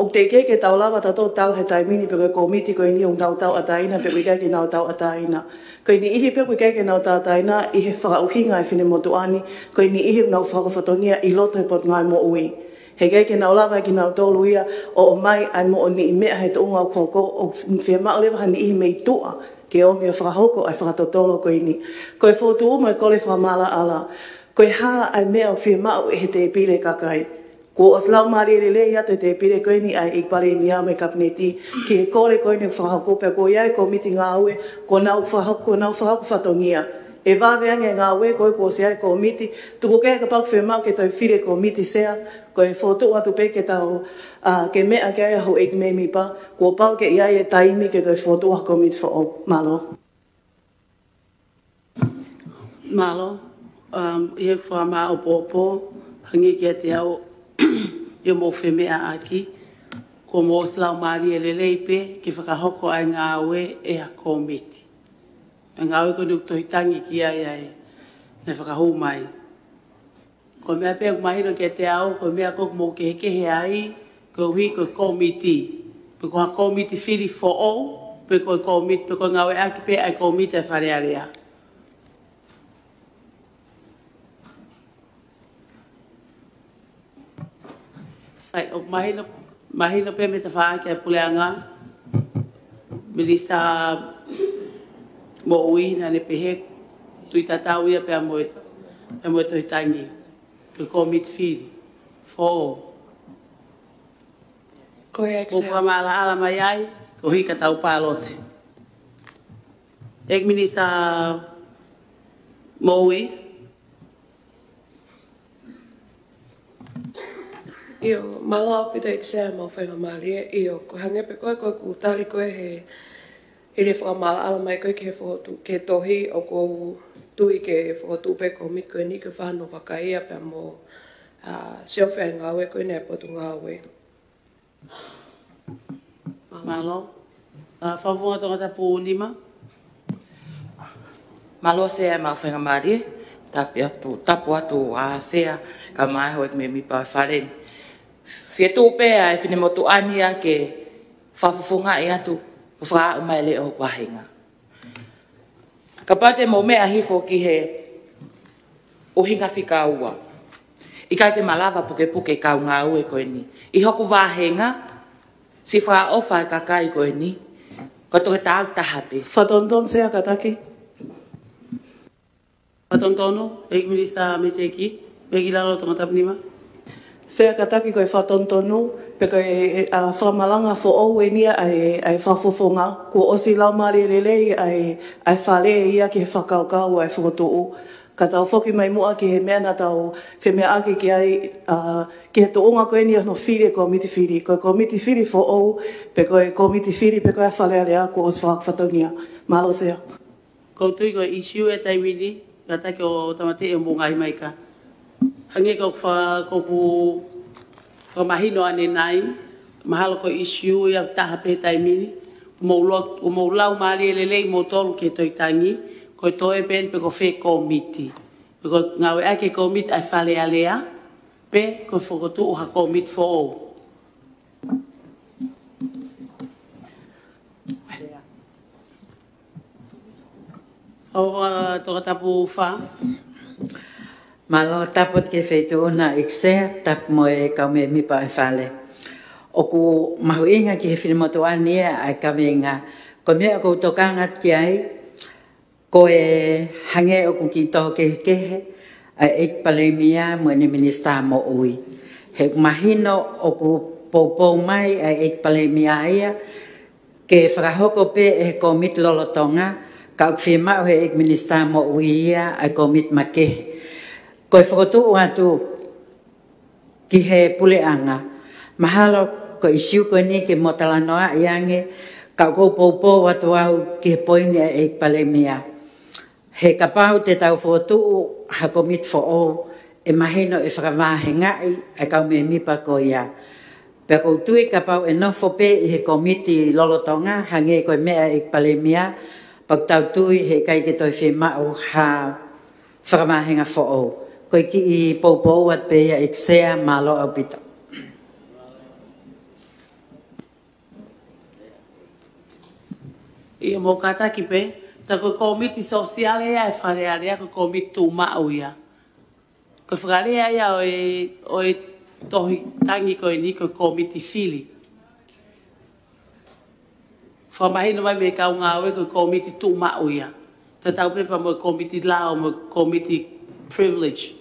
K: O te ke tau lava tato tau he taimini pe ko miti ko ni un tau ataina pe ke ke nau tau ataina ko ni ihi pe ke nau tau ataina i he whaka uhinga e whine motuani ko ni ihi nau whakawhatongia i loto he pot ngai mo ui he ke nau lava ki nau tolu ia o mai ai mo ni i mea he te unga koko o whia maa lewa hani ihi mei tua ke o mea whakahoko ai whakatotolo ko ni ko e whotu umo e kole whamala ala ko e ha ai mea o whia maa e he te pile kakai ko os lau mari le ia te pire ko ni ai ik pare ni ame kapneti ki e kore ko ni fa ko pe ko ia ko miti nga ue ko nau fa fatongia e va venga nga ue ko se ko miti tu ko ke pa fe ma ke to fire ko miti sea ko e foto atu pe ke tau ke me a ke ho ik me mi pa ko pa ke ia e taimi ke to foto ko miti fo malo
B: e fa ma o popo hangi ke te au yo mo fe mea aki ko mo slau mari ele leipe ke whakahoko ai ngā ue e a komiti. E ngā ue ko nuk tohitangi ki ai ne whakahu mai. Ko mea pēk mahino ke te au, ko mea kok mo ke he ai, ko hui ko komiti. Pe ko ha komiti whiri fo o, pe ko komiti, pe ko ngā ue aki pe ai komiti e wharearea. O mahino pe me te whaa ke puleanga minista mo ui na ne pehe tui tatau ia pe a moe tohitangi ke komit whiri fo
C: ko e
B: ko whamala ala mai ai ko hika tau pālote ek minista mo ui
C: Io malao pita iksea mo whainga maria io ko hangepe koe ku tari koe he ele whamala ala mai koe ke whotu ke tohi o ko tui ke whotu pe ko miko ni ke whano whakaia pe mo siowhea ngā ue koe ne potu ngā ue.
B: Malo Whawhunga tonga tapu lima.
N: Malo sea mau whenga marie, tapu atu a sea, ka mai hoi me mi pa wharen. Fia tūpea e whine motu ania ke whawhunga e atu, wha mai le o wahinga. Ka pate mo mea hifo ki he o hinga whika ua. I kai te malawa puke puke kau ngā ue koe ni. I hoku wahenga, si wha ofa ka kai koe ni, ko toke tāu tahape.
B: Whatonton sea kataki. Whatontono, Eik Minista me te ki, me ki lalo tonga tapnima.
K: Sea kataki koe whatontono, pe koe whamalanga fo o e nia ai whafofonga, ko osi lau maari lelei ai whale ia ki he whakaukau ai whakotoo. Ka tau whoki mai mua ki he mea na tau whemea ake ki ai ki he toonga koe ni no whiri ko miti whiri. Koe ko miti whiri fo o, pe koe ko miti whiri pe koe whale alea ko os whakatongia. Malo sea.
B: Koutui koe issue e taimini, ka take o tamate e mbungai mai ka. Hange ko ku whamahino ane nai, mahalo ko issue ia taha pe taimini, mo lau maari e lelei mo tolu ke toitangi, ko toe pen pe ko fe komiti. Pe ko ngawe ake komiti ai whale alea, pe ko whakotu o ha komiti fo o. Awa toka tapu wha.
M: Malo tapot ke whaitu na ikse, tap mo e kau me mipa e whale. O ku mahuinga ki he whinemotua nia ai kawenga, ko mea ko tokangat ki ai, ko e hange o ku ki tō kehe, ai ek palemia mo ni minista mo ui. He mahino o ku poupou mai ai ek palemia ia, ke whakahoko pe e komit lolotonga, ka ukwhima o he ek minista mo ui ia ai komit make. Ko e whakotu atu ki he puleanga, mahalo ko isiu ko ni ke motalanoa iange, ka ko poupou atu au ki he poini ai ek palemia. He kapau te tau whotu ha komit fo o e mahino e whakawahengai e kau me mipa ko ia. Pea kou tui kapau e nofo pe i he komiti lolotonga hange koe mea e palemia pak tau tui he kai ke toi whemau ha whakawahenga fo o. Koe ki i poupou at pe ia eksea malo au pita.
B: Ia mo kata ki pe, ta ko komiti sosiale ia e whare area ko komiti tu mau ia. Ko whare ia o e tohi tangi ko e ni ko komiti fili. Whamahino mai me kau ngāwe ko komiti tu mau ia. Ta tau pepa mo komiti lao mo komiti privilege.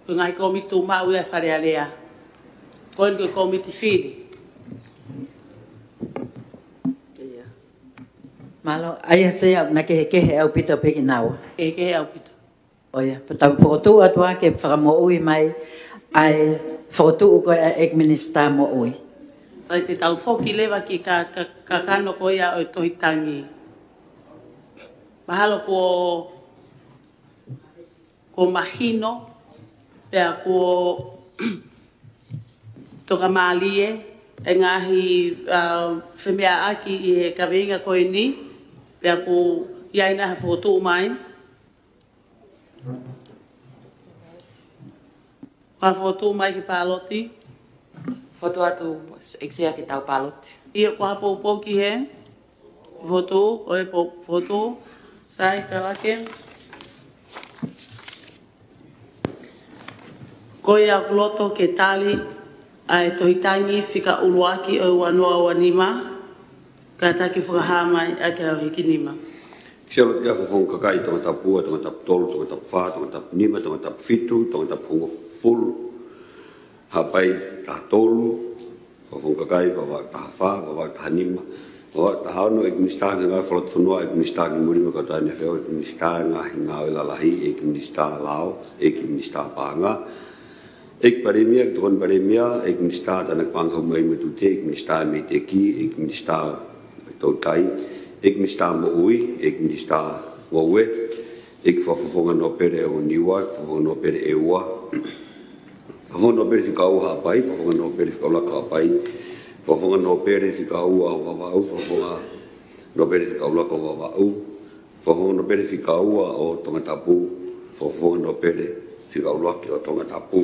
B: Ko ngai komiti tu mau ia whare area. Ko ko komiti fili.
M: Malo, aia sea na kehe au pita peki nau.
B: Kehe au pita.
M: Oia, patau whakotu atua ke whakamo ui mai, ai whakotu uko ek minista mo ui.
B: Ai te tau whoki lewa ki ka kano ko ia o tohi tangi. Mahalo ko mahino, pea ko toka maalie, e ngahi whemea aki i he kawenga koe ni, pea ko iaina ha whotu mai. Ha whotu mai ki pāloti.
N: Whotu atu eksea ki tau pāloti.
B: Ia ko ha poupou ki he. Whotu, oe whotu. Sai kalake. Koe au loto ke tali ai tohitangi whika uruaki o wanoa wanima. Ka taki whakahamai a ke au hiki nima.
D: Sialat kia whawhong kakai tonga tapua, tonga tapu tolu, tonga tapu wha, tonga tapu nima, tonga tapu fitu, tonga tapu hongo fulu. Hapai taha tolu, whawhong kakai, wawak taha wha, wawak taha nima. Wawak taha ano ek ministā ngā whalat whanua, ek ministā ki murima kata ane wheo, ek ministā ngā hinga o lalahi, ek ministā lao, ek ministā pānga. Ek paremia, ek tukon paremia, ek ministā tanak pāngau mai matute, ek ministā me te ki, ek ministā tautai. Ik mista mo ui, ik mista wawe, ik whawhawhonga no pere o niwa, whawhonga no pere e ua. Whawhonga no pere whika au hapai, whawhonga no pere whika ulaka hapai, whawhonga no pere whika ua o wawau, whawhonga no pere fika ula ko wa u fo no pere fika ua o tonga tapu fo no pere fika ula ki o tonga tapu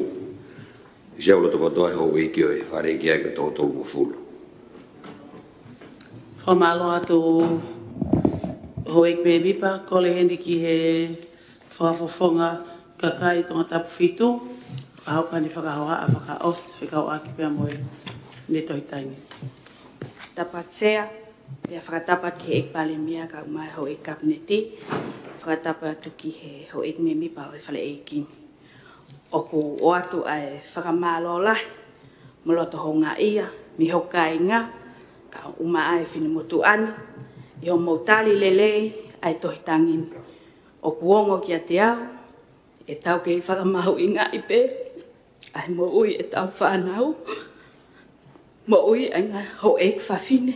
D: se ulo to to ho we ki o fare ki ai to mo fulu
B: fo malo atu ho ek baby pa ko le hendi ki he fo fonga kakai tonga tapu fitu au kani whakahoa a whakaos whikau aki pia moe ne toitangi.
I: Tapat sea, pia whakatapat ki ek pale mia ka mai ho ek kapneti, whakatapat tu ki he ho ek me mi pa o whale ekin. Oku o atu ai whakamalo lahi, moloto ho ngā ia, mi ho kai ngā, ka uma ai whini motu ani, i ho mautali lelei ai tohitangin. Oku ongo ki a te au, e tau ke whakamahu i ngā ipe, ai mo ui e tau whanau, mo ui ai ngā ho ek whawhine,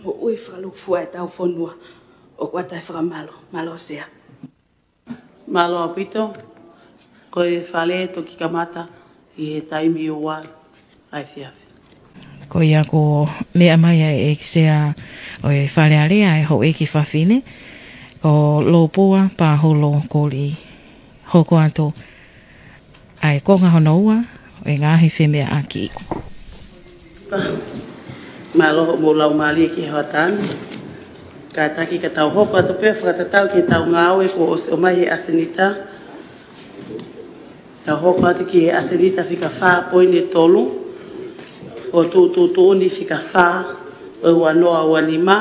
I: mo ui whakalukfua e tau whonua, o kua tai whakamalo, malo sea.
B: Malo apito, ko e whale toki kamata i he taimi ua ai whiawhi.
A: Ko ia ko mea mai e sea o e whale area e ho eki whawhine, ko lopua pa holo ko li hoko ato ai konga honoua e ngahi whemea aki.
B: Malo mo lau mali ki hawatani. Ka taki ka tau hoko atu pia whakatatau ki tau ngāwe ko o mai he asenita. Tau hoko atu ki he asenita whika wha poine tolu. O tu ni whika wha o wanoa wanima.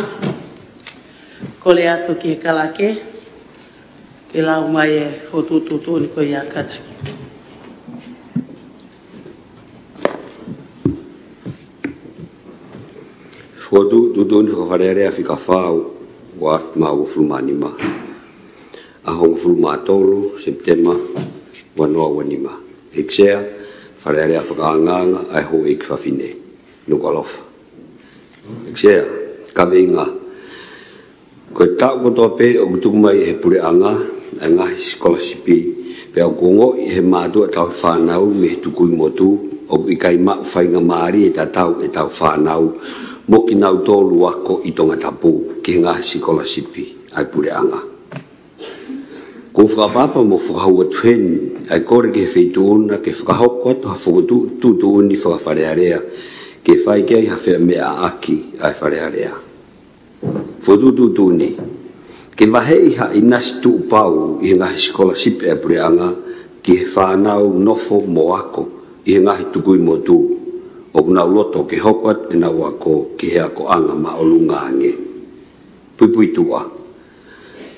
B: Kole atu ki he kalake. Ke lau mai e o tu ni ko ia kataki.
D: Fodu ni whakarearea whika whāu o mau fulmanima. A hong fulmatolu, September, wanoa wanima. Eksea, wharearea whakaanganga ai ho ek whawhine, nukalofa. Eksea, kawinga. Koe tau kotoa pe o kutukumai he pure anga, ai ngahi skolasipi, pe au kongo i he mātua tau whanau me he tukui motu, o i kai mau whainga maari e tau whanau, moki nau tolu ako i tonga tapu ki ngahi skolasipi ai pure anga. Ko whakapapa mo whakahau atuheni ai kore ke whaituuna ke whakahoko atu ha whakatutuuni whakawharearea ke whai kei ha whea mea aki ai wharearea. Whatututuuni ke wahei ha inasi tu upau i ngahi skolasipi ai pure anga ki he whanau nofo mo ako i ngahi tukui motu. O kuna loto ke hopat e na wako ke hea ko anga maolunga ange. Pui tua.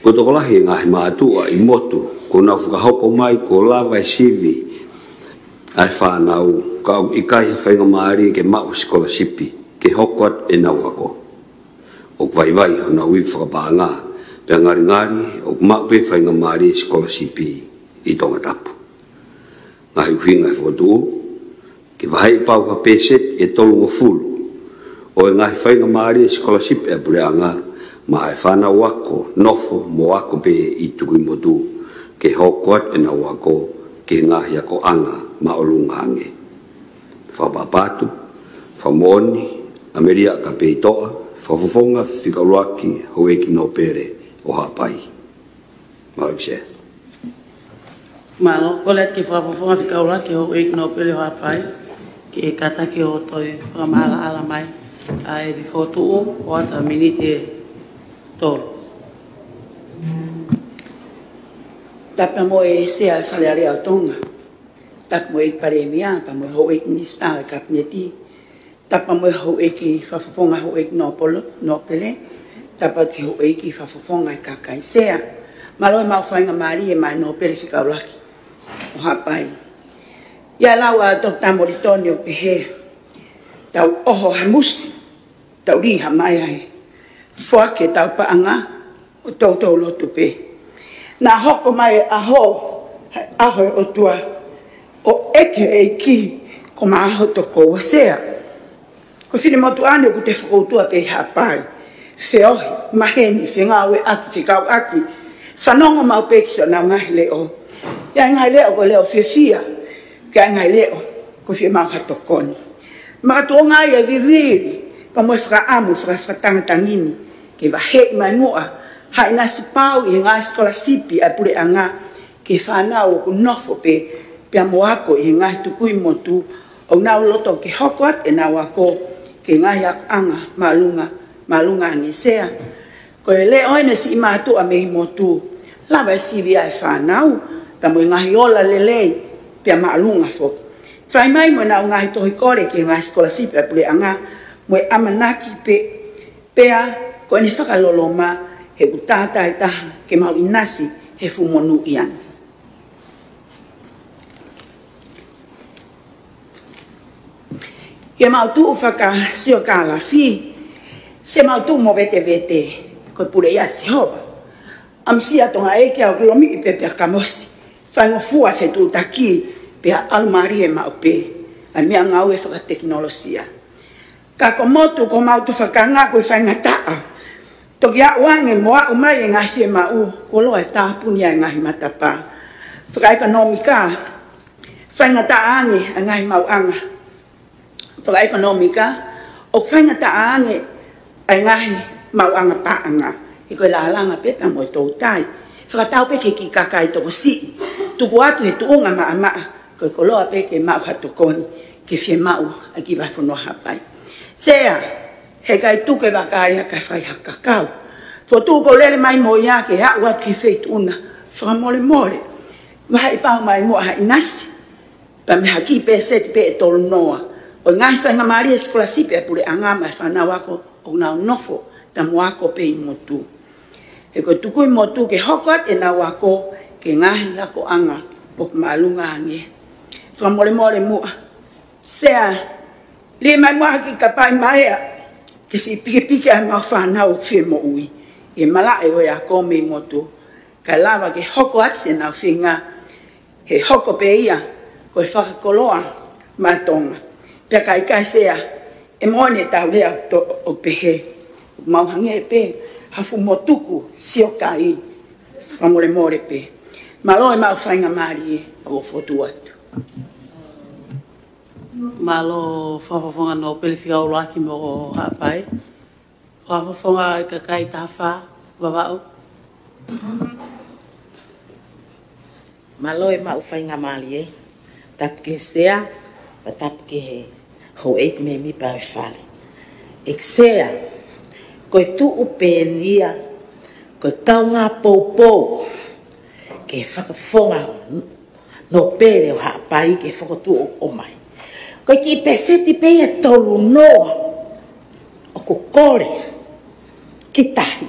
D: Ko toko lahi ngahi maatua i motu, ko na whakahoko mai ko lawa e sivi, ai whanau, ka au ikai whainga maari ke mau skolasipi, ke hopat e na wako. O vai ho na ui whakapanga, pe ngari, o mau pe whainga maari skolasipi i tonga tapu. Ngahi uhinga e whakatu ke wahai pau ka peset e tolu o fulu. O e ngahi whainga maari e skolasipi e pureanga, ma e whana wako, nofo mo wako pe i tukui motu, ke hokoat e na wako, ke ngahi ako anga ma olunga ange. Whapapatu, whamoni, ameria ka pe toa, whafofonga whikauluaki ho eki no pere o hapai. Maukse.
B: Malo, kolet ki whafofonga whikauluaki ho eki no pere o hapai. Ki e kata ki o toi whakamala ala mai a e di fotu o ata minite tolu.
O: Tapa mo e sea e whaleare au tonga. Tapa mo e paremia, pa mo ho eki nista e kapneti. Tapa mo e ho eki whafofonga ho eki no pele. Tapa ki ho eki whafofonga e kakai sea. Malo e mau whainga maari e mai no pele whikaulaki. O hapai. Ia laua Dr. Moritonio pehe, tau oho hamusi, tau riha mai ai, whake tau paanga, o tau lotu pe. Nā hoko mai aho o tua, o eke e ki, ko ma aho toko o sea. Ko whine motu ane ku te whakoutua pe hapai, whiohi, maheni, whengawe aki, whikau aki, whanonga mau pekisa nā ngahi leo. Ia ngahi leo ko leo whiawhia, kia ngai leo, ko whia mau hatokoni. Maka tuonga ia viviri, pa mo whakaamu, whakatangatangini, ke va he mai moa hai na si pau I ngā skolasipi a pule anga ke whanau ku nofo pe moako I ngā tukui motu o nau loto ke hokoat e nau ako ke ngā aku anga malunga ngi sea ko le oina si matu a me motu lava si via e whanau ta mo ngā ola lelei pe malunga fo fai mai mo nau ngā tohi kore ke ngā skolasipi a pule anga mo amanaki pea ko ni whakaloloma he utata e taha ke mau inasi he fumonu ian. Ke mau tu whaka sio ka la fi se mau tu mo vete ko pure ia si hoba. Am sia tonga e ke au lomi I pepe kamosi. Whaingo fua fe tu taki pe almari e mau pe. A mea ngau e whaka teknolosia. Ka ko motu ko mau tu whakanga ko I whainga taa. Toki a wange moa umai e ngahi e mau, ko loa e tāpuni e ngahi matapa. Whaka ekonomika, whainga taange e ngahi mau anga. Whaka ekonomika, o whainga taange e ngahi mau anga paanga. I koe laalanga pepa mo e tau tai. Whaka tau peke ki kakai toko si. Tuku atu he tuunga maa maa, koe ko loa peke mau hatu koni, ke fie mau a ki whafono hapai. Sea, he kai tuke wakai haka whai haka kau. Fo tu ko lele mai mo ia ke ha wat ke feit una. Whaka mole. Wahai pau mai mo hai nasi. Pa me haki pe set pe e tolu noa. O ngai whainga maari e skolasipi e pule angama e whanau ako o nau nofo ta mo ako pe I motu. He ko tukui motu ke hokot e nau ako ke ngahi ako anga o malunga ange. Whaka mole mua. Sea, le mai mua ki kapai mai a ke si pike a mau whanau whie mo ui. E mala e oe a kome I motu. Ka lava ke hoko atse nau whinga. He hoko pe ia, ko e whakakoloa matonga. Pea kai kai sea, e mone tau lea o pehe. Mau hange e pe, hafu motuku sio kai. Whamore pe. Malo e mau whainga maari e, o fotu atu.
B: Malo whafafonga no pelifika o laki mo o hapai. Whafafonga I kakai taha wawau.
H: Malo e mau whainga mali e. Tapke sea, pa tapke he. Ho eik me mi pa e whale. Ek sea, koe tu upenia, koe tau ngā poupou, ke whakafonga no pere o hapai ke whakatu o mai. Koe ki peseti pe e tolu noa, o ko kore, ki tahi.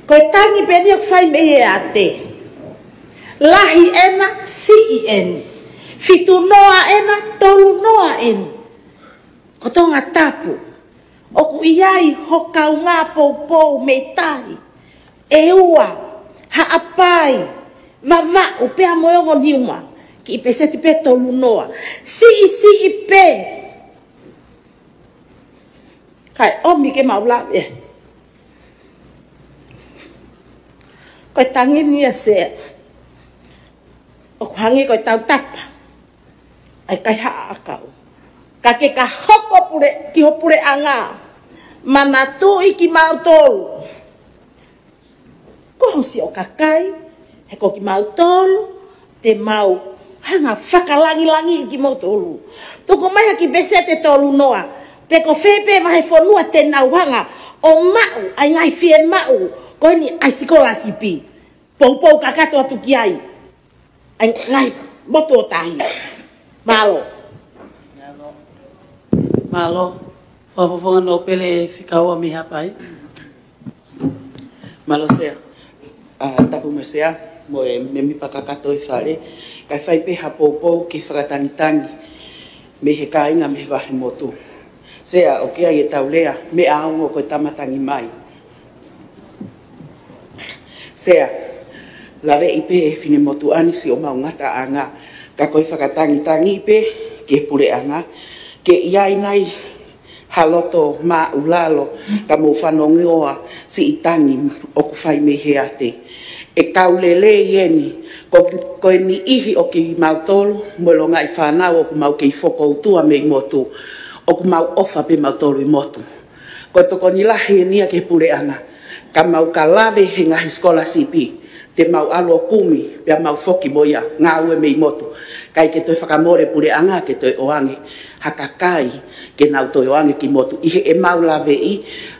H: Koe tangi peni o whai me e ate. Lahi ena, si I eni. Fitu noa ena, tolu noa eni. Ko tonga tapu. O ku iai hokau ngā poupou me tahi. E ua, haapai, vavau pea moyongo niuma. Ki I peseti pe tolu noa. Si I pe. Kai omi ke maula e. Koe tangi ni a se. O kuhangi koe tau tapa. Ai kai haa akau. Ka ke ka hoko pure, ki ho pure anga. Mana tu I ki mau tolu. Ko si o kakai. He ko ki mau tolu. Te mau. Hanga whakalangi-langi ki mau tolu. Toko mai ki besete tolu noa. Peko fepe vahe fonua te nauhanga. O mau, ai ngai fie mau. Koe ni ai sikola sipi. Pou kakato atu ki ai. Ai ngai moto tahi. Malo.
B: Malo. Whapafonga no pele whikaua mi hapai.
E: Malo sea. Tapu me sea. Mo e me mi pakakato I whare. Kai whai peha poupou ki whakatangitangi. Me he kāinga me wahi motu. Sea o kia I tau lea me aongo koe tamatangi mai. Sea, lawe I pe fine motu ani si o mau ngata anga. Ka koe whakatangitangi pe ke pure anga. Ke iai nai haloto ma ulalo ka mo whanongoa si I tangi o ku whai me he ate. E kaulele ieni, ko ni ihi o ki mautolu, mo longa I whanau o ku mau ki whoko utua me I motu, o ku mau ofa pe mautolu I motu. Ko toko ni lahi nia ke pule anga. Ka mau ka lave he ngahi scholarship te mau alo kumi pia mau foki boia ngā ue mei moto. Kai ke toi whakamore pule anga ke toi oange hakakai ke nau toi oange ki motu. Ihe e mau lave I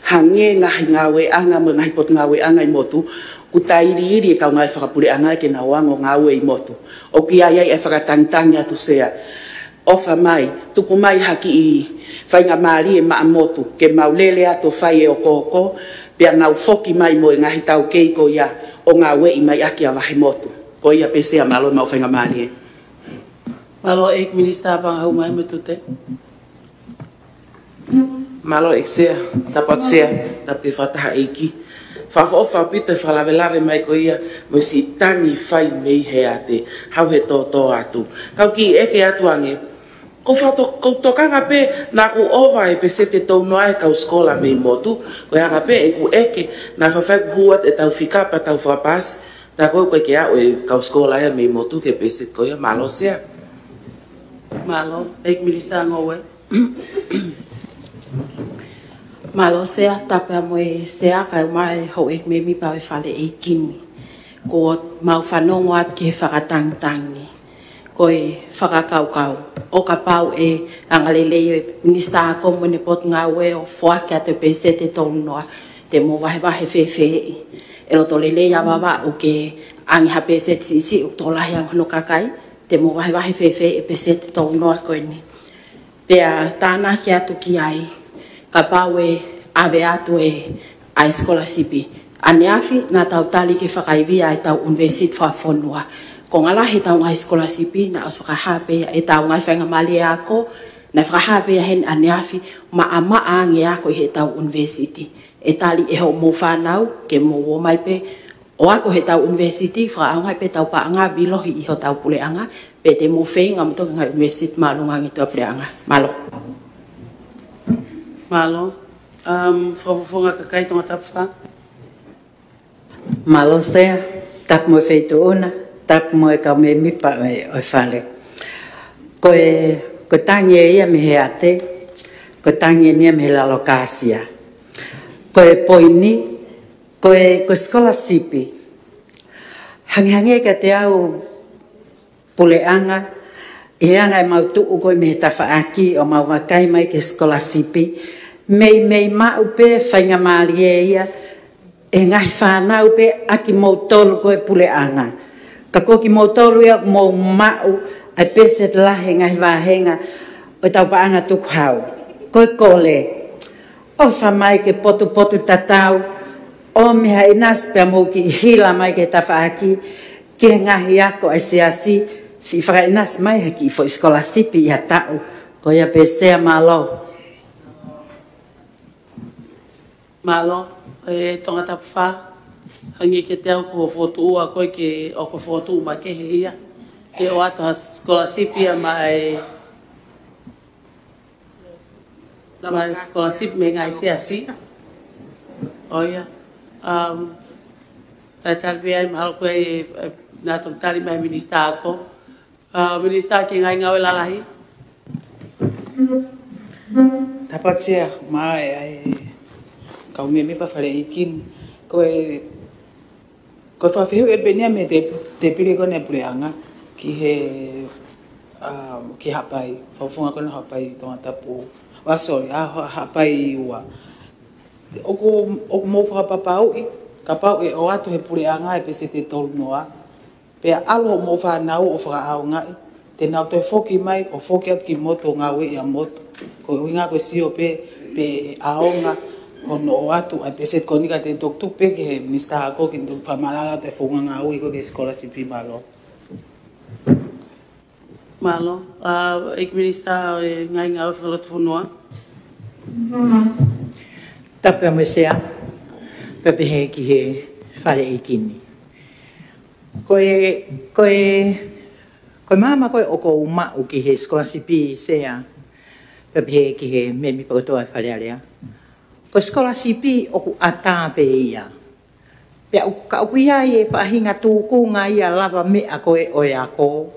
E: hange ngahi ngā ue anga mo ngahi pot ngā ue anga I motu. Kuta iri e kau ngai whakapule anga ke nau ango ngā ue I motu. O ki ai e whakatangtangi atu sea. Ofa mai, tuku mai haki I whainga maari e maa motu ke mau lele ato whai e o koko pia nau foki mai mo e ngahi tau keiko ia o ngā wei mai aki a wahi motu. Ko ia pesea malo mau whainga maari e.
B: Malo ek minister pang hau mai metute.
E: Malo ek sea, tapat sea, tapi fataha eki. Whawha pita whalawelawe mai ko ia mo si tangi whai mei he ate, hau he tō atu. Kau ki eke atu ange, ko tokanga pe na ku ova e pe sete tau noa e kau skola mei motu, ko hanga pe e ku eke na whawhai huat e tau whikapa tau whapas, na koe koe ke au e kau skola e mei motu ke pe sete ko ia malo sea.
B: Malo, ek minister ngowe.
H: Malo sea tapea moe sea kai mai ho ek me mi pa e fale e kini. Ko mau whanongo at ke whakatangtangi. Ko e whakakaukau. O ka pau e angaleleo e minister ako mo ne pot ngā ue o whake a te pese te tonu noa. Te mo wahe whewhewhi. E roto lele ya wawa o ke angi ha pese tisi o tolahi ang hono kakai. Te mo wahe whewhwi e pese te tonu noa koe ni. Pea tāna ki atu ki ai. Ka pau e ave atu e a scholarship. Aneafi na tau tali ke whakaivia e tau universit whafonua. Ko ngala he tau ngai scholarship na os whakahape e tau ngai whainga mali ako na whakahape hen aneafi ma ama ange ako he tau university. E tali e ho mo whanau ke mo o mai pe o ako he tau university whakaangai pe tau paanga bilohi I ho tau puleanga pe te mo whainga mto ngai university malunga ngito puleanga. Malo.
B: Malo, whafonga kakai tonga tapwha.
M: Malo sea, tap mo feito ona, tap mo e ka me mipa o whale. Ko tangi e ia me he ate, ko tangi e nia me he lalokasia. Ko e poini, ko scholarship. Hangi ka te au puleanga, e anga e mau tuu koe me he tawhaaki o mau wakai mai ke scholarship. Mei mau pe whainga maari e ia, e ngahi whanau pe aki mau tolu koe puleanga. Ka koki mau tolu ia mau mau, ai pese lahe ngahi wahenga, o tau paanga tuku hau. Koe kole, o whamai ke potu tatau, o meha inas pe mau ki hila mai ke tawhaaki, ke ngahi ako ai seasi, si whaka inas mai haki fo scholarship ia tau, ko ia pesea malo.
B: Malo, e tonga tapwha, hangi ke te au ko fotu ua koe ke o ko fotu ma ke he ia. Ke o ato ha scholarship ia mai scholarship me ngai seasi. O ia. Tai pia I mahalo koe nā tō tari mai minister ako. Minister ki ngai ngawe lalahi.
F: Tapat sia mai ai kau me pa fale ikin ko fa feu e benia me te pili ko ne puleanga ki he ki hapai fa funga ko na hapai to tapu waso ya hapai wa o mo fa papau ka pau e o ato he puleanga e pese te tolu noa pe alo mo fa nau o fa au ngai te nau te foki mai o foki at ki moto ngawe ya moto ko inga ko sio pe aonga kono o atu ai pese koni ka te tok pe ke minister ako ki tu famalala te funga ngawe ko ke scholarship malo.
B: Malo, ek minister ngai ngawe whakalot funua.
G: Tapea mo sea, pepe he ki he whare I kini. Koe mama koe o ko umau ki he scholarship sea, pepe he ki he me mi pakotoa whare alea. Ko scholarship o ku ata pe ia. Pea ka uia e pahinga tūkunga ia lava mea koe o e ako.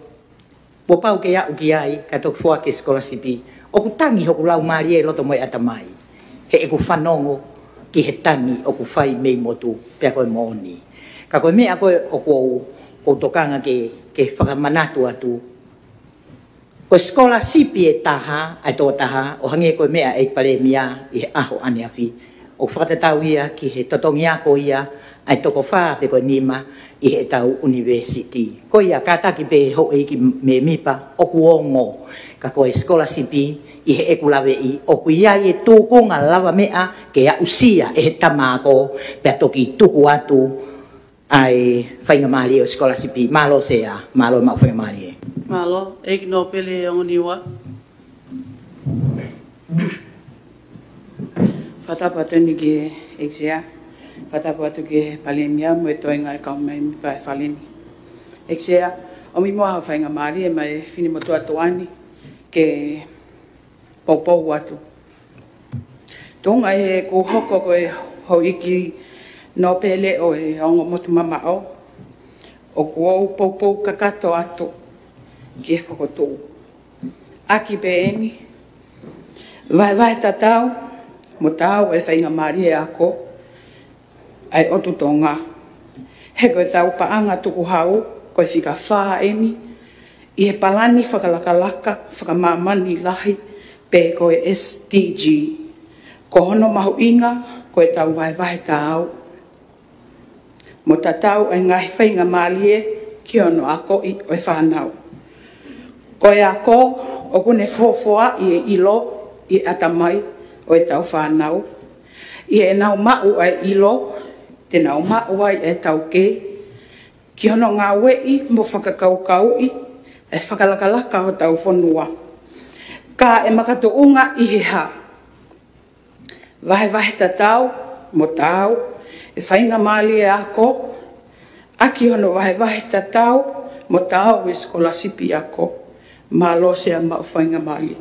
G: Wo pau ke au ki ai ka tok fua ke scholarship. O ku tangi hoku lau maari e loto moi ata mai. he e ku whanongo ki he tangi o ku whai mei motu pia koe mooni. Ka koe mea koe o kou tokanga ke whakamanatu atu. Koe skolasipi e taha, ai tō taha, o hange koe mea e pare mia i he aho ane awhi. O whakatatau ia ki he totongi ako ia, ai toko whaa pe koe mima i he tau university. Koe ia kātaki pe ho e ki me mipa o kuongo. Ka koe skolasipi i he eku lawe i o kuia i e tūkunga lawa mea ke a usia e he tamako pe toki tuku atu ai whainga maari o skolasipi. Malo sea, malo mau whainga maari e.
B: Malo, eik no pele o niwa.
F: Whatapa tēni ki eksea. Whatapa atu ki palemia mo e toinga e kau mai mi pae whalini. Eksea, o mi moa hau whainga maari e mai whini motu atu ani ke poupou atu. Tonga e ko hoko ko e hau iki no pele o e ongo motu mama au. O kuou poupou kakato atu. Ki e whakotou. Aki pe eni, vai tatau, mo tau e whainga maari e ako, ai otu tonga. He koe tau paanga tuku hau, koe whika whaa eni, i he palani whakalakalaka, whakamamani lahi, pe koe SDG. Ko hono mahu inga, koe tau vai tau. Mo tatau ai ngai whainga maari e, ki ono ako i oe whanau. Koe ako, o kune fofoa i e ilo, i atamai, o e tau whanau. I e nau mau ai ilo, te nau mau ai e tau ke. Ki hono ngā wei, mo whakakaukau i, e whakalakalaka o tau whanua. Ka e makatuunga i he ha. Vahe tatau, mo tau, e whainga maali e ako. Aki hono vahe tatau, mo tau e skolasipi ako. Malo sea mau whainga maali.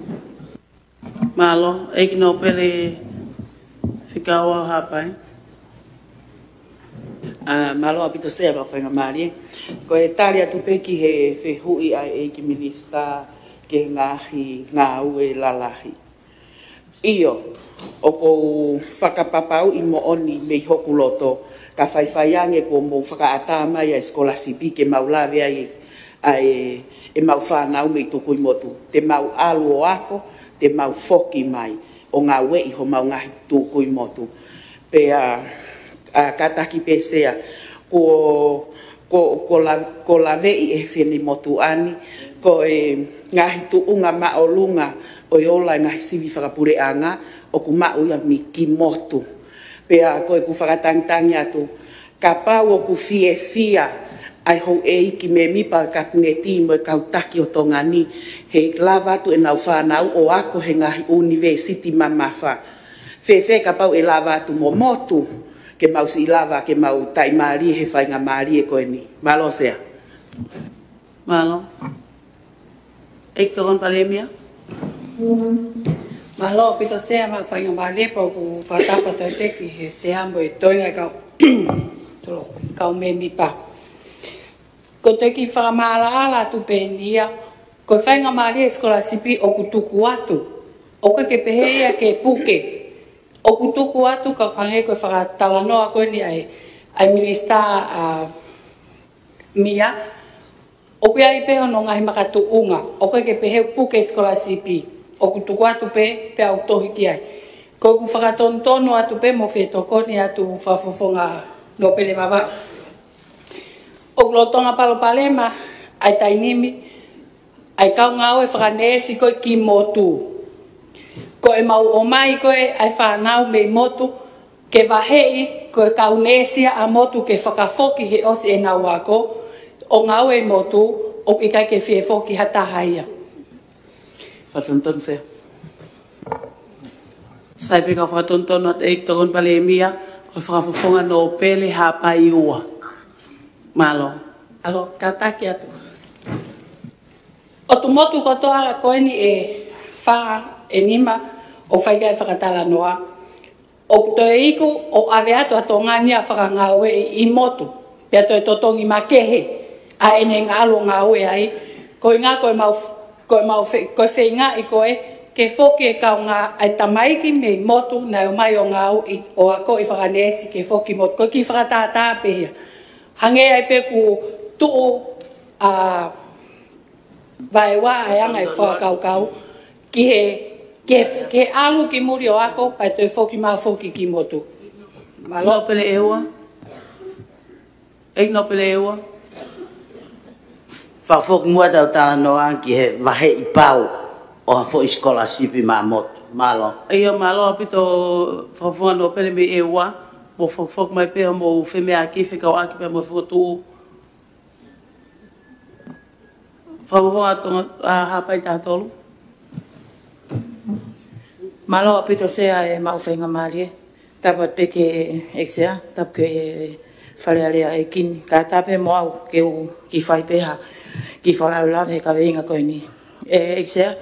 B: Malo, eik no pele whikaua hapai.
O: Malo apito sea mau whainga maali. Ko e tari atu peki he whehui ai eiki minista ke ngahi ngau e lalahi. Iyo, o kou whakapapau i mo oni mei hoku loto. Ka whaiwhaiange ko mou whakaatama ia skolasipi ke maulawe ai e mau whanau mei tuku i motu. Te mau alu o ako, te mau foki mai. O ngā wei ho mau ngahi tuku i motu. Pe kataki pe sea, ko la wei e whini motu ani, ko e ngahi tuunga maolunga, o i ola ngahi siwi whakapure anga, o ku mau ia mi ki motu. Pe ko e ku whakatangitangi atu, ka pau o ku fia, ai hou e iki me mipa ka puneti mo kau taki o tonga ni he lava tu e nau whanau o ako he ngahi university mamafa. Whewhe ka pau e lava tu mo motu ke mau si lava ke mau tai maari he whainga maari e koe ni. Malo sea.
B: Malo. Eik tokon palemia?
M: Malo pito sea ma whainga maari po ku whatapa toi peki he sea mo e toinga kau me mipa. Ko te ki whakamaala tu pēnia, ko whainga maari e skolasipi o kutuku atu. O ke pehea ke puke. O kutuku atu ka whange koe whakatalanoa koe ni ai minista mia. O kia i peho no ngahi makatuunga. O ke pehea puke skolasipi. O kutuku atu pe au tohi ki ai. Ko ku whakatontono atu pe mo whetokoni atu whafofonga no pele wawa. O glotonga palopalema, ai tainimi, ai kau ngau e whakanesi koe ki motu. Ko e mau o mai koe ai whanau me motu, ke wahei koe kau nesia a motu ke whakafoki he osi e nau ako, o ngau e motu, o i kai ke whiefoki hata haia.
B: Whatonton se. Sai peka whatonton at eik tokon palemia, o whakafofonga no pele hapai ua. Malo.
M: Alo, kataki atu. O tu motu kotoa koe ni e wha e nima o whaiga e whakatala noa. O to e iku o ave atu a tonga nia whakangawe i motu. Pea to e totongi makehe a ene ngalo ngawe ai. Koe ngā koe whainga i koe
P: ke foki e kaunga ai tamaiki me motu na o mai o ngau o ako i whakanesi ke foki motu ko ki whakatata pehia. Hange ai pe ku tuu vai wa ai anga i whakakau ke alu ki muri o ako pai toi foki maa foki ki motu.
B: Malo pele ewa? Ek no pele ewa?
J: Whafok mua tau tāna noa ki he wahe I pau o hafo iskola sipi maa motu. Malo.
B: Ia malo apito whafonga no pele me ewa. Mo whafok mai pēha mo wheme aki whikau aki pēha mo whotu. Whafonga tonga hapai tātolu.
F: Malo apito sea e mau whainga marie. Tapat peke eksea, tap ke whalealea e kini. Ka tape mo au ke u ki whai peha. Ki whalaula he ka veinga koe ni. Eksea,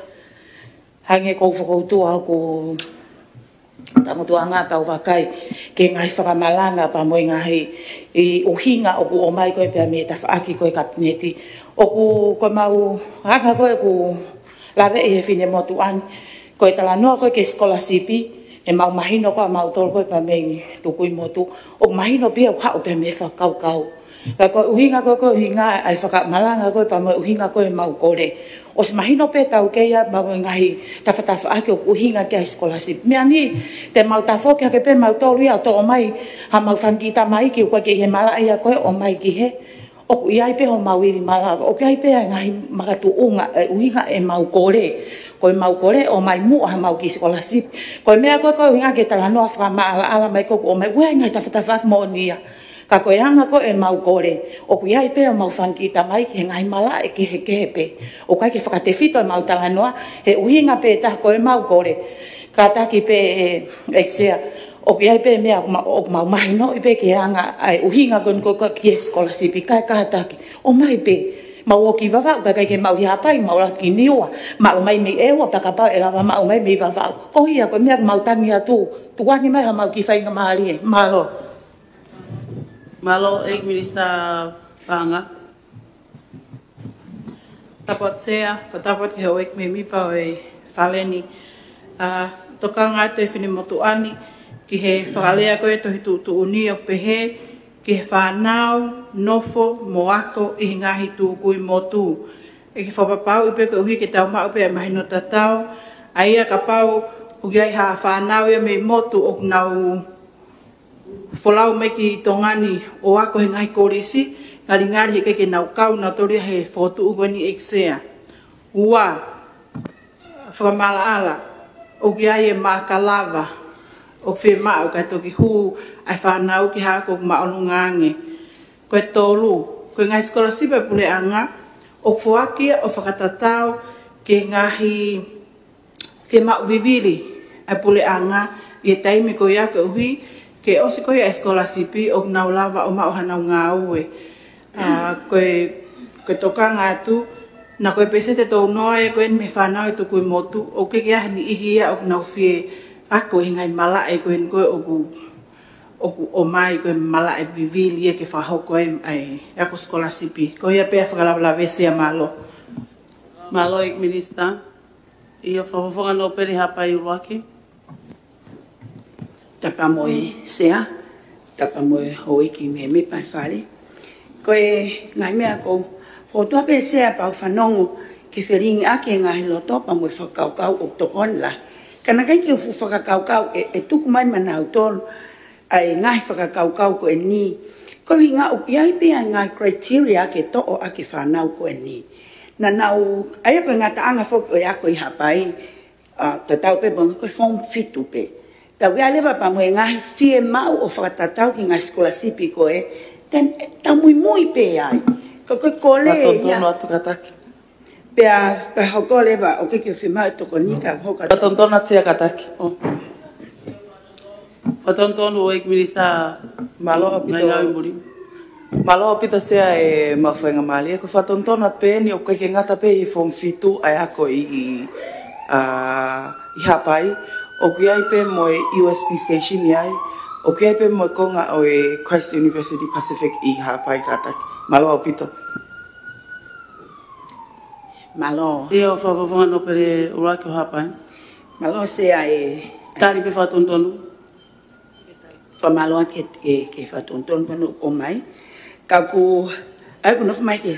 F: hange kou whakoutua ko tamutua ngā pau wakai ke ngai whakamalanga pa moe ngahi I uhinga o ku o mai koe pia me ta whaaki koe kapineti. O ku koe mau hanga koe ku lawe he whine motu ani. Koe tala noa koe ke skola sipi. E mau mahino koa mau tolo koe pa mei tukui motu. O mahino pia hao pe me whakau. Ka koe uhinga koe uhinga ai whakamalanga koe pa moe uhinga koe mau kore. O se mahino pe tau keia mau ngahi tawhatafa ake o uhinga kia scholarship. Mea ni te mau tafoki hake pe mau tolu ia to o mai ha mau whankita mai ki koe ke he mala ia koe o mai ki he. O ku iai pe ho mau iri mala. O ke ai pe ngahi makatu unga uhinga e mau kore. Koe mau kore o mai mua ha mau ki scholarship. Koe mea koe uhinga ke tala noa whaka ala mai koe o mai ue ngai tawhatafa mo nia. Ka koe hanga ko e mau kore. O ku iai pe o mau whankita mai ki he ngai mala e ki he kepe. O kai ke whakatewhito e mau tala noa. He uhinga pe ta koe mau kore. Ka taki pe eksea. O ku iai pe mea o mau mahino i pe ke hanga ai uhinga kon ko ki scholarship i kai ka taki. O mai pe. Mau o ki vavau ka kai ke mau hiapai mau la ki niua. Mau mai mi ewa pa ka pau e lava mau mai mi vavau. Ko hia koe mea mau tangi atu. Tuani mai ha mau ki whainga mahari e. Malo.
B: Malo ek Minister Panga.
F: Tapat sea, patapat ke hoek me mipa o e whaleni. Toka ngā te whine motu ani, ki he whakalea koe tohi tu uni o pehe, ki he whanau, nofo, moako, I ngahi tu kui motu. E ki whapapau I pe koe uhi ke tau mau pe a mahino tatau, a ia ka pau ugiai ha whanau ia me motu o nau Folau me ki tongani o ako he ngai korisi, ngari he ke nau kau na tori he fotu ugoni eksea. Ua, whakamala ala, o ki ai e mākalava, o whi mau kai toki hu, ai whanau ki hako maolungange. Koe tolu, koe ngai skola sipa pule anga, o fuakia o whakatatau ke ngahi whi mau viviri, ai pule anga, I taimi ko ia ko uhi, ke osi koe a skola sipi o nau lava o mau hanau ngā ue. Koe toka ngā tu, na koe pese te tau noa e koe me whanau e tukui motu, o ke kia ni ihia o nau fie ako I ngai mala e koe koe o mai koe mala e vivili e ke whahau koe ai ako skola sipi. Koe ia pēa whakalawala vese a malo.
B: Malo ik Minister, ia whafonga no peri hapai uruaki.
O: Tapa moe sea, tapa moe hoiki me me pai whare. Koe ngai mea ko, whotua pe sea pau whanongo ki whiringi ake ngahi loto pa moe whakaukau o tokon la. Kana kai ki ufu whakaukau e tuku mai mana autoru ai ngahi whakaukau ko e ni. Ko hi ngā upiai pia ngā criteria ake to o ake whanau ko e ni. Na nau, aia koe ngā taanga whoki o e ako I hapai, tatau pe bonga koe form fitu pe. Tau ia lewa pa moe ngahi fie mau o whakatatau ki ngā skola sipi koe, tau mui pe ai. Ko koe kole ia.
K: Matontono atu kataki.
O: Pea hoko lewa o kiki o fie mau toko nika hoka.
K: Matontono atu kataki.
B: Matontono o ek Minister
K: Malo apito sea e mawhainga mali. Ko whatontono atu pe ni o koe ke ngata pe I form fitu ai ako I hapai. O ki ai pe mo USB station iai, o ki ai pe mo konga o Christ University Pacific I hapai kataki. Malo apito.
O: Malo.
B: Ia o whawawanga no pere uraki o hapai.
O: Malo se ai
B: tali pe whatontonu.
O: Pamaloa ke whatontonu pano o mai. Ka ku, ai kuna whamai ke,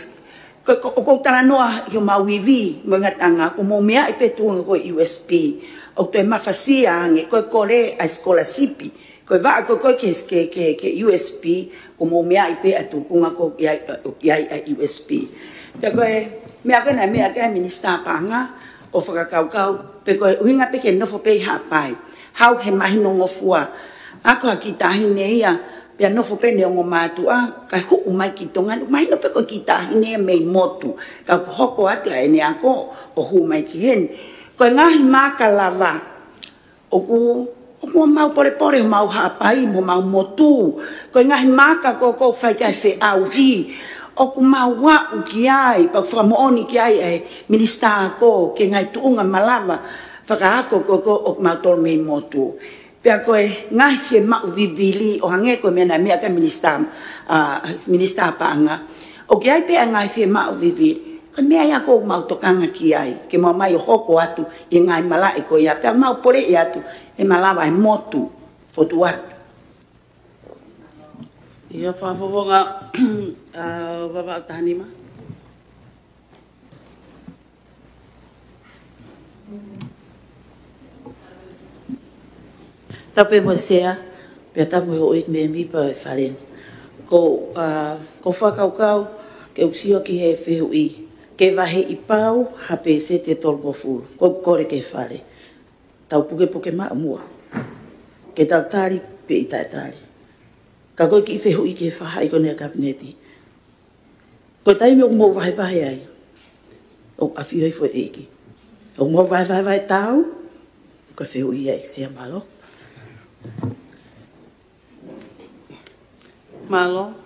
O: ko tala noa i o mauivi, mo ngatanga, ko mo mea i petunga ko USB. O toi mawhasia ange, koe kore a skola sipi. Koe waa koe ke USB, ko mo mea i pe atu kunga ko iai a USB. Pea koe, mea koe na mea koe minister panga, o whakakaukau, pe koe uhinga pe ke nofo pe hapai. Hau he mahino ngofua. Ako haki tahine ia, pea nofo pe ne ongo mātua, kai huku mai ki tonga, mahino pe koe ki tahine ia mei motu. Ka hoko atu a ene ako, o hu mai ki hen. Koe ngahi maka lava, o ku mau pore mau hapai, mo mau motu. Koe ngahi maka ko whai kai whe au hi. O ku mau wau ki ai, pa whakamooni ki ai e minister ko, ke ngai tuunga malava, whakaako ko o ku mau tolu mei motu. Pea koe ngahi he mau vivili, o hange koe mena mea ka minister paanga. O ki ai pea ngahi he mau vivili. Ka mea ia ko mau tokanga ki ai, ke mau mai o hoko atu, i ngai malae ko ia, pea mau pore i atu, e malawa e motu, fotu atu.
B: Ia whawhawonga wawa o tahanima.
H: Tape mo sea, pea tamu o ik me mipa e wharen. Ko whakaukau, ke usio ki he whihu i. Ke wahe i pau, hape se te tolmo furu. Ko kore ke whare. Tau puke maa mua. Ke tau tari, pe i tai tari. Ka koe ki whihu i ke whahai kone a kabineti. Ko taimi o mo wahe ai. O awhiu hei fwe eki. O mo wahe tau, ko whihu i ai sea malo.
B: Malo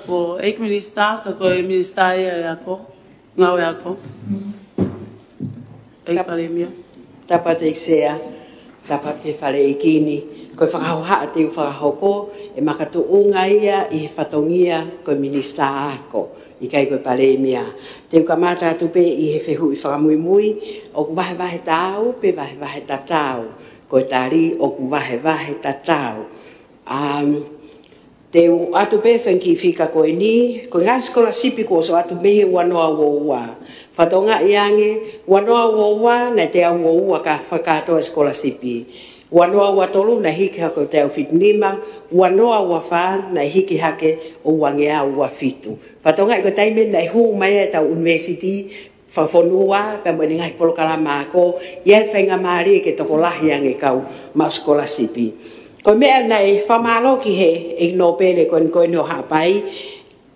B: ko ek minister, ka koe minister ia ako. Ngau ia ako. Ek palemia.
L: Tapat ek sea, tapat ke whare e kini. Koe whakahoha te whakahoko, e makatuunga ia i whatongia koe minister ako. I kai koe palemia. Te ukamata atu pe i he whehu i whakamuimui, o ku wahe tau, pe wahe tatau. Koe tari o ku wahe tatau. Te atu pe whenki whika koe ni, koe ngā skola sipi ko so atu mehe wanoa woua. Whatonga iange, wanoa woua na te au woua ka whakatoa skola sipi. Wanoa watolu na hiki hako te au fitinima, wanoa wafa na hiki hake o wangea ua fitu. Whatonga i ko taime na hu mai e tau university, whawhonua, ka mwene ngai polokalama ako, iai whenga maari ke toko lahi ange kau ma skola sipi. Ko mea nei whamalo ki he igno pele koe no hapai,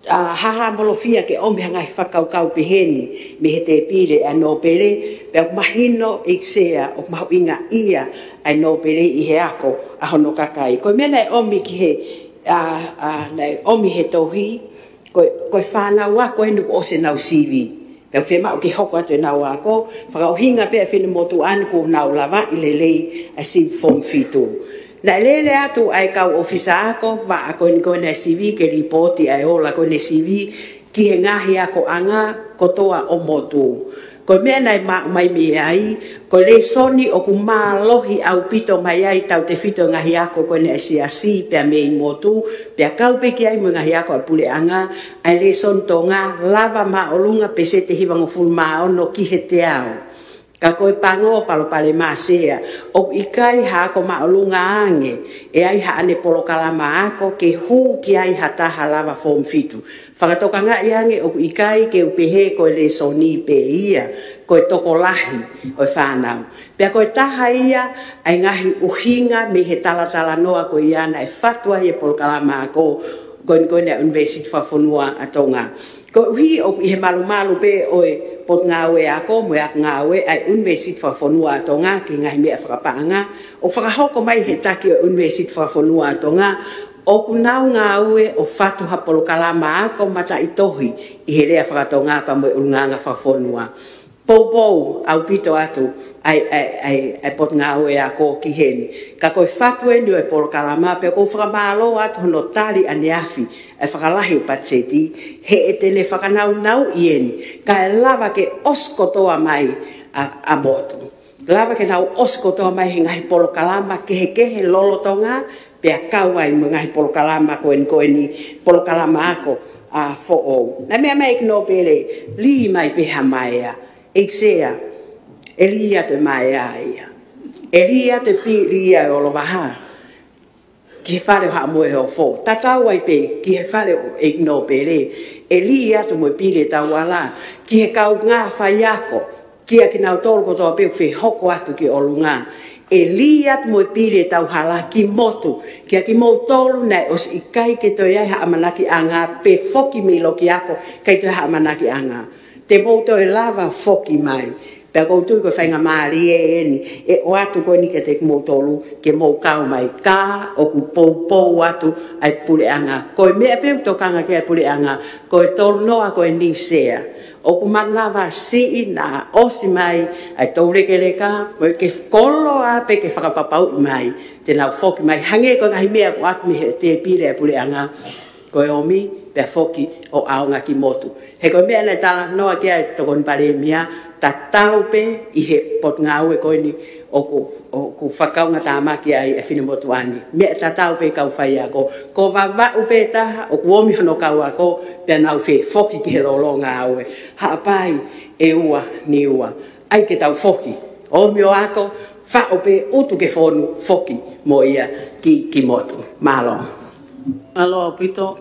L: haha molofia ke omi hangai whakaukau piheni me he te pile a no pele, pea mahino iksea o mahu inga ia a no pele i he ako a hono kakai. Ko mea nei omi ki he, nei omi he tohi, koe whanau a koe nuku ose nau sivi. Pea whema o ki hoko atu e nau ako, whakauhinga pea whina motu anku nau lava i lelei a siv form fitu. Na lele atu ai kau ofisa ako, wa ako ni koe na CV ke ripoti ai ola koe na CV ki he ngahi ako anga kotoa o motu. Koe mea nai mai me ai, koe le soni o ku lohi au pito mai ai tau te fito ngahi ako koe na siasi pea mei motu, pea kau peki ai mo ngahi ako a pule anga, ai le son tonga lava ma olunga pese te hiwango fulma ono ki he te au. Ka koe pango palo pale masea, o ikai ha ako maolunga ange, e ai ha ane polokalama ako ke hu ki ai hata halava form fitu. Whakatoka nga iange o ikai ke upehe koe le soni pe ia, koe toko lahi o whanau. Pea koe taha ia, ai ngahi uhinga me he talatala noa koe iana e fatua i e polokalama ako, koe na university whawhonua atonga. Ko uhi o i he malu pe oe pot ngawe ako, mo ak ngawe ai university whawhonua atonga ki ngahi mea whakapaanga. O whakahoko mai he taki o university whawhonua atonga, o kunau ngawe o whatu hapolo kalama ako mata itohi i he rea whakatonga pa mo e urunganga whawhonua. Pou au pito atu ai pot ngawe ako ki heni. Ka koe whatu e ni o e polo kalama pe ko whakamalo atu hono tali aneafi e whakalahi o patseti he e tene whakanau i eni ka e lava ke oskotoa mai a motu. Lava ke nau osko toa mai he ngahi polo kalama kehe lolo tonga pea kau ai mo ngahi polo kalama koen ni polo kalama ako a fo o. Na mea mai no pele li mai peha mai a eksea elia te mai ai. Elia te pi lia o lo baha. Ki fare ha mo e o fo. Tatau ai pe ki he fare o no pele elia te mo pile tawala ki he kau ngā whaiako kia ki nau tolu ko toa peu whi hoko atu ki olunga. Elia mo pile tau hala ki motu kia ki mo tolu nei os i kai ke toi ai ha amanaki anga pe foki mi lo ki ako kai toi ha amanaki anga. Te mo toi lava foki mai. Pea koutu ko whainga maari eni e o atu ko ni ke te mo tolu ke mo kau mai ka o ku pou atu ai pule anga. Ko mea peu tokanga ke ai pule anga ko e tolu noa ko e ni sea. O ku manava si na osi mai ai taureke leka mo ke kolo a pe ke whakapapau mai te nau foki mai hange ko ngahi mea ko atu mi he te pire ai pule anga ko e omi pe foki o aonga ki motu. He ko mea na tala noa ke ai tokon pare mia ta tau pe i he pot ngau e koini o ku whakau ngā tāmaki ai e whine motu ani. Mea ta tau pe kau whai ako. Ko wawa upe taha o ku omi hono kau ako pia nau whi foki ki he rolo ngau e. Haapai e ua ni ua. Ai ke tau foki. Omi o ako wha upe utu ke whonu foki mo ia ki motu. Malo.
B: Malo au pito.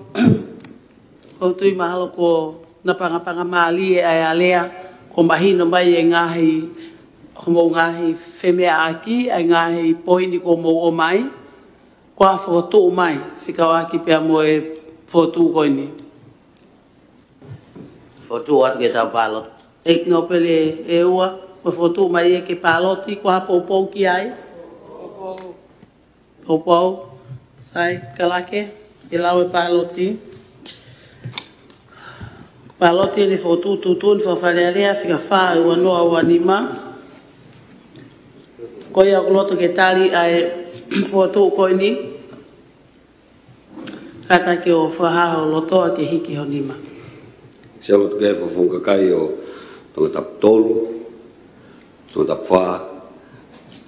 B: Koutui mahalo ko na pangapanga maali e ai alea. Ko mahino mai e ngahi homo ngahi whemea aki ai ngahi poini ko mo o mai ko a whakatu o mai whikau aki pia mo e whakatu ko ini
J: whakatu atu ke tau palot
B: ek no pele e ua ko whakatu mai e ke paloti ko a poupou ki ai poupou sai kalake e lau e paloti Paloti ni fotu tutun fa falearea fica fa o no o anima. Ko ia gloto ke tali ai fotu ko ni. Kata ke o fa ha o loto ke hiki ho nima.
D: Se o ke fo funga kai o to tap tolu. To tap fa.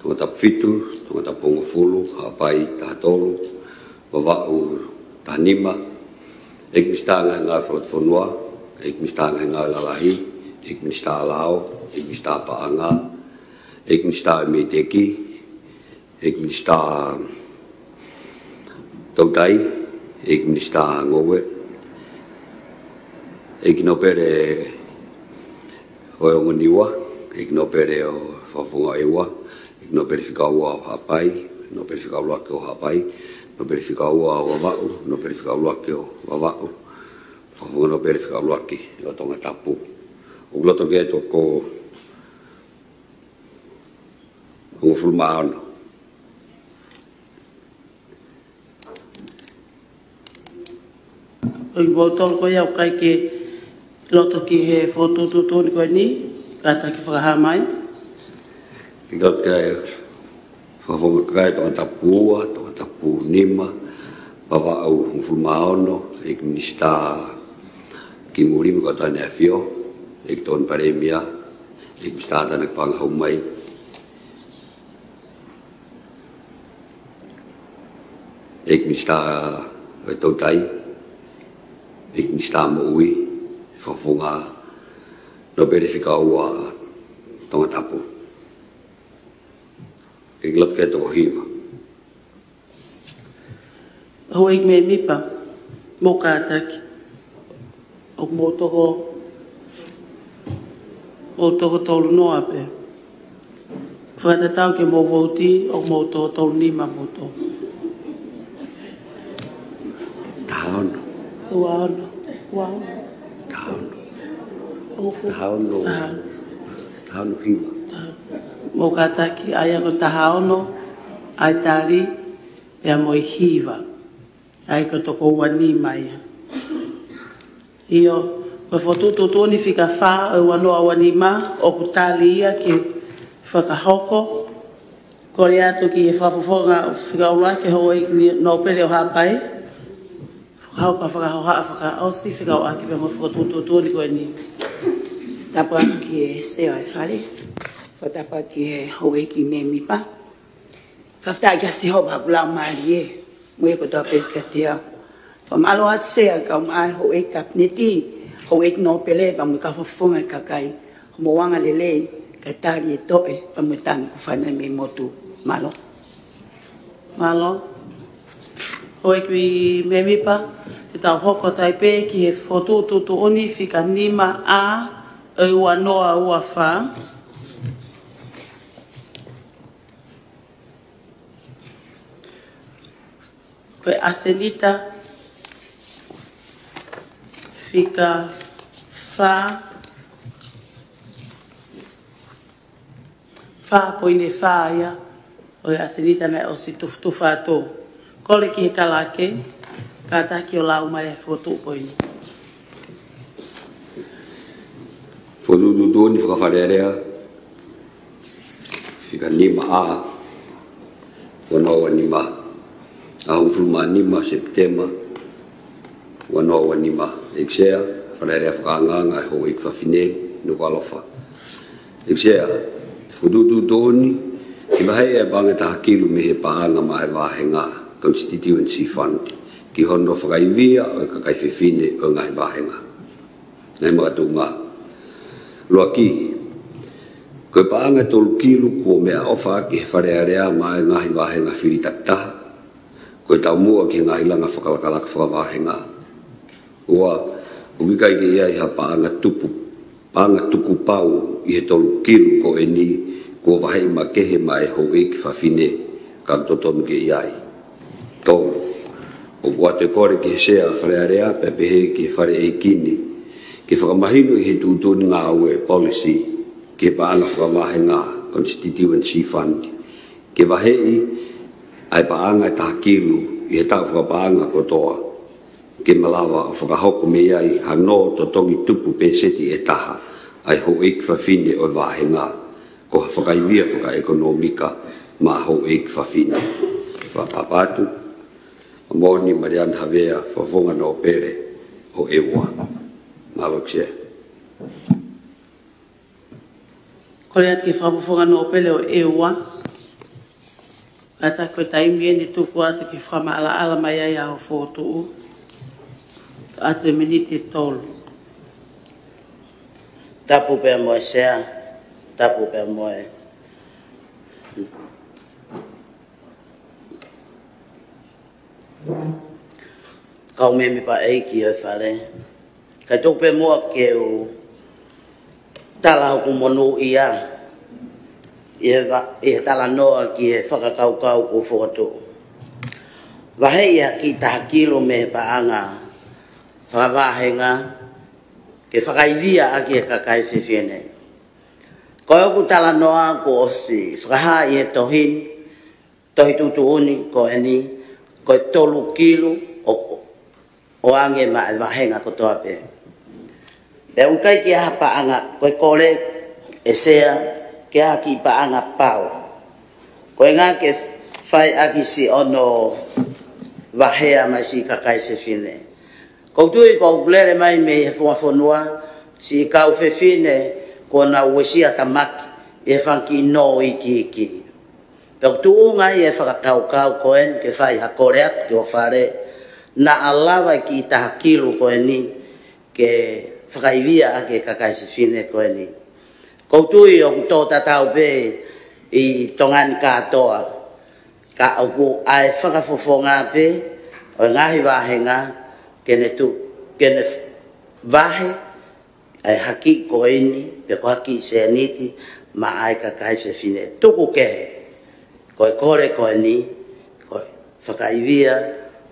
D: To tap fitu, to tap pongo fulu, hapai ta tolu. Wa o tanima. Ek mistanga nga fo fonwa. Ik mista ngā lalahi, ik mista lao, ik mista paanga, ik mista meteki, ik mista tautai, ik mista ngowe, ik no pere o ngoniwa, ik no pere o fafunga ewa, ik no pere fikaua o hapai, no pere fikaua o hapai, no pere fikaua o wavau, no pere fikaua o wavau. Whawhunga pere whikauluaki o tonga tapu. O loto ke to ko hongo fulmaano.
B: O i botol ko iau kai ke loto ki he whotututuni koe ni, kata ki whakaha mai.
D: I loto ke whawhunga kai tonga tapu nima, wawa au hongo fulmaano, ik minista ki muri mo kata ne fio ik ton paremia ik stata nak pang humai ik mista to tai ik mista mo ui fonga no verifica wa to tapu ik lot ke to hiva
B: ho ik me mipa mo kata o mo toko tolu noa pe. Whata tau ke mo wauti o mo tolu nima mo to.
D: Tahono.
B: Tahono.
D: Tahono. Tahono hiva.
B: Mo kataki aia ko tahono ai tali e mo hiva. Ai ko toko wani mai. Io ko fotutu toni fika fa o wano awanima o kutali ia ki whakahoko ko rea to ki whafofonga fika ula ke hoi no pere o hapai whakahauka whakaosti fika o aki pe mo fotutu toni ko ni
O: Tapa ki e seo e whare Whatapa ki he hoe ki me mi pa. Whafta ki hasi hopa kula maari e. Mue ko toa pe kia tea. Whamalo at sea ka mai hoe kap neti. Hoe no pele pa mui ka whafunga kakai. Moanga lele ka tari e toe pa mui tangi ku whaimai me motu. Malo.
B: Malo. Hoe ki me mi pa. Te tau hoko taipe ki he fotu tutu oni fika nima a e ua noa ua wha. Koe Asenita fika wha poine wha ia. Koe Asenita nei o si tuftufa tō. Kole ki he kalake. Ka taki o lau mai e fotu poini.
D: Fotu tutu ni whakawharearea. Fika nima a. Wanoa nima. Ahong fulma nima September. Wanoa nima. Iksea. Wharearea whakanganga e ho ik whawhine. Nuka alofa. Iksea. Fotu tutu ni. Ki mahai e bange tahakilu me he paanga mai wahenga. Constituency Fund. Ki hono whakaivia o kakai whiwhine o ngai wahenga. Nei mga tunga. Loa ki, koe paanga tolu kilu kua mea ofa ki he wharearea mai ngahi wahenga whiritaktaha. Koe tau mua ki he ngahi langa whakalakalaka whakawahenga. Ua, ukikai ki ia iha paanga tuku pau i he tolu kilu ko e ni kua wahei ma kehe mai ho iki whawhine ka totonu ki iai. Tolu. O kua te kore ki he sea wharearea pepehe ki he whare e kini. Ki whakamahino i he tūtoni ngā ue policy ki he paanga whakamahe ngā Constituency Fund. Ki wahei ai paanga e tahakilu i he tau whakapaanga kotoa. Ki malawa o whakahoko me iai hano to tongi tupu peseti e taha ai ho ik whawhine o wahe ngā. Ko whakaivia whakaekonomika ma ho ik whawhine. Whapapatu. Moni Marian Havea whawhonga no pere o ewa. Malo kse.
B: Kore at ki whawhonga no pere o ewa. Kata koe taimi e ni tuku atu ki whama ala mai ai au whotu. Atu e miniti tolu.
J: Tapu pe moe sea. Tapu pe moe. Kau me mi pa eiki o whare. Ka tupe mua ke o tala hoku monu ia. I tala noa ki he whakakaukau ko whoto. Wahei a ki tahakilo me paanga whakawahenga ke whakaivia a ki e kakai whiwhene. Ko oku tala noa ko osi whakaha i he tohin, tohi tutuuni ko eni, ko tolu kilo o ange ma e wahenga ko toa pe. E ukai ki aha paanga, koe kore e sea ki aha ki paanga pau. Koe ngā ke whai aki si ono wahea mai si kakai whiwhine. Koutui ko ukulere mai me he whonua si kau whiwhine ko na uesia tamaki e whanki no iki iki. Pek tuunga i e whakakaukau koen ke whai hakoreat ki o whare na alawa ki tahakilu koe ni ke whakaivia a ke kakai whiwhine koe ni. Koutui o kuto tatau pe i tongani katoa ka oku ai whakafofonga pe o ngahi wahenga kene wahe ai haki koe ni pe ko haki se niti ma ai kakai whiwhine tuku kehe. Koe kore koe ni, koe whakaivia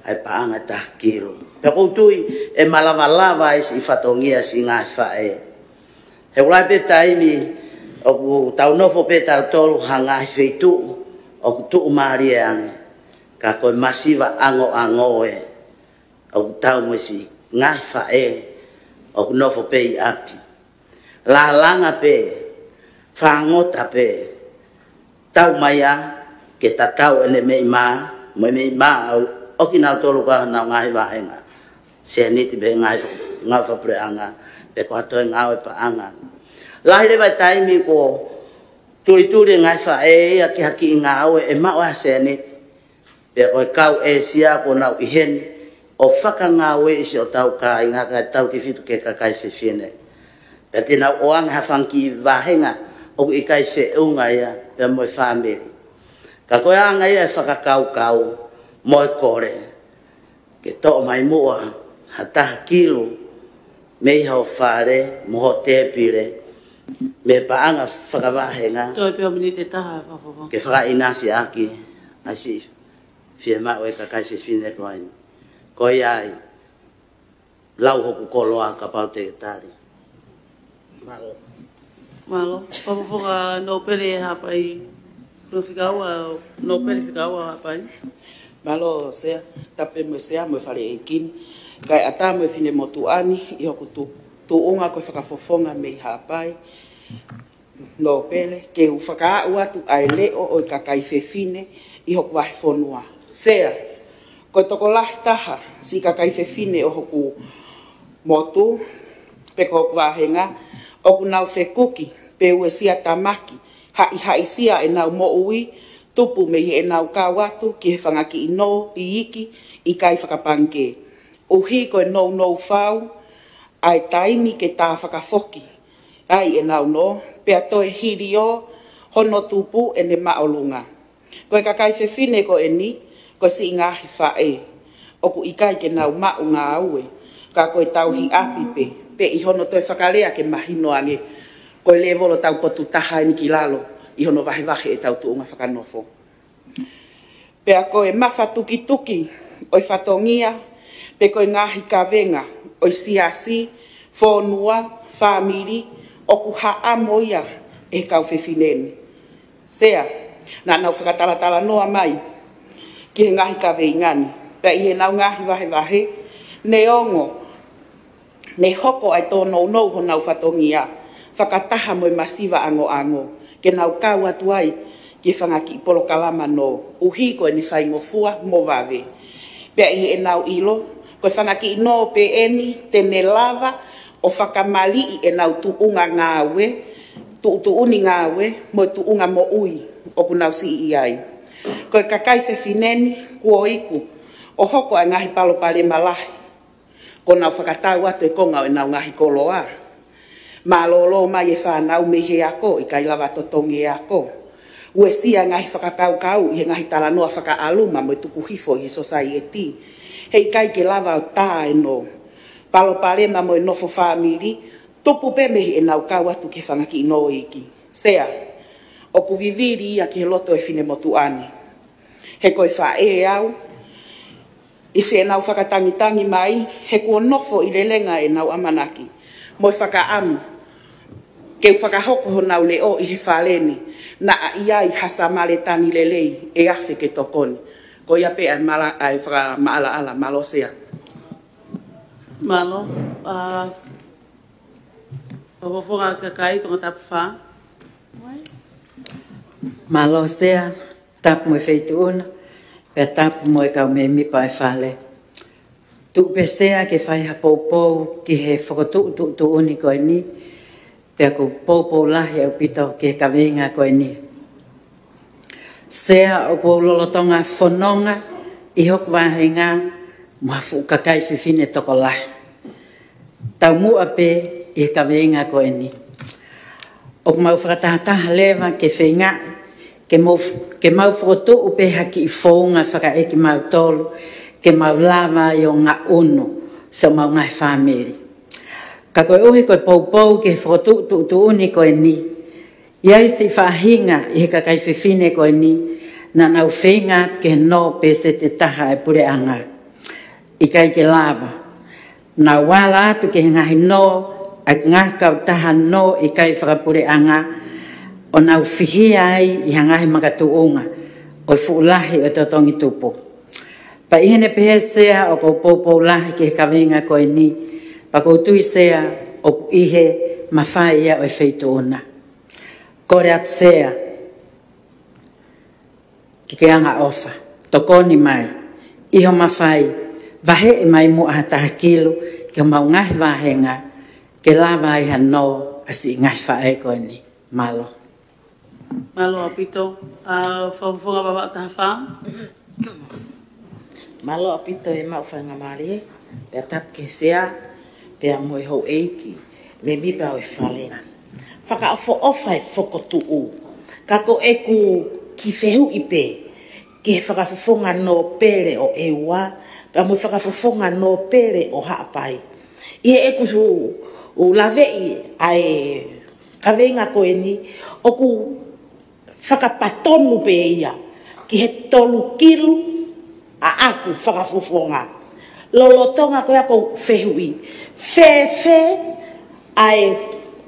J: ai paanga tahkilu. Pe koutui e malawalawa isi whatongia si ngai whae. He ulai pe taimi, oku tau nofo pe tau tolu ha ngai wheitu, oku tuu maari e ange. Ka koe masiva ango ango e, oku tau mwesi ngai whae, oku nofo pe i api. La langa pe, whangota pe, tau maya, ke tatau ene mei maa, mei maa, oki nau tolu ka nau ngahi wahenga. Se niti be ngahi whapre anga, pe ko hatoe ngau e pa anga. Lahi lewa taimi ko turi ngai fa e aki haki ngā au e mao a se neti. Pea koe kau e sia ko nau i heni, o whaka ngā ue isi o tau ka i ngā kai tau ki whitu ke ka kai whiwhine. Pea tēnā oanga hawhanki wahenga, o i kai whe unga ia, pea moe whameri. Ka koe anga ia e whakakau moe kore, ke toa mai mua, ha taha kilu, mei hao whare, moho tēpire, me paanga whakawahenga.
B: Toi peo mini te taha, whawhawa.
J: Ke whaka inasi aki, asi, fie mau e ka kai whiwhine koe. Koe ai, lau hoku koloa ka pau te tari. Malo.
B: Malo, whawhawa no pere hapai, whikaua, no pere whikaua hapai.
E: Malo sea, tape mo sea, mo whare e kini. Kai ata mo whine mo tuani, i hoku tu unga koe whakafofonga me i hapai. No pele, ke u whakaau atu ai leo o i ka kai whiwhine, i hoku wahi whonua. Sea, koe toko lahi taha, si ka kai whiwhine o hoku motu, pe ko wahenga, o ku nau whekuki, pe ue sia tamaki, hai sia e nau mo ui, tupu me e nau kāwatu, ki he whangaki i no, i iki, i kai whakapange. Uhi koe nou whau, ai taimi ke tā whakafoki, ai e nau no, pea toe hiri o, hono tupu e ne maolunga. Koe ka kai whiwhine ko e ni, koe si ngahi whae, oku i kai ke nau mau ngā aue, ka koe tau hi api pe i hono toi whakalea ke mahino ange, koe le volo tau potu taha ni ki lalo, i hono wahi e tau tuunga whakanofo. Pea koe mawha tuki, oi whatongia, pe koe ngahi ka venga, oi siasi, whonua, whamiri, oku haa moia e kau whiwhineni. Sea, nā nau whakatalatala noa mai, ki he ngahi ka veingani, pea i he nau ngahi wahe, ne ongo, ne hoko ai tō nou ho nau whatongia, whakataha moe masiva ango, ke nau kau atu ai, ki whangaki i polo kalama no, uhi koe ni whaingofua mo wawe. Pea i he nau ilo, koe whangaki i no pe eni, tene lava, o whakamali i e nau tuunga ngāwe, tuuni ngāwe, mo tuunga mo ui, o ku nau si i ai. Koe kakai whiwhineni, kua iku, o hoko ai ngahi palo pale malahi, ko nau whakatau atu e konga o nau ngahi koloa. Mā lolo mai e whanau mehe ako, i kai lava totongi e ako. Ue sia ngahi whakakau, i he ngahi talanoa whakaaluma, mo tuku hifo i he society. Hei kai ke lava o tā e no. Palo palema mo e nofo whamiri, tupu pe mehi e nau kau atu ke whangaki i no iki. Sea, o ku viviri ia ki he loto e whine motu ani. He koe whae au, i se e nau whakatangitangi mai, he kua nofo i lelenga e nau amanaki. Mo e whakaamu, ke whakahoko ho nau leo i he whalene, na a iai hasa male tani lelei e awhi ke tokoni. Ko ia pe ai maala ala, malo sea.
B: Malo, whawhafonga kakai tonga tapu wha.
M: Malo sea, tapu mo e wheituuna, pe tapu mo e kau me mipa e whale. Tupe sea ke whai ha poupou ki he whakatutu uni koe ni, pe aku poupou lahi au pito ki he kawenga koe ni. Sea o kou lolotonga whanonga, i hoku wahenga, mua fukakai whiwhine toko lahi. Tau mua pe i he kawenga koe ni. O kumau whakatahataha lewa ke whenga, ke mau whakatu upe haki i whaunga whaka eki mau tolu, ke mau lava i o ngā unu, sa mau ngai whamiri. Ka koe uhi koe poupou ke whakatu uni koe ni, iai si whahinga i he kakai whiwhine koe ni, na nau whenga ke no pese te taha e pure anga. I kai ke lava. Na wala atu ke ngahi no, a ngahi kau taha no i kai whakapure anga, o nau whihia ai i hangahi makatuunga, o fuulahi o totongi tupu. Pa ihene pehe sea o kou poupou lahi ke kawenga koe ni, pa kou tui sea o ihe mawhai ia o e wheituuna. Kore atu sea, ki ke anga ofa, tokoni mai, iho mawhai, vahe e mai mua hataha kilu, ke mau ngahi wahenga, ke lava ai hano, asi ngahi whae koe ni, malo.
B: Malo apito, whawhonga bawa taha whā.
H: Malo apito e mau whainga maari e. Pea tap ke sea, pea moe hou eiki, me mipa o e whale. Whaka ofo ofa e whokotu u. Kako e ku ki whehu i pe, ki he whakawhawhonga no pere o e ua, pea moe whakawhawhonga no pere o haapai. Ie e ku u lavei ai kawenga koe ni, o ku whakapatonu pe ia, ki he 3 kilu a aku whakafufonga. Lolotonga koe ako whehui. Whe ai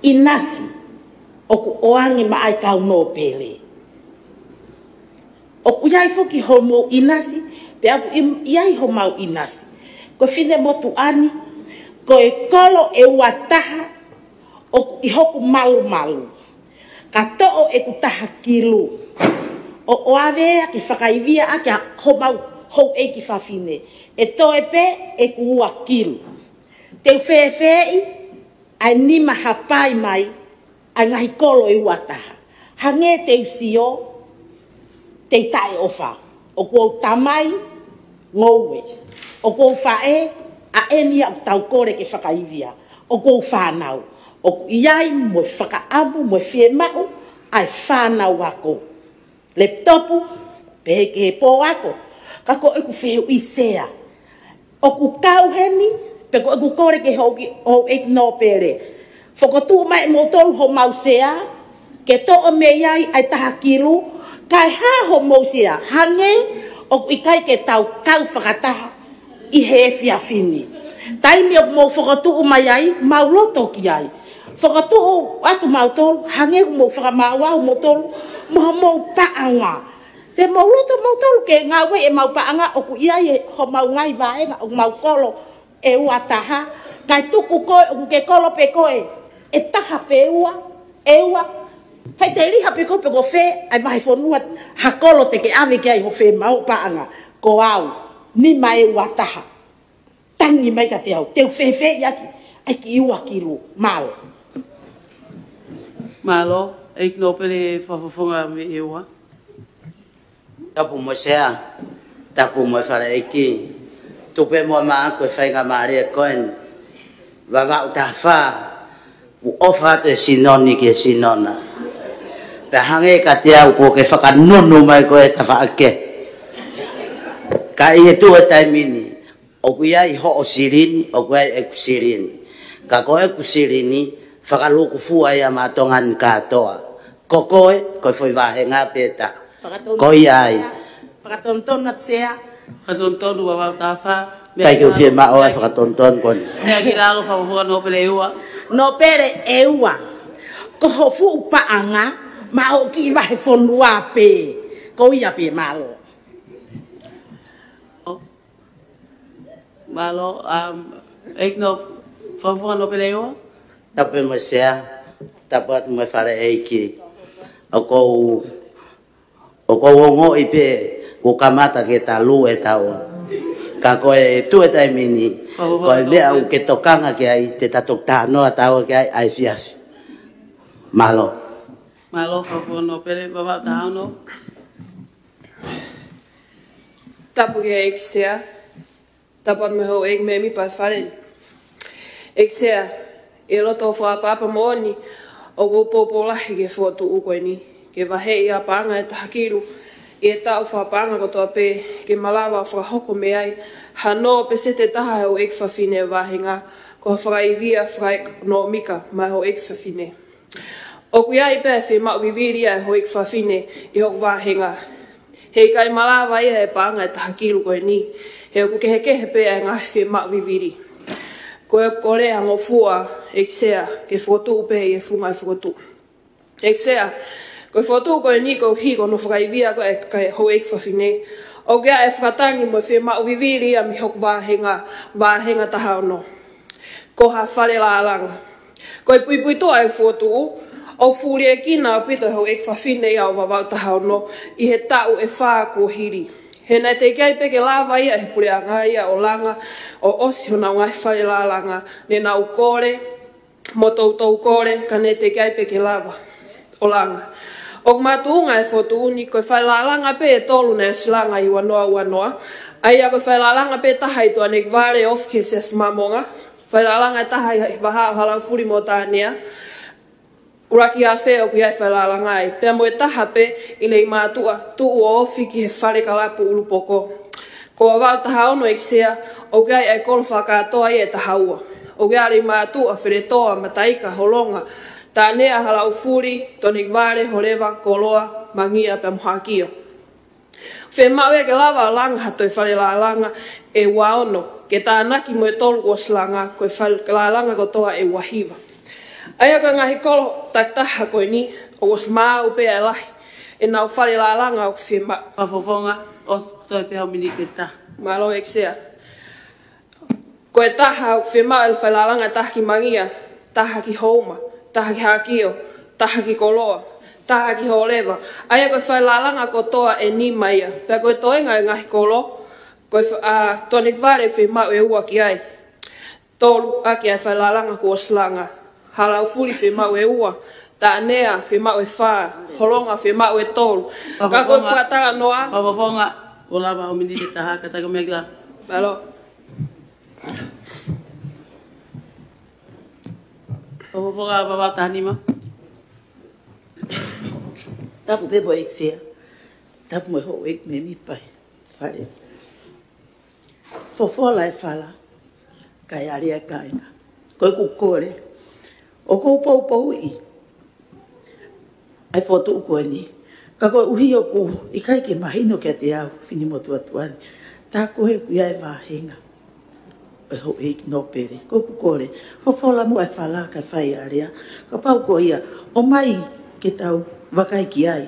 H: inasi, o ku oangi ma ai kau no pele. O ku iai foki ho mo inasi, pe aku iai ho mau inasi. Ko whine motu ani, ko e kolo e wataha, o ku ihoku malu. Ka to'o e ku taha kilu. O oawea ki whakaivia a kia ho mau hou e ki whawhine. E toe pe e ku ua kilu. Teu whewhei, ai nima hapai mai, ai ngahi kolo e wataha. Hange teu sio, te tae ofa. O kuo tamai, ngoue. O kuo whae, a enia o tau kore ke whakaivia. O kuo whanau. O iai mo whakaamu, mo whiemau, ai whanau ako. Laptopu, pehe ke he pō ako. Kako e ku wheu i sea. O ku kauheni, pe ko e ku kore ke hou e no pere. Whakotu mai mo tolu ho mau sea, ke to o me iai ai taha kilu, kai ha ho mau sea. Hange, o ku ikai ke tau kau whakataha, i he whiawhini. Taimi o mo whakotu mai ai, mau loto ki ai. Whakatu atu mau tolu, hange mo whakamawau mo tolu, mo paanga. Te mau loto mau tolu ke ngawe e mau paanga, o ku ia e ho mau ngai vaenga, o mau kolo e ua taha, kai tuku koe, o ku ke kolo pe koe, e taha pe ua, e ua, fai te riha pe koe pe ko whe, ai mahi whonua, ha kolo te ke ave ke ai ho whe mau paanga, ko au, ni mai ua taha. Tangi mai ka te au, teu whe iaki, ai ki iua kilu, malo.
B: Malo, eik no pele whawhawhonga me ewa.
J: Tapu mo sea, tapu mo whare eiki. Tupe mo maa koe whainga maari e koen. Wawa uta wha, u ofa te sinoni ke sinona. Pe hange ka te au ko ke whakanunu mai koe ta whaake. Ka ie tu e taimini. O kuia i ho o sirini, o kuia e ku sirini. Ka koe ku sirini, whakaluku fua ia mātongan katoa. Ko koe, koe foi wahenga peta. Koi ai.
H: Whakatonton at sea.
B: Whakatonton ua wau tāwha.
J: Pai ke uwhie mao e whakatonton koni.
B: Mea ki lalo whawhonga no pele eua.
H: No pere eua. Ko ho fu paanga, ma o ki wahe whonua pe. Ko ia pe malo.
B: Malo, eik no whawhonga no pele eua.
J: Tape mo sea, tapat mo whare eiki. O kou ongo i pe, ko kamata ke talu e tau. Ka koe tu e taimini, koe mea u ke tokanga ke ai, te tatok tānoa tau ke ai, ai fiafi. Malo.
B: Malo, whawhonga no pele, wawa tāu no.
C: Tapu ke eik sea, tapat me hou eik me mi pa whare. Eik sea, e roto whaapapa mooni, o ko popolahi ke whotu ukoe ni. Ke wahe ia panga e taha kilu, i e tau whaapanga ko toa pe, ke malawa whakahoko me ai, hano pe se te taha heo ek whawhine e wahinga, ko whakaivia whaik no mika mai ho ek whawhine. O ku iai pē whi mau viviria e ho ek whawhine i ho wahinga. Hei kai malawa ia e panga e taha kilu koe ni, heo ku kehe pē e ngahi whi mau viviri. Ko e kore hango fua ek sea ke whotu upe i e funga e whotu. Ek sea, ko e whotu koe ni ko hiko no whakaivia ko e kai ho ek whawhine. O kia e whakatangi mo whi mau viviri a mi hok wāhenga taha ono. Ko ha whare la alanga. Ko e pui toa e whotu o furi e kina o pito ho ek whawhine i au wawau taha ono i he tau e whā kua hiri. He nei te kai peke lava ia he pure anga ia o langa o osi hona ngai whare la langa ne na ukore mo tautou kore ka nei te kai peke lava o langa. O matunga e fotu uni ko fai lalanga pe tolu na slanga I wanoa. Ai ko fai lalanga pe taha I to anek vale of cases mamonga. Fai lalanga taha I baha hala furi motania. Uraki a fe o kia fai lalanga ai. Pe mo taha pe I le matua tu o ofi ki he fale kalapu ulupoko. Ko wa taha ono eksea o kia ai kol whakatoa I e taha ua. O kia le matua wheretoa mataika holonga. Tā nea hala ufuri, tonik vare, holewa, koloa, mangia, pe mohakio. Whe mau e ke lawa langa hatoi whare la langa e waono, ke tā naki mo e tolu o slanga, koe whare la langa ko toa e wahiva. Aia ka ngahi kolo taktaha koe ni, o os maa upe e lahi, e nau whare la langa o whi ma.
B: Pafofonga, o toi pe hau mini ke ta.
C: Malo eksea. Koe taha o whi ma e whare la langa taha ki mangia, taha ki houma. Taha ki hakio, taha ki koloa, taha ki holewa. Aia koe whai lalanga ko toa e ni maia. Pea koe toenga e ngahi kolo, koe tonik vare whi mau e ua ki ai. Tolu aki ai whai lalanga ko slanga. Halau furi whi mau e ua. Tā nea whi mau e whaa. Holonga whi mau e tolu. Ka koe whatara noa.
B: Papaponga, o lava o mini ke taha, ka taka megla.
C: Malo.
B: Papaponga, papa tanima.
J: Tapu bebo eksea. Tapu mo ho ek me mi pai. Fale. Fofola e fala. Kai aria kaina. Koe kukore. O kou pou I. Ai fotu uko ni. Ka koe uhi o ku. Ikai ke mahino ke te au. Fini mo tuatuani. Tā koe kuia e wahenga. E ho ek no pere. Koe kukore. Fofola mo e fala kai whai aria. Ka pau ko ia. O mai ke tau. Wakai ki ai,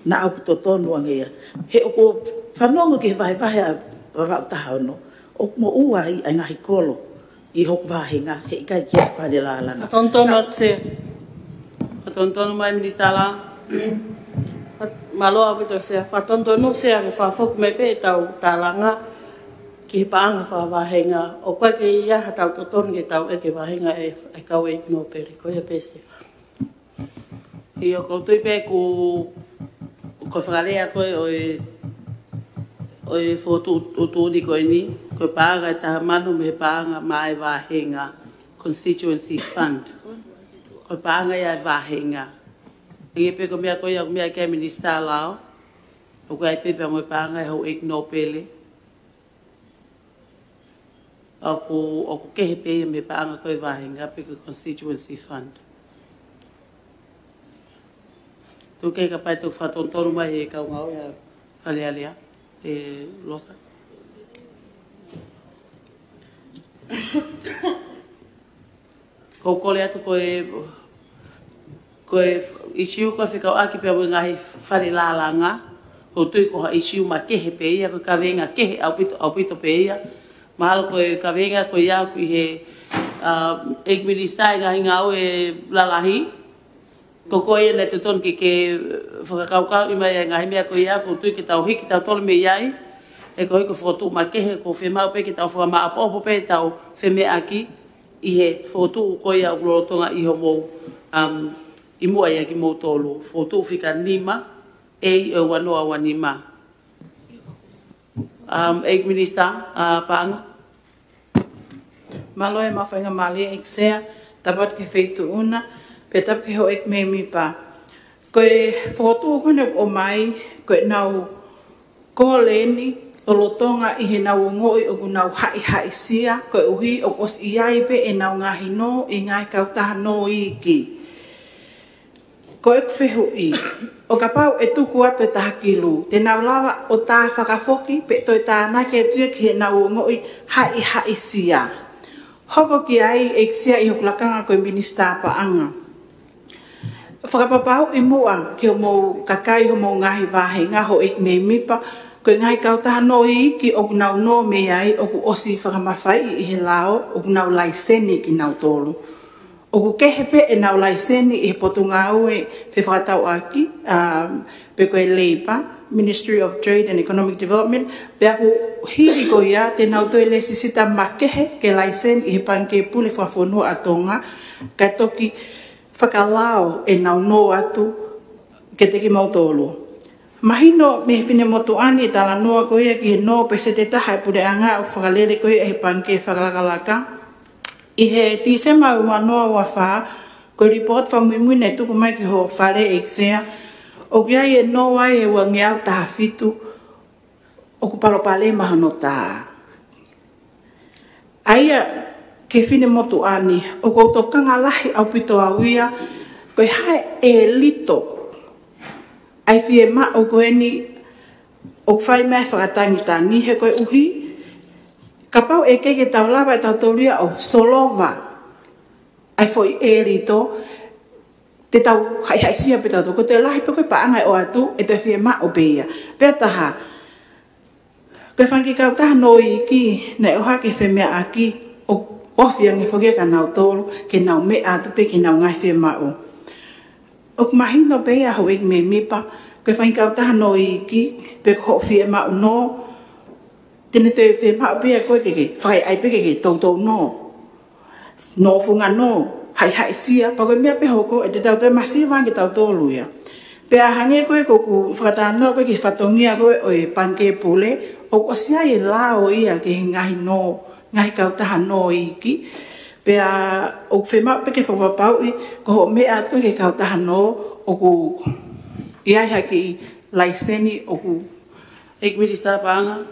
J: na au to tonu angea. He o ko whanongo ke vai a wawau taha ono. O mo ua I ngahi kolo. I hok wahenga, he ikai ki a whare la lana.
B: Fatontono tse. Fatontono mai minista la.
P: Maloa pito se. Fatontono se a whafok me pe tau talanga. Ki he paanga whawahenga. O koe ke ia hatau to tonu ke tau e ke wahenga e kau e no pere. Koe pe se.
B: I o koutou pe ko whakarea koe o e fotu utuni koe ni, koe pāanga e taha manu me pāanga mai wahenga constituency fund. Koe pāanga ia wahenga. I e pe ko mea koe au mea kia minista lao, o koe ai pepe mo pāanga e hau ek no pele. O ko kehe pe me pāanga koe wahenga pe ko constituency fund. Tu kei ka pai tu whatontonu mai e kau ngau ia whalealea e losa. Ko kole atu koe isiu koe whikau aki pia mui ngahi whare lalanga. Ko tui ko ha isiu ma kehe pe ia, ko ka venga kehe au pito pe ia. Mahalo koe ka venga koe iau ki he ek minista e ngahi ngau e lalahi. Ko koe nei te ton ke whakakaukau I mai e ngahi mea koe ia, ko tui ki tau hiki tau tole me iai, e ko hiko whotu ma kehe, ko whemau pe ki tau whakamā apopo pe tau wheme aki, I he whotu koe ia uklorotonga iho mou, I mua ia ki mou tolu, whotu whika nima, e o wanoa wanima. Ek minista, paanga.
F: Malo e mawhainga mali e ksea, tapat ke wheitu una, Peta pe ho ek me mi pa. Koe whotu kone o mai, koe nau kōleni, o lotonga I he nau ngoi o ku nau hai sia, koe uhi o kos iai pe e nau ngahi no, I ngai kautaha no I ki. Koe ek whehu I. O ka pau e tuku atu e taha kilu. Te nau lawa o tā whakafoki, pe toi tā nake e tuia ki he nau ngoi hai sia. Hoko ki ai e ksia I hokulakanga koe minista paanga. Whakapapau I mua ki o mou kakai ho mou ngahi wahenga ho ek me mipa koe ngai kautaha no I ki o kunau no me ai o ku osi whakamawhai I he lao o kunau laiseni ki nau tolu. O ku kehepe e nau laiseni I he potunga au e whewhakatau aki pe koe Labour, Ministry of Trade and Economic Development pe aku hiri ko ia te nau toi le sisita makehe ke laiseni I he panke pule whawhonua atonga kai toki whakalao e nau no atu ke te ki mautolu. Mahino me fine motu ani tala noa ko ia ki no pe se te taha pure anga o whakalere ko ia e panke whakalakalaka. I he tisema ua noa ua wha, ko report wha muimune tuku mai ki ho whare eksea, o kia e noa e ua ngeau taha fitu, o ku palopale maha no taha. Aia ke fine motu ani, o koutou kanga lahi au pito au ia, koe hae e lito, ai fie ma o koe ni o whai mea whakatangitangi he koe uhi. Ka pau e keke tau lava e tau tauria o solova. Ai foi e rito te tau hai sia pe tau ko te lahi pe koe paanga e o atu e te fie ma o beia. Pea taha, koe whanki kau taha noi ki na e oha ke whemea aki o ofia nge whokia ka nau tolu ke nau mea atu pe ke nau ngai fie ma o. O mahino beia ho ik me mipa, koe whain kau taha no i ki, pe ko fie ma o no, tene te fie ma o beia koe keke, whai ai pe keke tau no, no funga no, hai sia, pa koe mea pe hoko, e te tau te masi wangi tau tolu ia. Pe a hange koe ko ku whakatano koe ki whatongia koe o e panke pule, o sia e lao ia ke ngahi no, ngahi kau taha no i ki, pea o whema peke whapapau i ko ho mea koe ke kau taha no o ku iaiha ki laiseni o ku
B: Ek minister paanga.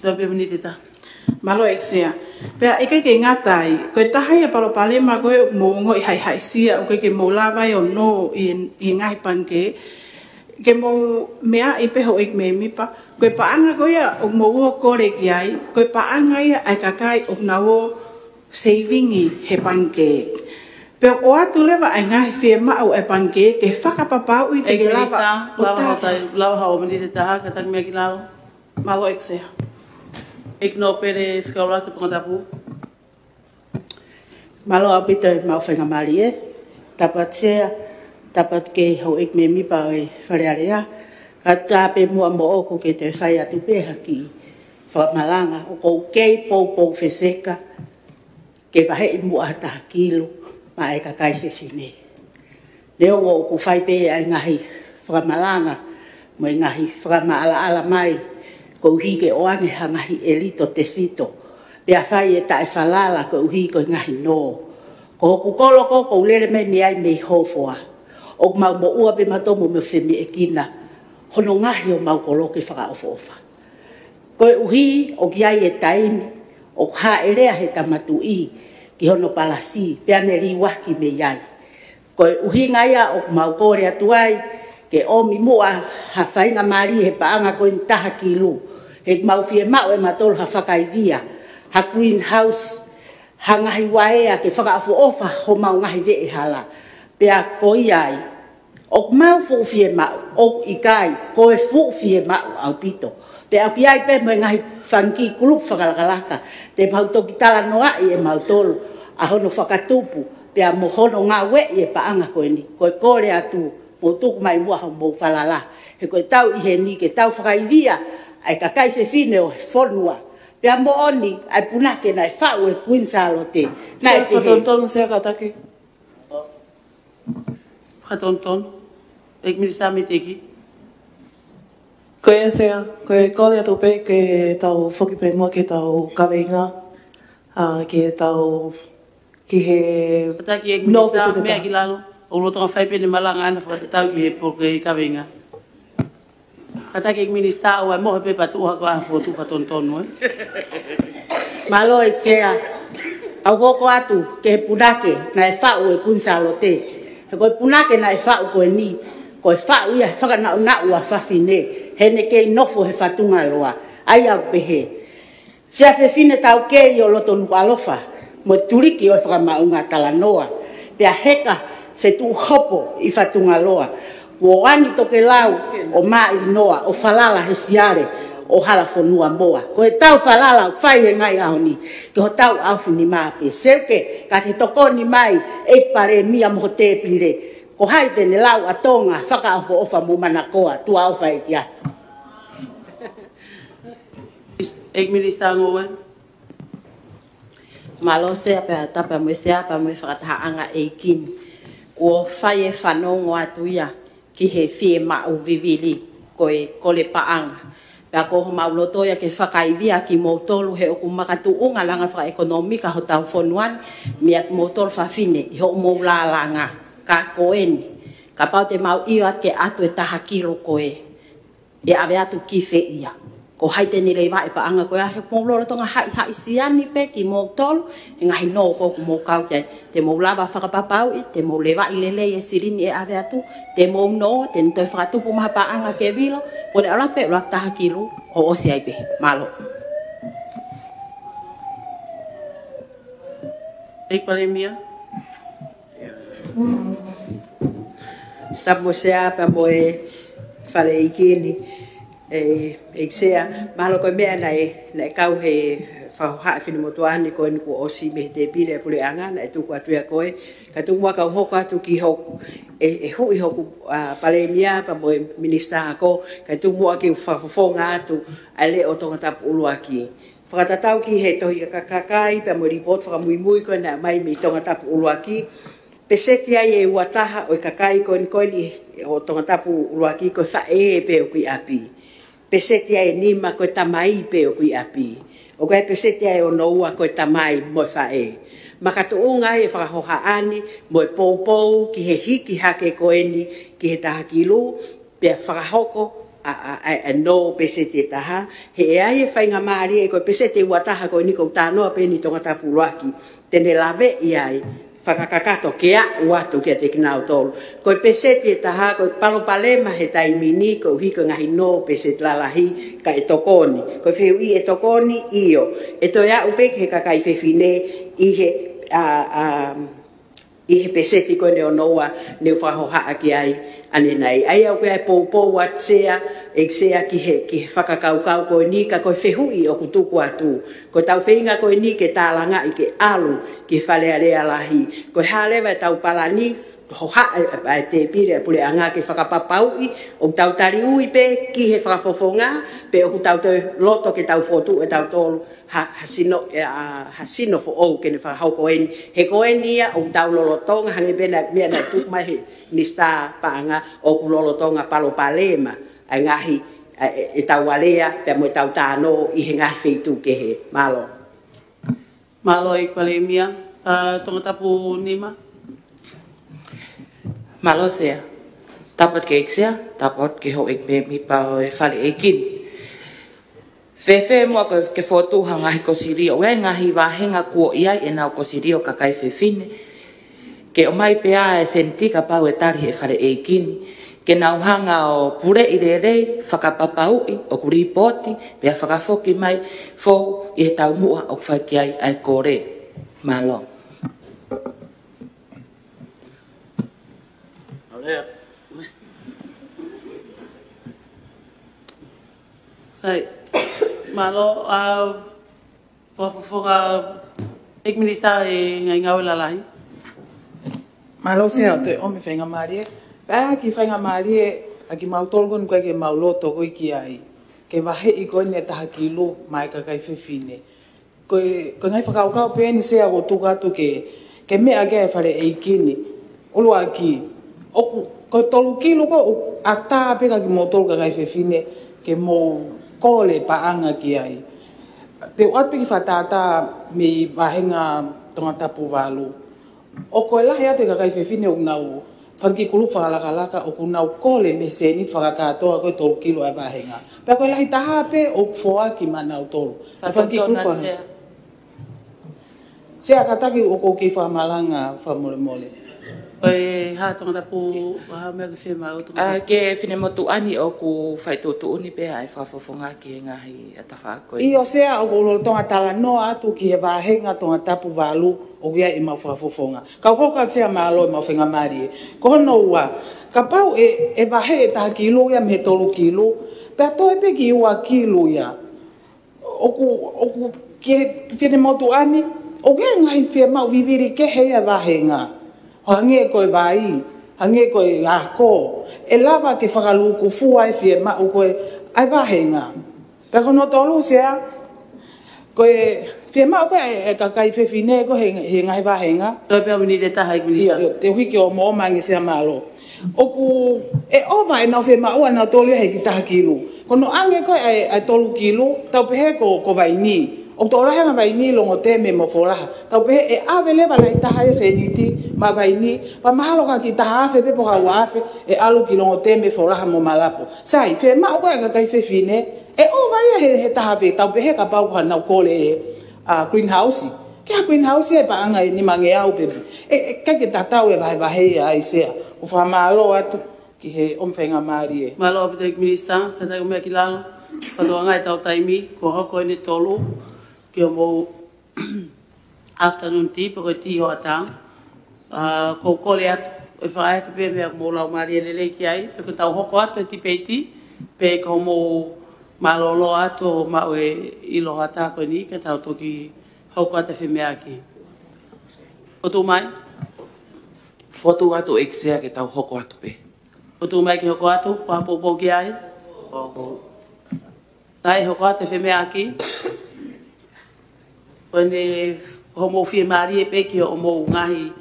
B: Tape meni te ta.
F: Malo eksea. Pea eke ke ngatai, koe tahai e palopalema koe mo ngoi hai sia o koe ke mo lawai o no i ngahi panke, ke mo mea i peho ek me mipa, koe paanga koe o mo ua kore ki ai, koe paanga ia ai kakai o nawo savingi he pancake. Pero o atu lewa ai ngai fie mau e pancake ke whakapapau i te ke
B: lava hao mani te taha ka tangi mea ki lalo.
F: Malo eksea.
B: Ek no pere whikaura ka tonga tapu.
H: Malo au pita e mau whainga mari e. Tapat sea, tapat ke hau ek me mipa o e wharearea. Ka tape mua mo oku ke te whai atu peha ki whakamalanga. O kou kei pou whewheka. Ke wahe i mua hataha kilo, ma e kakai whewhine. Leo ngō ku whai pe ai ngahi whakamalanga, mo i ngahi whakamaala mai, ko uhi ke oange ha ngahi elito te fito. Pea whai e tae whalala ko uhi ko ngahi no. Ko ku koloko ko ulere me mi ai me hofoa. O mau mo ua pe matomo me whemi e kina, hono ngahi o mau koloke whakaofofa. Ko uhi o ki ai e taini, o ha erea he tamatu i ki hono palasi pea ne riwaki me iai. Koe uhi ngaia o mau kore atu ai ke omi mua ha whainga mari he paanga koe ntaha ki lu. He mau fie mau e matolo ha whakaivia. Ha greenhouse ha ngahi waea ke whakaafu ofa ho mau ngahi vee hala. Pea ko iai. O mau fu fie mau o ikai koe fu fie mau au pito. Pe au piai pe mo ngahi whanki kulup whakalakalaka. Te mau toki tala noa i e mau tolu. A hono whakatupu. Pe a mo hono ngā we i e paanga koe ni. Koe kore atu. Mo tuku mai mua hau mou whalala. He koe tau i he ni ke tau whakaivia. Ai kakai se fine o he whonua. Pe a mo oni. Ai punake nai whau e kuinsalo te.
B: Nai te he. Whatontonu sea katake. Whatontonu. Ek minister me teki.
C: Koe sea, koe kore atu pe ke tau whoki pe mua ke tau kaweinga, ke tau ki he...
B: Pataki ek minister mea ki lalo, o lotonga whaipene malanga ana whakatatau ki he poke kaweinga. Pataki ek minister o ai mohe pe patu uha ko aha whotu whatontonu
H: Malo ek sea, au koko atu ke punake na e whau e kunsalo te. He koe punake na e whau koe ni, koe whau ia whakanau nau a whawhine. Hene kei nofo he whatunga loa. Ai au pehe. Sea whewhine tau kei o loto nuku alofa. Mo turiki o whakamaunga tala noa. Pea heka whetu hopo i whatunga loa. Wo ani toke lau o maa i noa. O whalala he siare o hala whanua moa. Koe tau whalala o whai he ngai aho ni. Ke ho tau awhi ni maa pe. Seuke ka te toko ni mai e pare mia moho te pire. Ko hai tene lau atonga whakaafo ofa mo manakoa tua ofa e kia.
B: Ek minister ngoe.
H: Malo sea pe tapa mo sea pa mo whakatahaanga e kin.
P: Kua whai e whanongo atu ia ki he fie ma u vivili ko le paanga. Pea ko ho mauloto ia ke whakaivia ki mautolu he oku makatuunga langa wha ekonomika ho tau whonuan mea mautolu whawhine i ho maula langa ka koeni. Ka pau te mau iyo at ke atu e taha kilo koe e ave atu ki whe ia. Ko haite ni lewa e paanga koe a he maulolo tonga hai siani pe ki mautolu e ngahi no ko mo kau te maulawa whakapapau i te maulewa i lele e sirini e ave atu te mau no te ntoi whakatupu maha paanga ke vilo ko ne ala pe ula taha kilo o osi ai pe malo.
B: Eik pale mia.
L: Tapo sea pa mo e fale ikini e sea malo ko mea na kau he fa fini motuani ko ni ko osi me te pile pule anga na tu kwa tu ya koe ka tu mo ka ho ka tu ki ho e hu i ho pale mia pa mo minista ko ka tu mo ki fa nga tu ale o tonga tapu ulu aki whakatatau ki he tohi kakai pa mo report whakamui ko na mai mi tonga tapu ulu aki peseti ai e wataha o kakai ko ni o tonga tapu ulu aki ko fa e pe o ki api peseti ai nima ko tamai pe o ki api o kai peseti ai o noua ko tamai mo fa e makatuunga e whakahohaani mo e poupou ki he hiki hake ko eni ki he taha kilu pe whakahoko a no peseti taha he ai e whainga maari e ko peseti wataha ko ni ko tanoa pe ni tonga tapu luaki tene lave i ai whakakakato kea watu kia te kinau tolu. Ko peseti taha ko palopalema he taimini ko hiko ngahi no peseti lalahi ka e tokoni. Ko wheu i e tokoni iyo. E to ia upek he kakai whewhine i he peseti ko ne o noa ne o whahoha aki ai ane nei. Ai au kia e poupou at sea e sea ki he whakakaukau ko ni ka ko whehui o kutuku atu. Ko tau whinga ko ni ke tālanga i ke alu ki whalearea lahi. Ko halewa e tau palani hoha te pire pule anga ke whakapapau i o tau tari ui pe ki he whakafofonga pe o tau te loto ke tau fotu e tau tolu hasino fo o ke ne whakahau ko eni. He ko eni ia o tau lolotonga hange bena mea na tuk mai he nista paanga o ku lolotonga palopalema ai ngahi e tau alea pe mo tau tāno i he ngahi wheitu ke he malo.
B: Malo i kwale mia tonga tapu nima.
N: Malo sea tapat ke eksea tapat ke ho ek me mi pa fale ekin fefe mo ke foto hanga hi ko sirio we ngahi wa henga ko ia e na ko sirio ka kai fefine ke o mai pea e senti ka pau e tari he fale ekin ke na hanga o pure irere whakapapau i o kuri poti pea whakafoki mai fo i he tau mua o whakiai ai kore malo.
B: Sai malo fofoga ek minister e ngai ngau lalahi.
F: Malo se te o me whainga marie. Pea ki whainga marie a ki mautolgon koe ke mauloto koe ki ai. Ke wahe i koe ne taha kilo mai kakai whewhine. Koe ngai whakaukau pe ni sea o tukatu ke mea ke e whare e kini. Olo aki. Ko tolu kilo ko a tā peka ki mautolu kakai whewhine ke mo kole paanga ki ai. Te watpe ki whatata me wahenga tonga tapu walu. O koe lahi atu kakai whewhine o nau whanki kulu whakalakalaka o kunau kole me se ni whakakatoa koe tolu kilo ai wahenga. Pea koe lahi taha pe o whoa ki manau tolu. Whanki kulu whahenga. Sea kataki o kou ki whamalanga whamole mole.
B: Oe ha tonga tapu ha mea ke whima o tonga tapu.
N: Ke whine motu ani o ku whaitotu uni pe ai whafofonga ki ngahi atafa koe.
F: I o sea o kou tonga tala noa atu ki he wahenga tonga tapu walu o kia i mau whafofonga. Kau hoka sea malo i mau whenga marie. Ko hono ua, ka pau e wahe e taha kilo ia me tolu kilo, pea toi pe ki ua kilo ia. O ku ki whine motu ani, o kia ngahi whia mau viviri ke hea wahenga. Hange koe vai, hange koe ako. E lava ke whakaluku fua e fie ma u koe ai wahenga. Pea kono tolu sea, Koe fia mau koe e kakai fefine ko he ngai wa henga.
B: Toi pe mini de ta hai minista.
F: Te wiki o mo mangi se malo. Oku e ova e no fia mau ana tolu he ki ta kilo. Kono ange koe ai tolu kilo tau pe he ko vai ni. O to raha vai ni longo te me mo fora. Tau pe e avele va lai ta hai se niti ma vai ni pa mahalo ka ki ta hafe pe po ka wafe e alu ki longo te me fora mo malapo. Sai fia mau koe kakai fefine e o vai he tahape tau pe he ka pau ka na kole a greenhouse ke a greenhouse e pa anga ni mange au pe e ka ke tatau e vai vai ai se o fa malo atu ki he omfenga mari e
B: malo pe te minister ka ta me ki la pa do ngai tau taimi ko ho ko ni tolu ki o mo afternoon tea pe ko ti ho ata ko kole atu e fa ka pe me mo la mari le ki ai pe ko tau ho ko atu ti pe ko mo malolo ato ma e ilo hata ko ni ke tau toki hoko ata fe mea ki. O tu mai?
E: Foto ato eksea ke tau hoko ato pe.
B: O tu mai ki hoko ato pa po ki ai? Tai hoko ata fe mea ki. Pone homo fi mari e pe ki o mo ngahi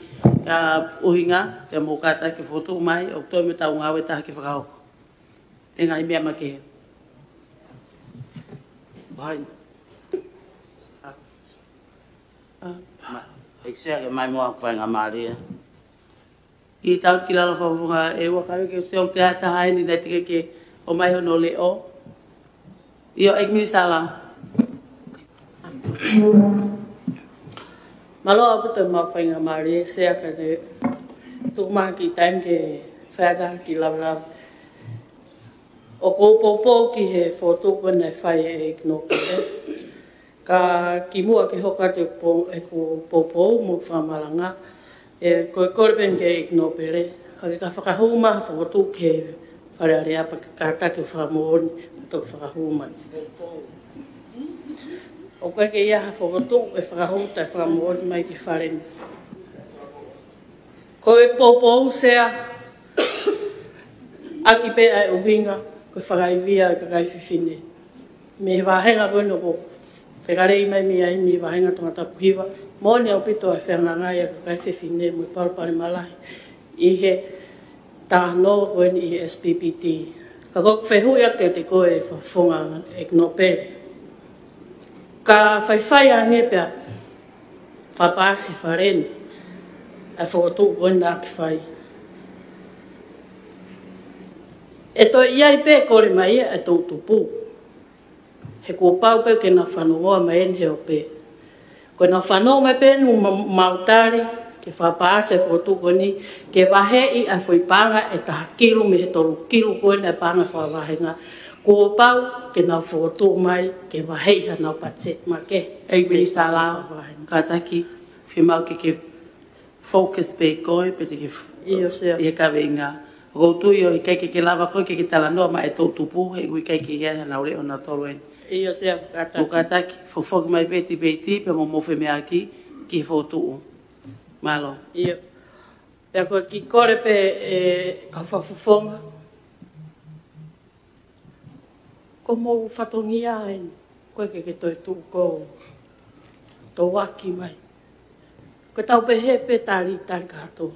B: uhinga ke mo kata ki foto mai o to me tau ngawe ta ki whakahoko. Tenga i mea make.
J: Vai. Eksea ke mai moa whainga Maria.
B: I tau ki lalo whawunga e wakare ke se o te hata hai ni nei tika ke o mai hono le o. Io ek minister la.
L: Malo apa tu ma whainga Maria se a ka ne tu ma ki time ke whada ki lau. O ko popo ki he foto ko nei whai e knope. Ka ki mua ki hoka te po e ko popo mo whamalanga. E ko korben ke knope re. Ka ka whakahuma foto ke wharearea pa ka ta ke whamoni to whakahuma. O ka ke ia foto e whakahuma ta whamoni mai ki wharen. Ko e popo sea aki pe ai uhinga. Ko whakai via ka kai whiwhine. Me wahenga kono ko whekarei mai mi ai mi wahenga tonga tapuhiwa. Mone au pito e whenga ngai a ka kai whiwhine mo parupare malahi. I he tāno koe ni i SPPT. Ka kok whehui ake te koe whawhonga e knopere. Ka whaiwhai ange pia whapasi wharen. A whakotu koe nā ki whai. E to iai pe kore mai e tō tupu. He kua pau pe ke na whanongoa mai en heo pe. Ko na whanongoa mai pe nu mautari ke whapaase whotuko ni ke wahei a whaipanga e taha kilo me he toru kilo koe na panga whawahenga. Kua pau ke na whotu mai ke wahei ha nau patset ma ke.
B: Ei minister la ka taki whimau ke focus pe koe pe te ke i ka venga. Rotu yo i kai ke lava ko ke tala no ma e to tupu e wi kai ke ya na ore ona tolo en.
L: Iyo se kata.
B: Ko kata fo fo mai beti pe mo mo fe me aki ki fotu. Malo.
L: Iyo. Pe ko ki kore pe ka fa fonga. Ko mo fatongia en ko ke to tu ko to waki mai. Ko tau pe he pe tari ka to.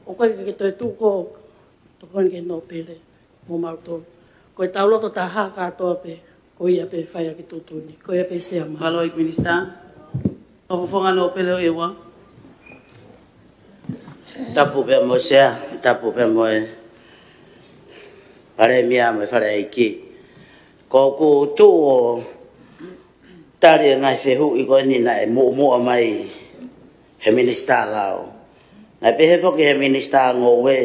L: O koe ke toi tūko, to koe ke no pere, mo mauto. Koe tau loto ta ha katoa pe, koe ia pe whaia ki tūtuni, koe ia pe sea maa.
B: Malo ik minister. O whonga no pere o ewa.
J: Tapu pe mo sea, tapu pe mo e. Pare mia me whare eiki. Ko ku tū o tari ngai whehu i koe ni na e mua mai he minister lao. Nai pehe poki he minister ngō we.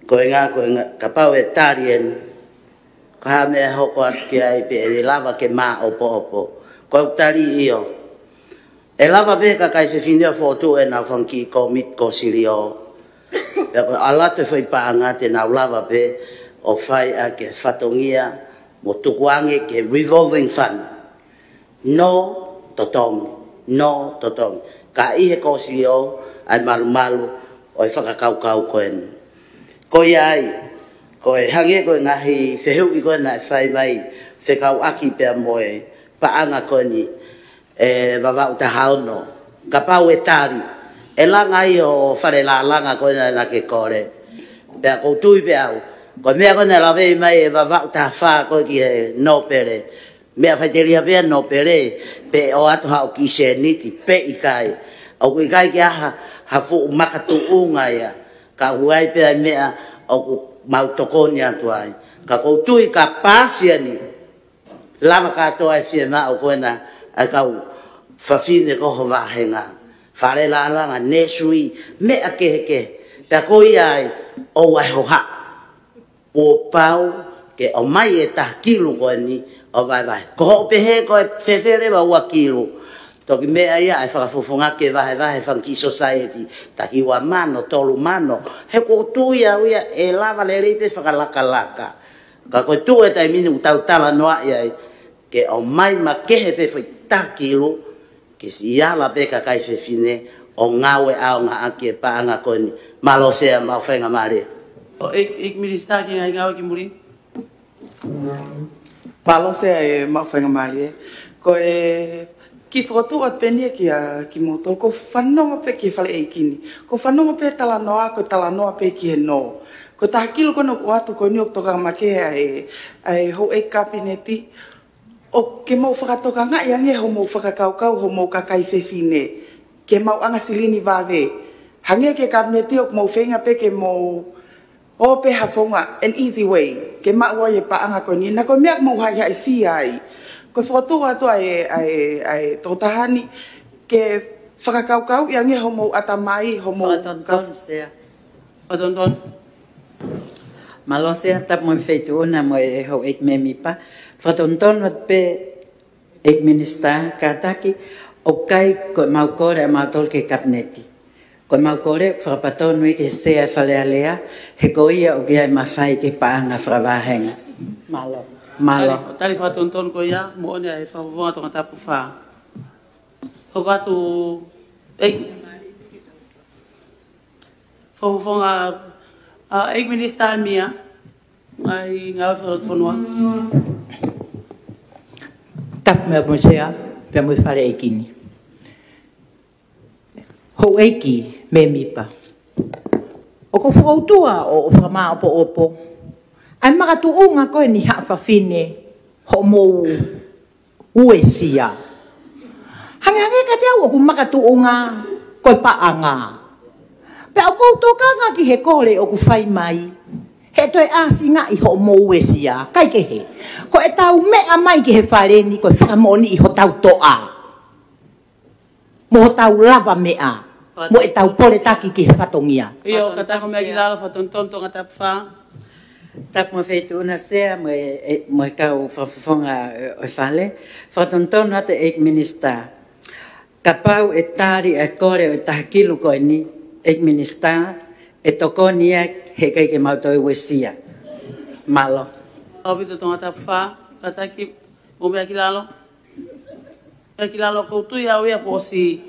J: Koe ngā ka pau e tarien. Ka ha mea hoko atu ki ai pe e lava ke mā opo opo. Koe utari iyo. E lava pehe ka kai whiwhinea whotu e nā whanki ko mit ko siri o. Alate whaipaanga te nā lava pe o whai a ke whatongia mo tukuange ke revolving fund. No totongi. No totongi. Ka ihe ko si o ai malu o e whakakaukau koen. Ko iai, ko e hange ko ngahi whehu i koe na e whai mai whekau aki pia moe paanga koni vavau tahaono ka pau e tari e langa i o whare la langa koni na ke kore pia koutui pia au ko mea koni la vei mai e vavau tahawha ko ki e no pere mea whaiteria pia no pere pe o atu hao ki se niti pe i kai au kui kai ki aha hafu makatu unga ia ka huai pia mea au mau tokoni atu ai ka koutui ka pasia ni lama katoa e fia mao koena a kau whawhine koho wahenga whare la langa nesui mea keheke ta koi ai o waihoha o pau ke o mai e ta kilu koe ni o vai vai koho pehe koe whewhere wa ua kilu toki mea ia e whakafufunga ke vahe funky society ta ki wa mano tolu mano he koutu ia uia e lava le reipe whakalaka ka koe tu e tai mini utau tala noa ia ke o mai ma kehe pe foi takilu ke si ala pe ka kai fefine o ngawe au nga ake pa anga koni malo sea ma fenga mare
B: o ik minister ki ngai ngawe ki muri
K: palo sea e ma fenga mare ko e ki foto at penia ki motor ko fanonga pe ki fale e kini ko fanonga pe tala noa ko tala noa pe ki no ko takilo kono watu ko ni ok toka make ai ho e kabineti o ke mau whakatoka nga iange ho mau whakakaukau ho mau kakai whewhine ke mau anga silini vave hange ke kabineti ok mau whenga pe ke mau o pe hafonga an easy way ke mau e pa anga koni na ko meak mau hai si ai ko foto atu ai totahani ke whakakaukau iange ho mau atamai ho mau
G: Whakatonton sea
B: Whakatonton
G: Malosea tap mo feito una mo e ho ek memipa Whakatonton wat pe ek minister kataki o kai ko mau kore mau tol ke kabineti ko mau kore whakapaton ke sea whalealea he ko ia o kia mawhai ke paanga whrawahenga Malo
B: Tali whakatonton ko ia mo one ai whawawanga tonga tapu wha Hoko atu ek whawawanga ek minister mia ai ngawe whakatonua
G: Tap me musea pe mo fare ekini. Ho eki me mipa. O ko fautua o fama opo. Ai makatu unga ko ni ha fa fine ho mo uesia. Hangange ka te o ku makatu unga ko paanga. Pe o ko to ka ki he kore o ku fai mai. He toi asinga i ho mo uesia. Kai ke he. Ko e tau mea mai ki he whareni ko whakamoni i ho tau toa. Mo ho tau lava mea. Mo e tau pore taki ki he whatongia.
B: Iyo, katako mea ki lalo whatonton tonga tapu wha.
G: Tapu mo feitu una sea mo e kau whawhawhonga o whale. Whatonton hata ek minister. Ka pau e tari e kore o tahakilu koe ni ek minister e toko nia he kai ke mautoi wesia. Malo.
B: Obito tonga tapu wha, kataki o mea ki lalo. Mea ki lalo koutu ia uia ko osi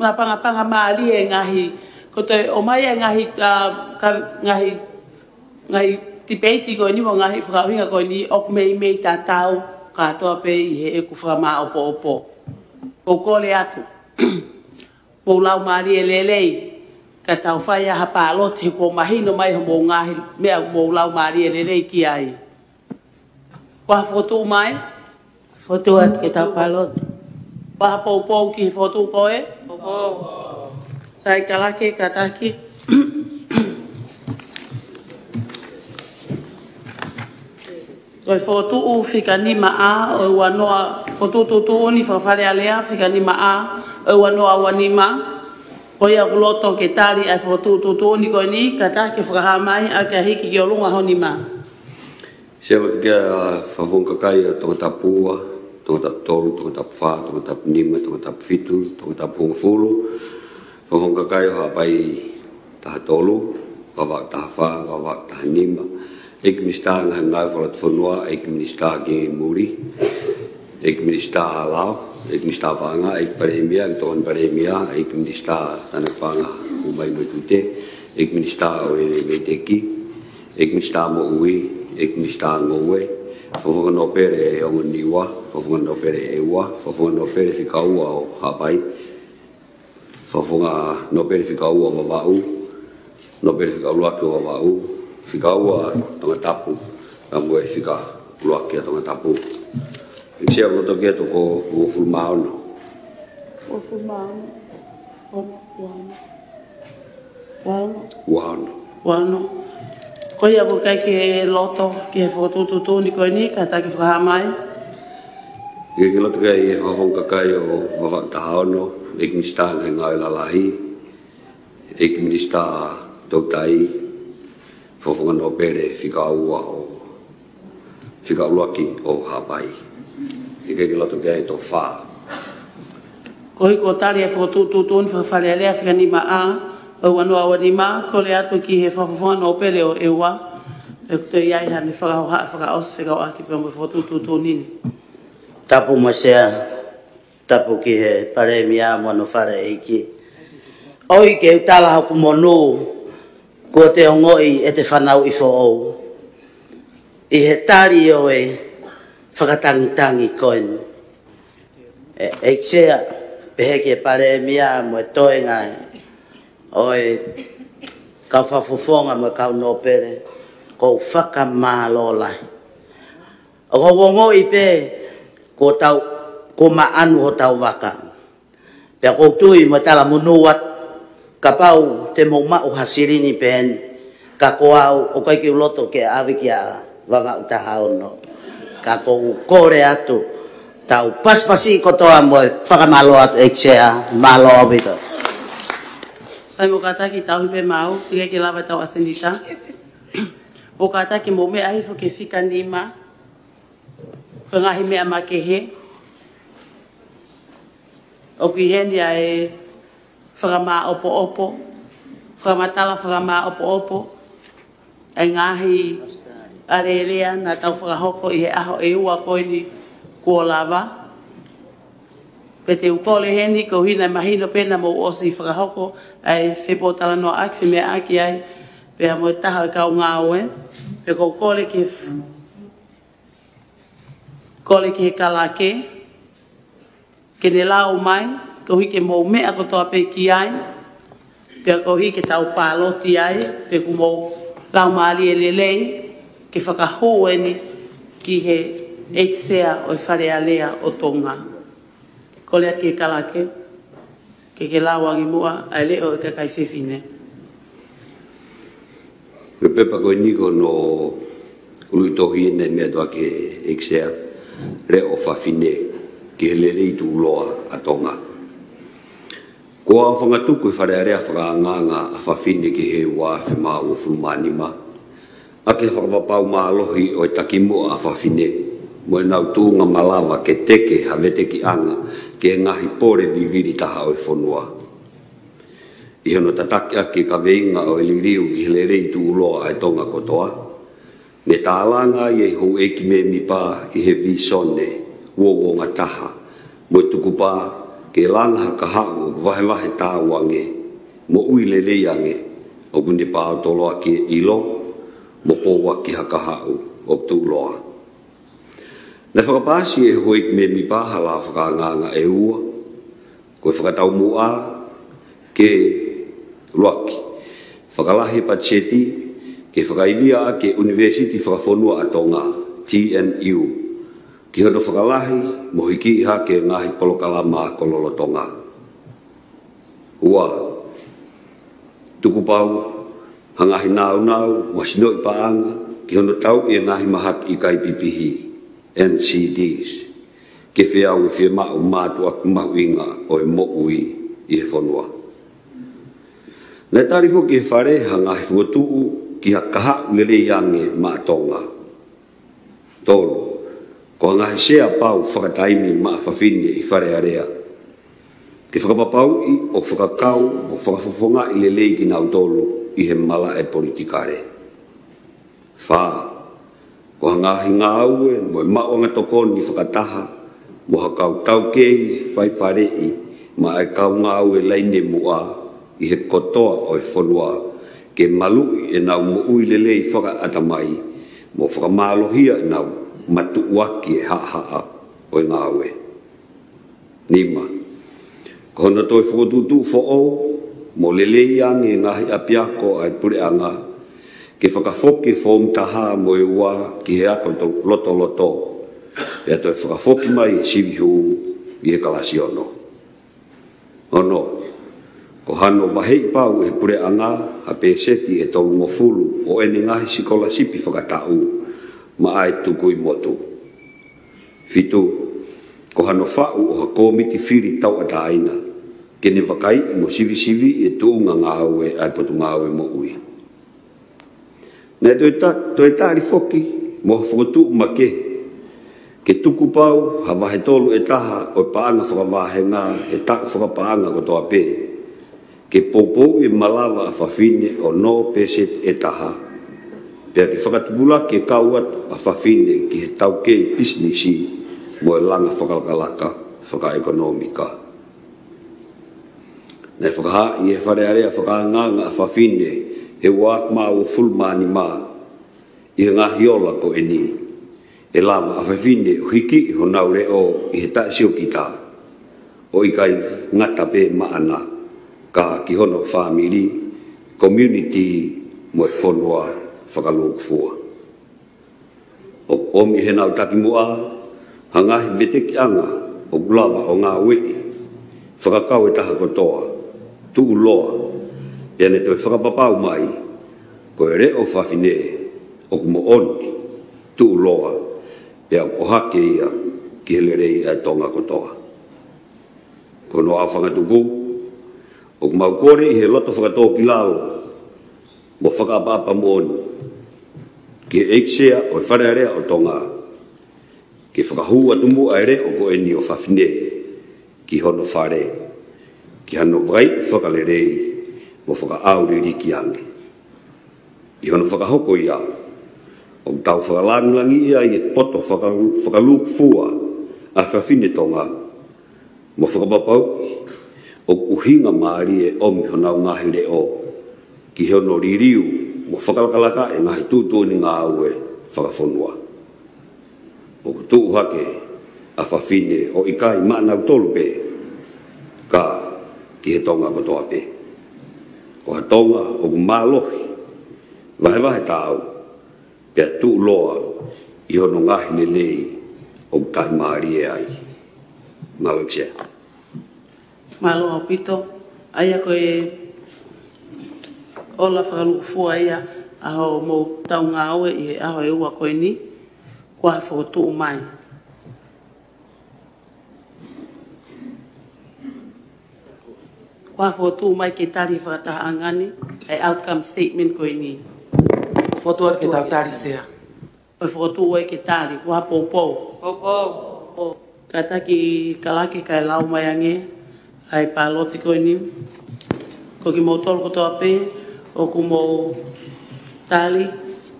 B: na panga maali e ngahi. Ko te o mai e ngahi tipeiti ko ni mo ngahi whakawinga ko ni ok mei tātau katoa pe i he e ku whakama opo. Ko kole atu. Mo lau maali e lelei. Ka tau whai aha pālot he ko mahino mai ho mo ngahi mea mo lau maari e rerei ki ai. Waha foto mai?
H: Foto at ke tau pālot.
B: Waha pou ki he foto koe? Sai kalake kataki. Koe foto u whika ni maa o wanoa foto tutu ni whawhare alea whika ni maa o wanoa wanima. Koia kuloto ke tari ai fotu ni ko ni kata ke fraha mai a ke hiki ki olunga honi ma.
D: Se wat ke favonka kai to tapua, to tolu, to tapfa, to tapnima, to tapfitu, to tapfulu. Favonka kai ha pai ta tolu, wa ta fa, wa ta nima. Ek minister ngai volat fonua, ek minister ki muri. Ek minister halal. Ik minister vanga, ik premia, ik toon premia, ik minister aan het vanga, hoe mij moet doen. Ik minister o meteki, ik minister mo ui, ik minister ngowe, Fofonga no pere e ongo niwa, fofonga no pere e ua, fofonga no pere whikaua o hapai, fofonga no pere whikaua o wawau, no pere whikaua ki o wawau, whikaua tonga tapu, ka mue whikaua ki a tonga tapu. Sia roto ke to ko fulmaono.
B: O fulmaono. Wano. Ko ia ko kai ke loto ke foto to ni ko ni ka ta ke fra mai.
D: Ke loto ke e hofon ka kai o wa ta hono, ek mista ngai la lahi. Ek mista to tai fofon no pere fika ua o fika luaki o hapai. Sike ke loto ke to fa.
B: Ko i ko tali e foto to fa fa le afika ni ma a. O wano awa ni ma, ko le atu ki he whakawhana o pere o ewa. E kuto iai hane whakaos whika o aki pia mo whotututu nini.
J: Tapu mo sea, tapu ki he pare mi a mono whare eiki. Oi ke utala haku monu, ko te ongoi e te whanau i fo ou. I he tari o e whakatangitangi koen. E sea, pehe ki he pare mi a mo e toe ngai. Oi, ka whafofonga mo kau no pere, ko whakamālolai. O ko wongo i pe, ko maanu ho tau waka. Pea ko tui mo tala munuat, ka pau te mo mau hasirini pen, ka ko au, o kai ki uloto ke awi ki a wanga utahao no. Ka ko kore atu, tau paspasi ko toa mo whakamālo atu eksea, mālo avito.
B: Sai mo kata ki tau hipe mau, tika ki lawa tau asenita. O kata ki mo me ahi fo ke fika nima, ko ngahi mea ma ke he. O ki hendi a e whakama opo, whakamatala whakama opo, e ngahi arerea na tau whakahoko i he aho e ua koini kua lava. Pe te ukole hendi ko hina mahino pena mo osi whakahoko ai whepo tala no aki whi mea aki ai pe a mo taha kau ngā oe pe ko kole ki he kalake ke ne lau mai ko hi ke mo mea ko toa pe ki ai pe ko hi ke tau pāloti ai pe ku mo lau maali e lelei ke whakaho eni ki he eksea o i whare alea o tonga. Ko le ake kalake, ke lawangi mua, ai leo e kakai whiwhine.
D: Me pepa koe niko no uluitohi ene mea toa ke eksea, reo whawhine, ki he lelei tu uloa a tonga. Ko a whangatuku i whare area whakaanganga a whawhine ki he wāwhi maa o fulmanima, a ke whakapapau maa lohi o e takimu a whawhine, mo e nau tūnga malawa ke teke hawete ki anga, ke ngahi pore viviri taha o e whonua. I hono tatake ake ka veinga o e liriu ki hele rei tu uloa ai tonga kotoa. Ne tālanga i e hou eki me mi pā i he visone, uogonga taha, mo tuku pā ke langa haka hau vahe tāwange, mo uile leiange, o kune pā o toloa ki ilo, mo pōwa ki haka hau o tu uloa. Na whakapāsi e hoi me mi pāhala whakanganga e ua, koe whakatau mua ke luaki, whakalahi pacheti ke whakaibia ke University Whakawhonua a Tonga, TNU, ki hono whakalahi mo hiki iha ke ngahi polokalama kololo Tonga. Ua, tuku pau, hangahi nau, wasino i paanga, ki hono tau i ngahi mahat i kai pipihi. NCDs, ke whiau e mao mātua mahuinga o e mo'ui i he whonua. Nei tarifo ki he whare hanga he fuatuu ki ha kaha lele yange maa tonga. Tolu, ko hanga he sea pau whakataimi maa whawhine i whare area. Ke whakapapau i o whakakau o whakafofonga i lele ki nau tolu i he mala e politikare. Whaa, ko hangahi ngā aue, mo e maonga tokoni whakataha, mo hakau tau kei, whai wharei, ma e kau ngā aue leine mua, i he kotoa o e whonua, ke malui e nau mo uilelei whaka atamai, mo whakamálohia e nau, matuaki e ha o ngawe nima ko na toi fotutu fo o mo lele yang e ngahi apiako ai pure anga ke whakafoki fōm taha mo e wā ki he ako to loto e toi whakafoki mai sivi hu i e kalasiono ono ko hano wahei pau e pure anga a peseti e tolu mo fulu o ene ngahi sikola sipi whakatau ma ai tukui motu fitu ko hano whau o ha komiti whiri tau ataina kene wakai mo sivi e tuunga ngāwe ai potu ngāwe mo ui ne toi tari foki mo whakotu ma ke tuku pau ha wahe tolu e taha o paanga whakawahenga e tak whakapaanga ko toa pe ke poupou e malawa a whawhine o no peset e taha pia ke whakatubula ke kauat a whawhine ki he tau kei businessi mo e langa whakakalaka whakaekonomika nei whakaha i he wharearea whakaanganga a whawhine he wak maa o fulmani maa i he ngahiola ko e ni e lama a whawhine o hiki ho naure o i he taisio ki tā o i kai ngata pe maana ka ki hono family community mo e whonua whakalok fua o omi he nau taki mua hangahi beteki anga o gulawa o ngā wei whakakau e taha kotoa tu loa e ne toi whakapapau mai ko e reo whawhine o kumo oni tu loa e o hake ia ki hele rei ai tonga kotoa ko no a whangatuku o kumau kore i he loto whakatoa ki lao mo whakapapa mo oni ki he eiksea o e wharearea o tonga ki whakahua tumu ai re o ko e ni o whawhine ki hono whare ki hano vai whakalerei mo whakaauri riki ange i hono whakahoko ia o tau whakalangilangi ia i e poto whakaluk fua a whawhine tonga mo whakapapau o uhinga maari e omi honau ngahi re o ki hono ririu mo whakalakalaka e ngahi tūtū ni ngā ue whakawhonua o kutu hake a whawhine o ikai maanau tolu pe ka ki he tonga kotoa pe ko ha tonga o kumalohi wahe tau pia tu loa i hono ngahi le lei o kai maari e ai maweksia
B: Malo pito aia ko e ola whakaluku fua ia aho mo tau ngā oe i aho e ua koe ni kua whakotu mai. Kua whakotu mai ke tari whakataha angani e outcome statement koe ni.
N: Whakotu ke tau tari sea.
B: O whakotu oe ke tari, kua poupou.
N: Poupou.
B: Kata ki kalake kai lau mai ange ai paloti koe ni. Ko ki mau tolu kotoa pe, o ku mau tali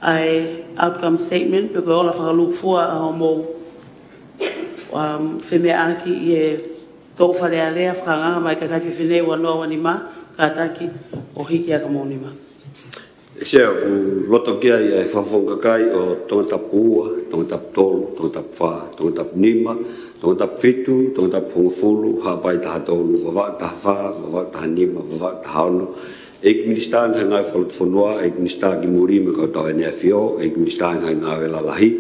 B: ai outcome statement, pe koe ola whakaluku fua aho mau whemea aki i e tō wharea lea whakanganga mai ka kati whenei wanoa wanima, ka taki o hiki aka maunima.
D: E sea, u loto kia i e whawhonga kai o tongatapu ua, tongatapu tolu, tongatapu wha, tongatapu nima, tongatapu fitu, tongatapu hongafulu, hapai taha tolu, wawak taha wha, wawak taha nima, wawak taha ono. Eik minister ngai ngai whalutwhanua, eik minister ki muri me kau tau ene awhio, eik minister ngai ngai welalahi,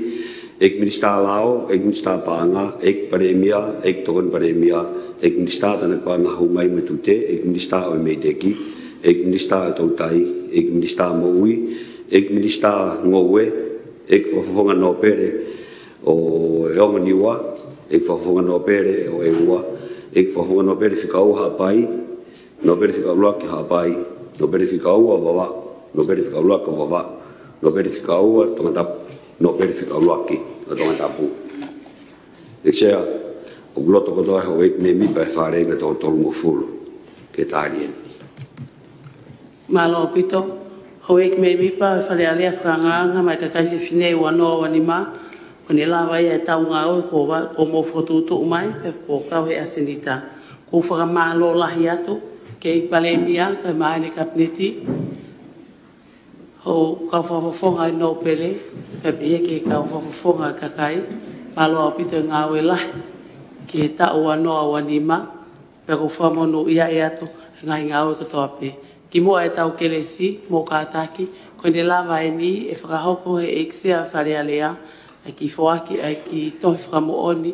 D: eik minister lao, eik minister paanga, eik paremia, eik togon paremia, eik minister tana paanga humai matute, eik minister oi meiteki, eik minister tautai, eik minister moui, eik minister ngowe, eik whawhonga no pere o eonga niwa, eik whawhonga no pere o eua, eik whawhonga no pere whikau hapai, no pere whikau laki hapai, no verifica ua wawa, no verifica ua ka wawa, no verifica ua tongatapu, no verifica ua ki a tongatapu. E sea, o gloto kotoa ho eik me mi pai wharenga tō tolu mo fulu, ke tārien.
B: Malo pito, ho eik me mi pai whare alea whakanganga mai ka kai whinei wanoa wanima, ko ni lawa ia tau ngā oi ko mo whatutu umai, pe ko kau he asenita. Ko whakamalo lahi atu, ke ik palemia, ke maene kapneti, ho ka whawhawhonga i no pele, pe pehe ke ka whawhawhonga kakai, malo a pito ngā wela, ki he ta o anoa wanima, pe ko whamono ia e ato, ngai ngā o toa pe. Ki mua e tau kelesi, mō kātaki, ko ne lava e ni, e whakahoko he eksea whare alea, ai ki whoaki, ai ki tohi whakamooni,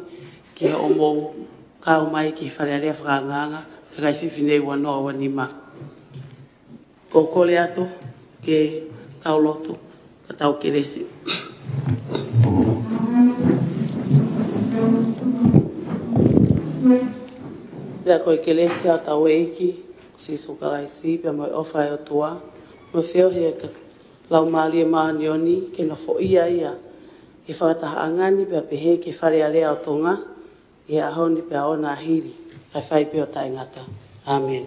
B: ki he omo kau mai ki whare alea whakanganga, ka kai whiwhinei wanoa wanima. Ko kole ato, ke tau loto, ka tau kelesi. Pea koe kelesi au tau eiki, si so kalaisi, pea moi ofa e o tua, mo whio hea ka lau maali e maanioni, ke na fo ia, e whakataha angani, pea pehe ke whare alea o tonga, e ahoni pea ona hiri, kai whai peo tai ngata. Amen.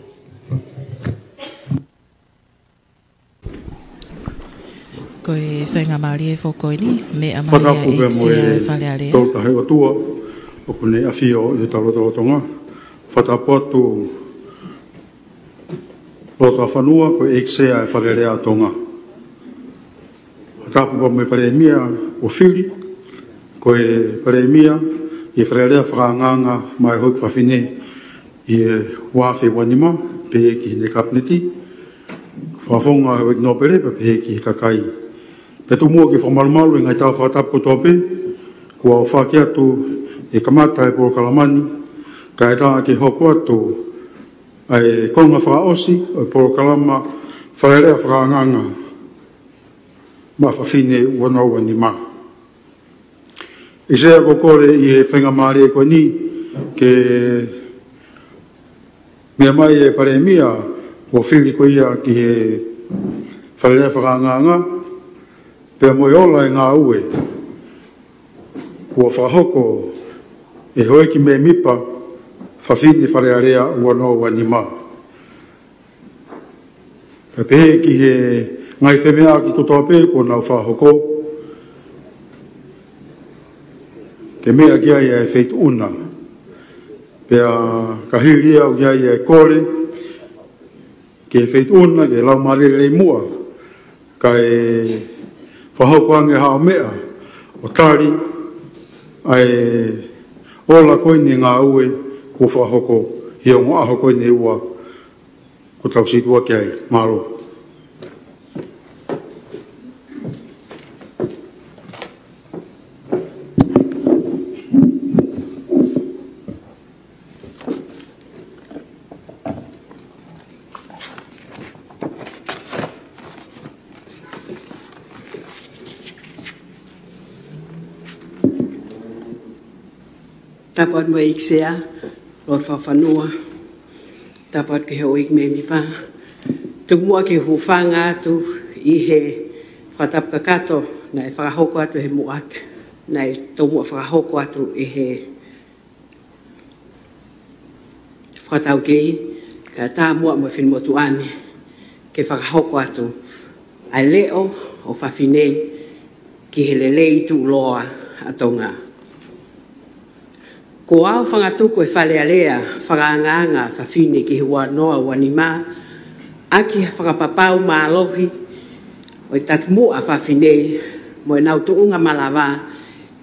A: Koe whainga maari e whokoi ni, me a maari e sea whare alea.
Q: Tau tahe o tua, o kone awhio i tau roto o tonga, whatapotu Rota whanua ko eksea e wharerea tonga. Tapu pa me paremia o whiri, ko e paremia i wharerea whakanganga mai hoik whawhine i e wawhi wanima, pehe ki ne kapneti, whawhonga hoik no pere, pehe ki kakai. Pe tu mua ki whamalumalu i ngai tau whatapu ko tope, kua o whaki atu e kamata e poro kalamani, ka e tanga ki hoku atu, ai konga whakaosi, o poro kalama, wharerea whakanganga, ma whawhine wanau ni ma. I sea ko kore i he whenga maari e koe ni, ke mea mai e paremia, o whiri ko ia ki he wharerea whakanganga, pea moe ola e ngā ue, kua whahoko e hoe ki me mipa, whawhine wharearea wanau ni ma. Pea pehe ki he ngai whemea ki kotoa pē, ko nau whahoko, ke mea kia ia e wheitu una. Pea ka hiria o kia ia e kore, ke wheitu una, ke lau marere mua, ka e whahoko ange hao mea, o tari, ai ola koini ngā ue, ko whahoko, hi o ngā aho koini ua, ko tau situa kia i, maro.
L: Dapat mo iksea, Lord whawhanua, dapat ke ho ik me mi pa. Tumua ke hufanga tu i he whatap kakato, na e whakahoko atu he muak, na e tumua whakahoko atu i he whatau kei, ka tā mua mo whin motu ane, ke whakahoko atu, ai leo o whawhinei, ki he lelei tu loa atonga. Ko au whangatuko e whalealea, whakanganga, whawhine ki hua noa wanima, aki whakapapau mālohi, o i takimua whawhine, mo e nau tuunga malawa,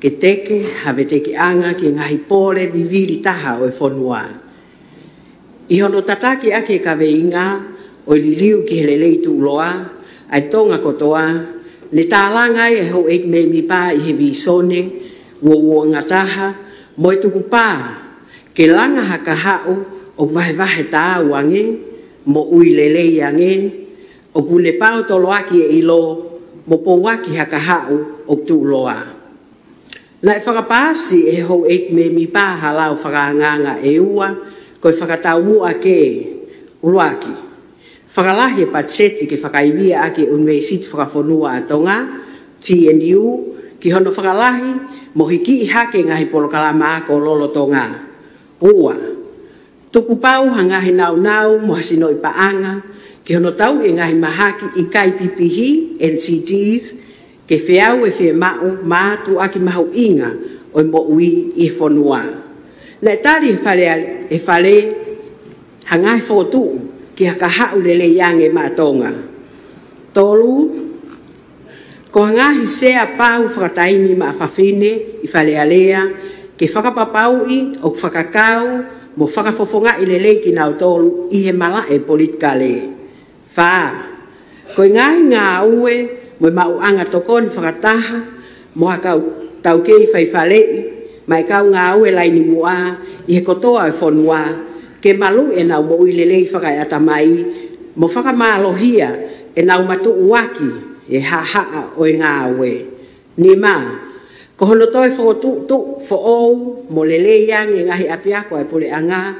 L: ke teke, hawe teke anga, ki ngahi pōre, viviri taha o e whonua. I hono tataki aki e kawe inga, o i liliu ki hele leitu uloa, ai tonga kotoa, ne tālanga e ho ek me mi pā i he visone, wo ngataha, mo i tuku pā, ke langa haka hao o wahe tā uange, mo ui lelei ange, o pune pāo tolo aki e ilo, mo pouaki haka hao o tu loa. Na e whakapāsi e ho ek me mi pā halau whakanganga e ua, ko e whakatau mua ke uruaki. Whakalahi e patseti ke whakaivia ake unmei situ whakawhonua atonga, TNU, ki hono whakalahi, mo hiki i hake ngahi polokalama ako lolo tonga. Ua, tuku pau hangahi nau mo hasino i paanga, ki hono tau e ngahi mahaki i kai pipihi, NCDs, ke whiau e whia mau mātu aki mahu inga o mo ui i whonua. Na tari e whale hangahi whotu ki haka hau lele yange mātonga. Tolu, Ko ngahi sea pau whakataimi ma whawhine I whalealea ke whakapapau I o whakakau mo whakafofonga I lelei ki nau tolu I he mala e politika le. Wha, ko ngahi ngā ue mo mauanga tokoni whakataha mo hakau tau kei whaiwhalei mai kau ngā ue laini mua I he kotoa e whonua ke malu e nau mo uilelei whakai atamai mo whakamalohia e nau matu uaki e ha o e ngā ue. Ni mā, ko hono toi whakotu fo ou mo lelei yang e ngahi apiako e pole anga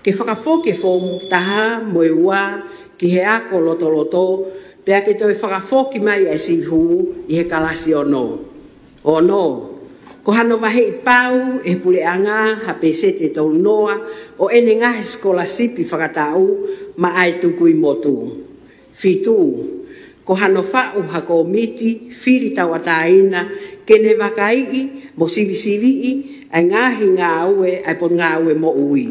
L: ke whakafoke whomu taha mo e ua ki he ako loto pea ke toi whakafoki mai e sihu I he kalasi ono. Ono, ko hano mahe I pau e pule anga hape sete tau noa o ene ngahe skolasipi whakatau ma ai tuku I motu. Fitu, ko hano whau hako miti whiri tau ataina ke ne wakai mo sivi ai ngahi ngā ue ai pon ngā ue mo ui.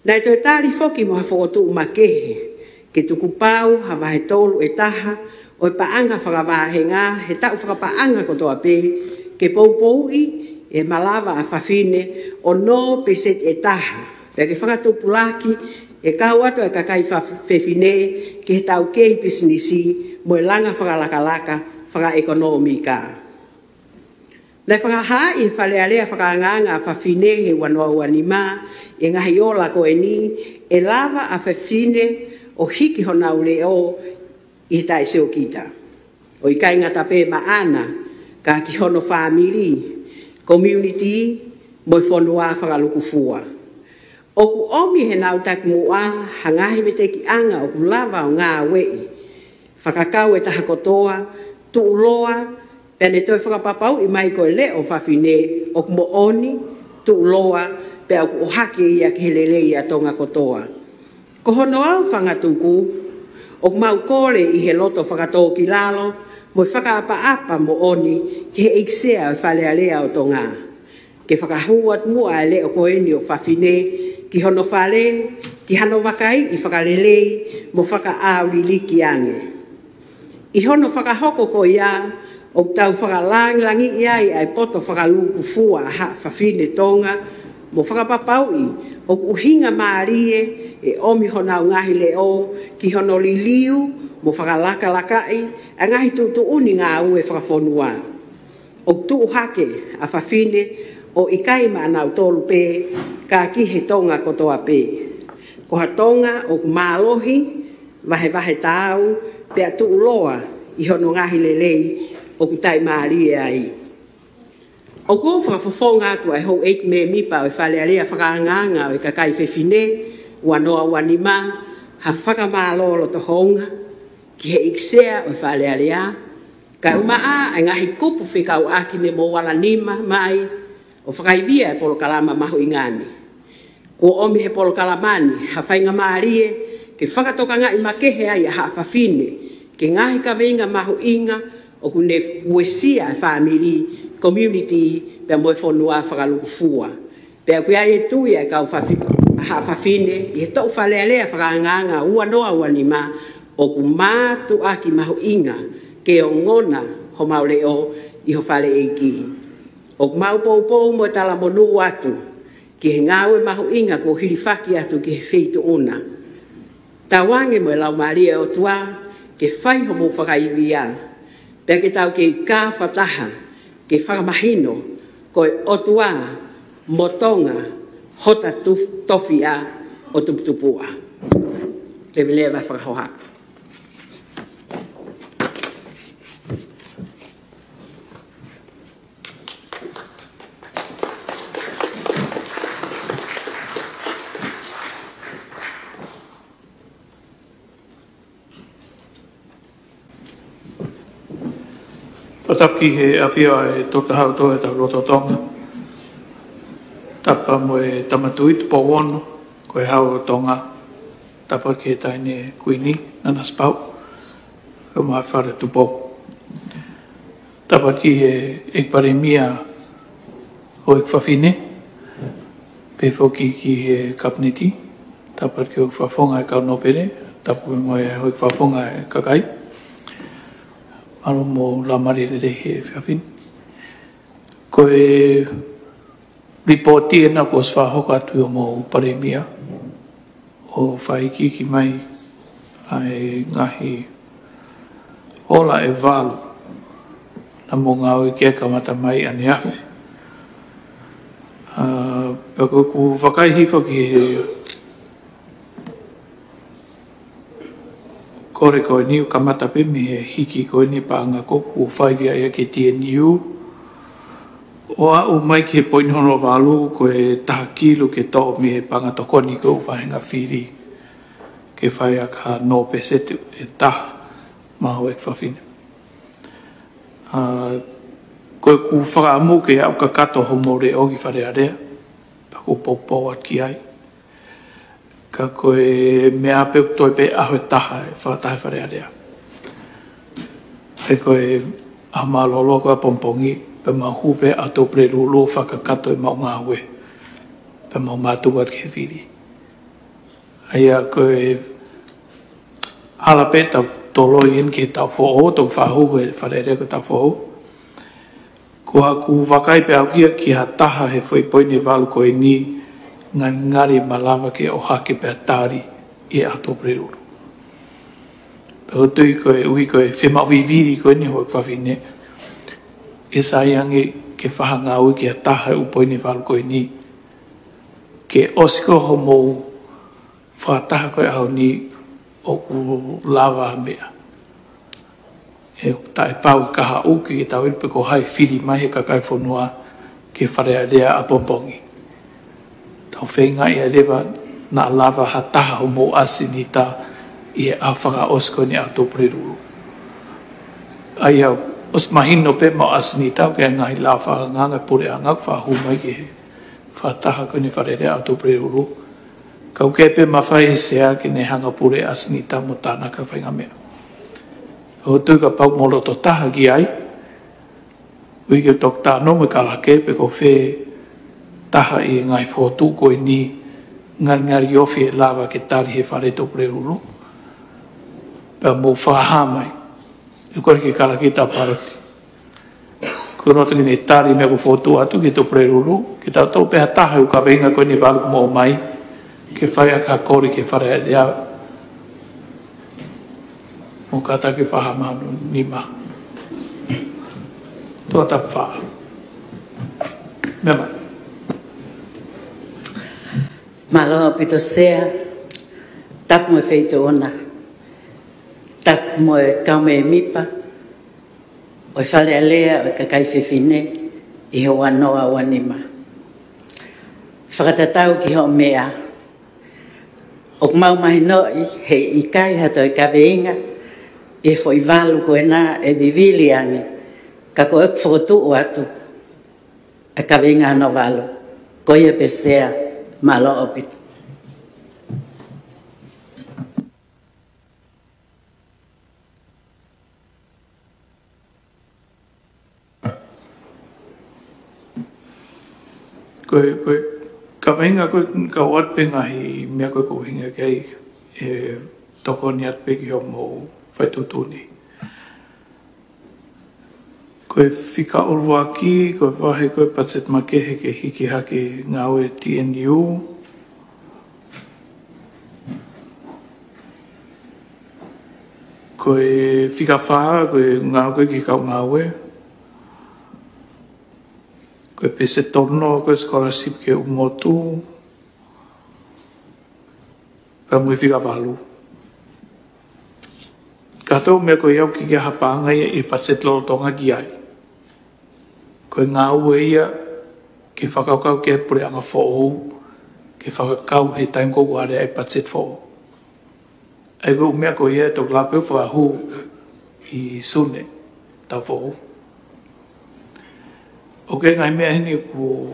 L: Nai toi tari foki mo hafokotu makehe ke tuku pau hawa he tolu e taha o e paanga whakawahenga he tau whakapaanga kotoa pe ke poupoui e malawa a whawhine o no peset e taha. Pea ke whakatupulaki e kau ato e kakai whawhine ke he tau kei pisinisi mo e langa whakalakalaka whakaekonomika. Nei whakahai e whalealea whakanganga a whawhine he wanoa wanima e ngahi ola ko e ni e lava a whawhine o hiki honau leo I he tai seo kita. O I kai ngata pe maana ka ki hono family, community, mo I whonua whakalukufua. O ku omi he nau tak mua hangahi me te ki anga o ku lava o ngā wei. Whakakau e taha kotoa, tu uloa, pene toi whakapapau I mai ko e leo whawhine o ku mo oni, tu uloa, pe au ku ohake ia ki helele ia tonga kotoa. Ko hono au whangatuku, o mau kore I he loto whakatō ki lalo, mo whakaapa-apa mo oni ki he iksea o whalealea o tonga. Ke whakahuat mua e leo koeni o whawhine, ki hono whale, ki hano wakai I whakalelei, mo whakaauri liki ange. I hono whakahoko ko ia, o tau whakalangi iai ai poto whakaluku fua ha whawhine tonga, mo whakapapaui, o uhinga maarie, e omi honau ngahi leo, ki hono liliu, mo whakalaka-lakai, a ngahi tuuni ngā ue whakawhonua. O tuu hake a whawhine, o ikai ma anau tolu pe, ka ki he tonga kotoa pe. Ko ha tonga o mālohi, wahe tau, pe a tuu loa, I hono ngahi lelei, o kutai maarie ai. O ko whakawhawhonga atu ai hou eit me mipa o e whalearea whakaanganga o e kakai whewhine, wanoa wanima, ha whakamālolo to honga, ki he iksea o e whalearea, ka umaa ai ngahi kupu whikau akine mo wala nima mai, o whakaivia e polo kalama mahu ingani. Ko omi he polo kalamani, ha whainga maarie, ke whakatoka nga I makehe ai a ha whawhine, ke ngahi ka venga mahu inga, o kune uesia e family, community, pe mo e whonua whakalukufua. Pe a kuia e tui e kau ha whawhine, I he tau whalealea whakanganga ua noa wanima, o ku mātu aki mahu inga, ke o ngona ho mau leo I ho whale eiki. O ku mau pou mo e tala monu atu, ki he ngāwe mahu inga ko hiriwhaki atu ki he wheitu ona. Tawange mo e lau maria o tua, ke whai ho mo whakaiwia, pea ke tau ke ka whataha, ke whakamahino, ko e o tua, motonga, hota tofia o tuputupua. Le vilea vai whakahohaka.
R: Patapki he awhia e toka hau toa e tau roto tonga. Tapa mo e tamatuit po ono, ko e hau tonga. Tapa ki he taine kuini, nana spau, ko mai whare tupo. Tapa ki he ekparemia o ek whawhine, pe whoki ki he kapniti. Tapa ki o whawhonga e kau nopere, tapa mo e o ek whawhonga e kakai. Alo mo la marire de he fiafin. Ko e reporti na ko sfa hoka tu mo paremia. O fai ki mai ai ngahi ola e valu na mo ngau ke kamata mai ani afi. Peko ku wakai hifo ki kore ko ni kamata pe mi hiki ko ni pa nga ko ku fai via e ke TNU o a o mai ke poin hono valu ko e takilu ke to mi e panga to ko ni ko fa nga firi ke fai ka no pesete e ta ma ho e fa fine ko ku fa mu ke au ka kato ho more o ki fa re area pa ko popo at ki ai ka koe mea pe toi pe aho taha e whatahe whare area. E koe a malolo koe pompongi pe ma hupe a tō preru lo whakakato e mau ngā ue pe mau mātua ke whiri. Aia koe hala pe tau tolo in ke tau who'o tau whahu e whare area ko tau who'o. Kua ku wakai pe au kia ki ha taha he whoi poine walu koe ni ngari malawa ke o hake pe atari e ato preruru. Pero tui koe ui koe whema viviri koe ni hoi whawhine e saiange ke whahanga ui ke ataha upoine walu koe ni ke osiko ho mou whataha koe au ni o ku lawa mea. E tae pau kaha uki ke tau ilpe ko hai whiri mai he kakai whanua ke wharea rea a pompongi. Tau whenga ia lewa na lava ha taha o mo asinita i e awhanga osko ni ato preruru. Ai au, os mahino pe mo asinita ke ngai lava nganga pure angak whahu mai ki he whataha ko ni wharere ato preruru. Kau ke pe mawhai sea ki ne hanga pure asinita mo tāna ka whainga mea. O tui ka pau molo to taha ki ai, ui ke tok tāno me kalake pe ko whe taha i ngai whotu koe ni ngari ofi e lava ke tari he whare to preruru. Pea mō whaha mai. I kore ke kara ki ta paroti. Ko nota ki ne tari mea ko whotu atu ki to preruru. Ki tau tau peha taha u ka venga koe ni walu mō mai. Ke whai a ka kori ke whare a rea. Mō kata ke whaha manu ni ma. Tua ta whaha. Mea mai.
M: Malo pito sea, tap mo feito ona, tap mo kaume mipa, o fale alea o kakai fefine, i ho wanoa wanima. Whakatatau ki ho mea, o mau mahi noi he ikai hato e kaweinga, i fo i walu ko e nā e vivili ange, ka ko ek whakotu o atu, e kaweinga no walu, ko ia pesea, malo opit.
R: Koe ka venga koe ka wat penga hi mea koe ko hinga kei e toko ni at peki o mo whaitutuni. Koe whika urua ki, koe wahe koe patset makehe ke hiki hake ngawe TNU. Koe whika whaa, koe ngau koe ki kau ngawe. Koe pese tono, koe scholarship ke umotu. Koe mui whika walu. Kato mea koe iau ki kia hapanga ia i patset lolo tonga ki ai. Koe ngā ue ia ke whakaukau ke pure anga who'ou, ke whakakau he taim kou are ai patset who'ou. Ai koe mea koe ia tok lapeu whakahu i sune tau who'ou. O ke ngai mea hini ku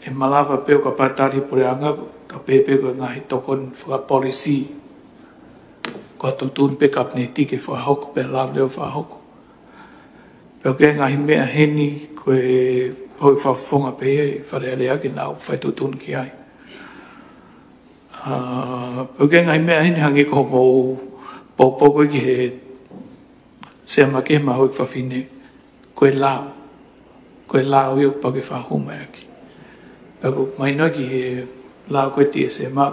R: e malawa peo ka patari pure anga, ka pepe koe ngai tokon whakapolisi, ko tutun pe kapneti ke whahoko pe lavleo whahoko. Peo ke ngai mea hini koe hoi whawhonga pe e whare alea ki nāu whaitutun ki ai. Peo ke ngai mea hini hangi ko mō pōpoko ki he se ma ke ma hoi whawhine koe lao iu pa ke whahuma aki. Pako mai no ki he lao koe tia se ma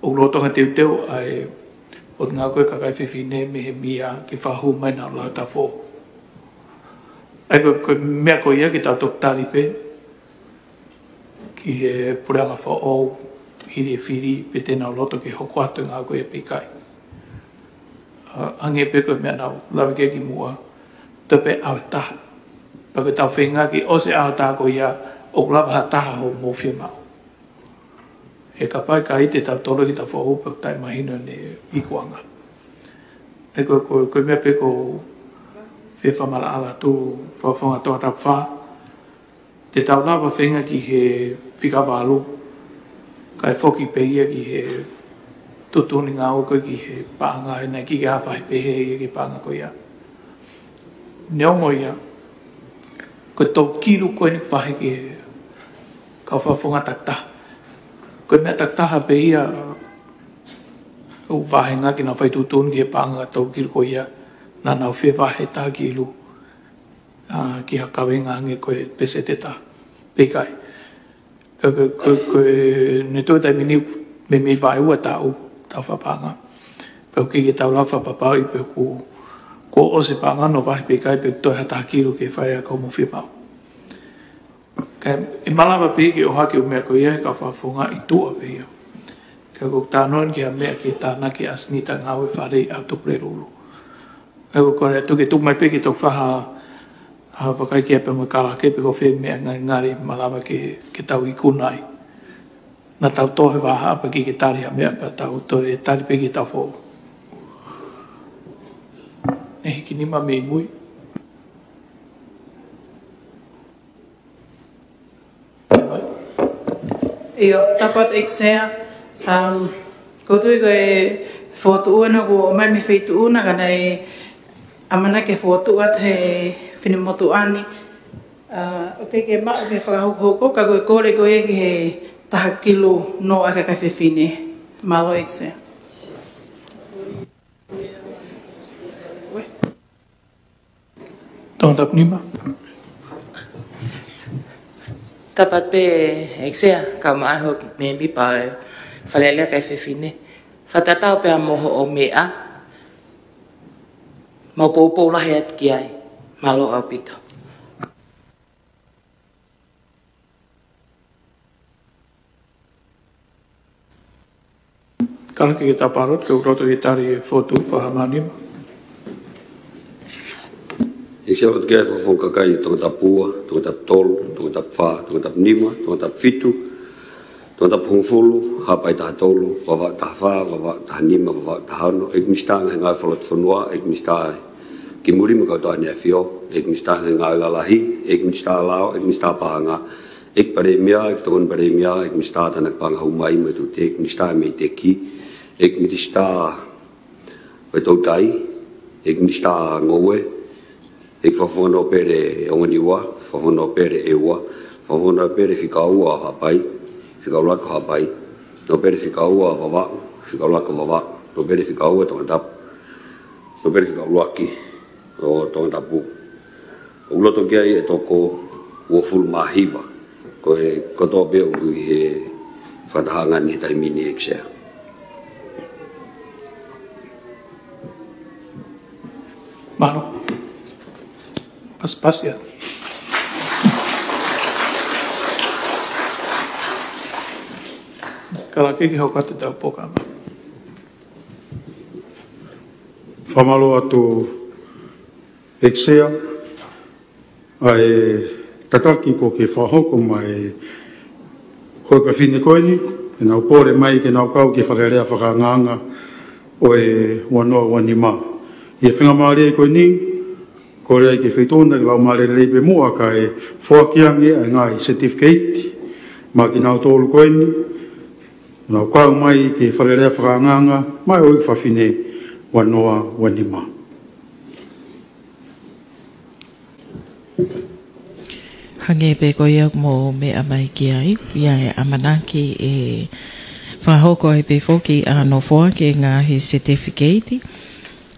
R: o rotonga teu ai o ngā koe kakai whiwhine me he mia ki whahuma na lao ta fō. Ai koe mea koe ia ki tau tok tari pe ki he puranga whaou hiri e whiri pe tēnā loto ki hoko atu ngā koe e pikai. Ange pe koe mea nau, lawe ke ki mua, te pe au taha. Pako tau whenga ki o se au taha koe ia, o lawa ha taha ho mō whia mau. E ka pai ka ite tau tolo ki tau whaopa tai mahina ne ikuanga. E koe mea pe ko whe whamara ala tu whawhonga toa tau wha. Te tau lawa whenga ki he whikawalu, kai whoki pe ia ki he tutuni ngā oka ki he pāanga e nei ki ke hapa he pehe ia ki pāanga ko ia. Neongo ia, ko tau kiru koe ni whahe ki he kau whawhonga taktaha. Koe mea taktaha pe ia u whahenga ki nā whai tutuni ki he pāanga tau kiru ko ia nā nau whi wahe tā ki ilu ki ha kawenga nge koe pese te tā pekai. Koe ne tō tai miniu me me vai ua tau whapanga. Pau ki tau lau whapapau i pe ko o se panga no wahi pe kai pe toi hata kiru ke whai a kau mo whipau. E malawa pe ki o hake o mea ko ia ka whafunga i tua pe ia. Ka ko tānoan ki a mea ki tāna ki asnita ngā ue wharei au tupre ruru. E ko kore atu ke tuk mai pe ki tau whaha a whakai ki ape mo kala ke pe ko whi mea ngari malawa ke tau i kunai. Na tau tohe waha apa ki tari a mea pa tau tohe tari pe ki tau fōu. E hiki nima mei mui.
F: Io, tapat eksea, ko tui koe whotu uana ko mai me wheitu una kana e amana ke whotu at he whinemotu ani. O ke maa ke whakahoko ka koe kore koe ki he taha kilo no aka ka whiwhine. Malo eksea.
R: Tōna tapu nima.
N: Tapat pe eksea ka mai ho me mi pa falele ka whiwhine. Whatatau pe a moho o mea. Mau pou lahi at ki ai. Malo au pito.
R: Kana ki ta parot ke roto ki tari fotu whahamanima.
D: E se o ke fo ka kai to ta pua, to ta tol, to ta fa, to ta nima, to ta fitu, to ta pungfulu, ha pai ta tolu, wa ta fa, wa ta nima, wa ta hano, ek mista nga folot fonwa, ek mista ki muri mo ka to ne fio, ek mista nga la lahi, ek mista lao, ek mista pa nga, ek pare mia, ek ton pare mia, ek mista ta na pa nga humai mo tu te, ek mista me te ki, ek mista wa to tai, ek mista ngowe. Ik whawhono pere ongoniwa, whawhono pere ewa, whawhono pere whikaua hapai, whikaulako hapai, no pere whikaua wawa, whikaulako wawa, no pere whikaua tonga tapu, no pere whikaulaki o tonga tapu. O loto kia i e toko ua fulu mahiwa, koe koto beo kui he whatahanga ni tai mini eksea.
R: Mano. Pas ya. Kala kiki hau kate tau pokama.
Q: Whamalo atu eksea ai tataki ko ke whahoko mai hoi ka whine koini e nau pore mai ke nau kau ke wharerea whakanganga o e wanoa wanima. I e whinga maare e koini kore ai ke whaitona ki lau maare leipe mua ka e whakiange ai ngai certificate ma ki nau tōlu koini nau kau mai ke wharerea whakanganga mai oi whawhine wanoa wanima.
A: Hange pe ko ia mo me amai ki ai, ia e amanaki e whahoko e pe foki a no foa ke ngā he certificate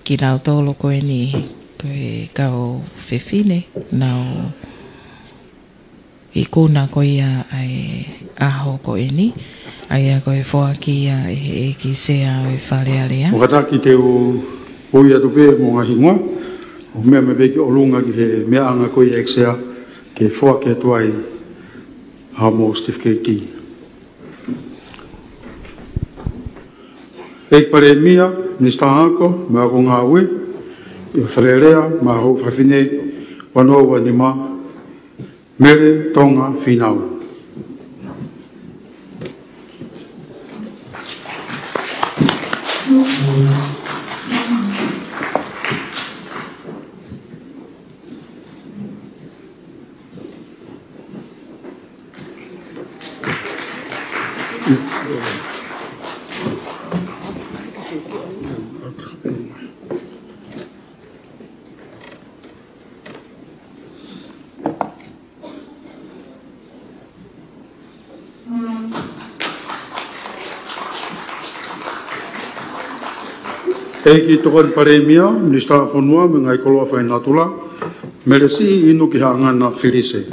A: ki nau tōlo koe ni koe kau whewhine nau i kūna koe ia ai aho koe ni ai a koe whoaki ia e ki sea o i whalearea.
Q: O kataki te o ia tupe mo ngahi ngoa, o mea me beki o lunga ki he mea anga koe eksea ke whoaki atuai a mo Steve Keiki. Eik pare mia, Minister Ako, me ako ngā ue, i wharerea, ma hau whawhine, wanoa wani ma, mere tonga whinau. Eiki tokan pare mia, Minister Whanua, me ngai koloa whai natula, meresi inu ki hangana whirise.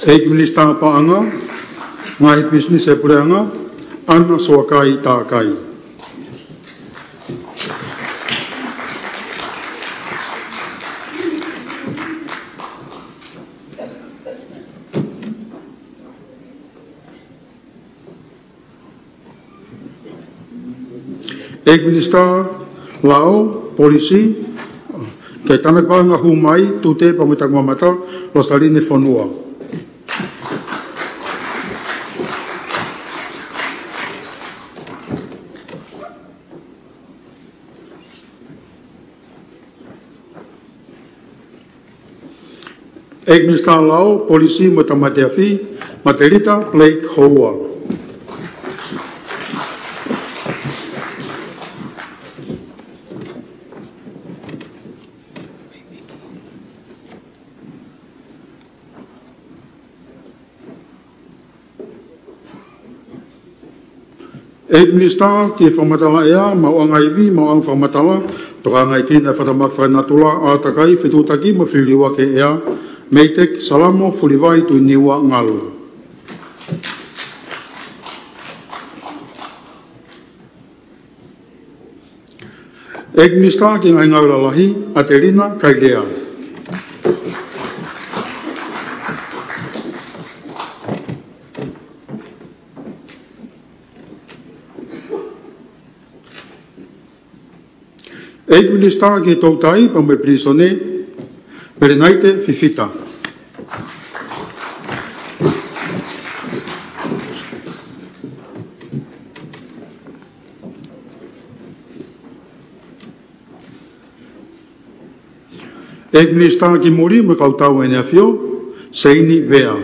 Q: Eiki Minister Paanga, ngai business e pureanga, ana soakai tākai. Eik Minister Lao, Polisi, kei tana pānga humai, tūte pamitang mamata, lo saline whanua. Eik Minister Lao, Polisi, mo tamateafi, Materita, Blake Hoa. Eik Minister, ki whamatala ea, mau anga iwi, mau anga whamatala, toka ngai tina whatamak whainatula, ātakai, whetutaki, ma whiriwa ke ea, meitek, salamo, whiriwai, tu niwa ngalu. Eik Minister, ki ngai ngaura lahi, a te rina, kai lea. Eik Minister ki tautai pa me prisone, mere naite fifita. Eik Minister ki muri me kautau ene afio, seini vea.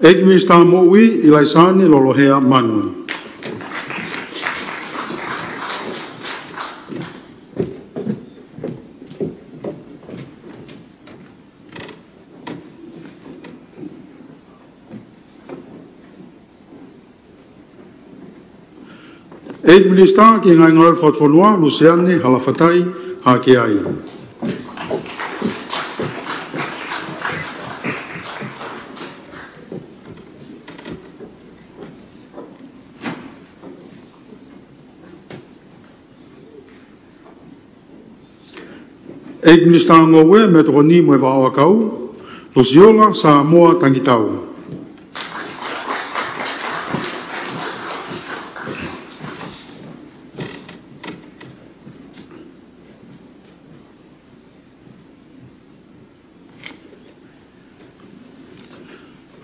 Q: Eik Minister Mo'ui i laisane lolohea manu. Eik Minister ki ngai ngal whatwhanua, Luciane Halafatai, hake ai. Eik Minister Ngowe me toko ni moe wa awakau, Lusiola Samoa Tangitau.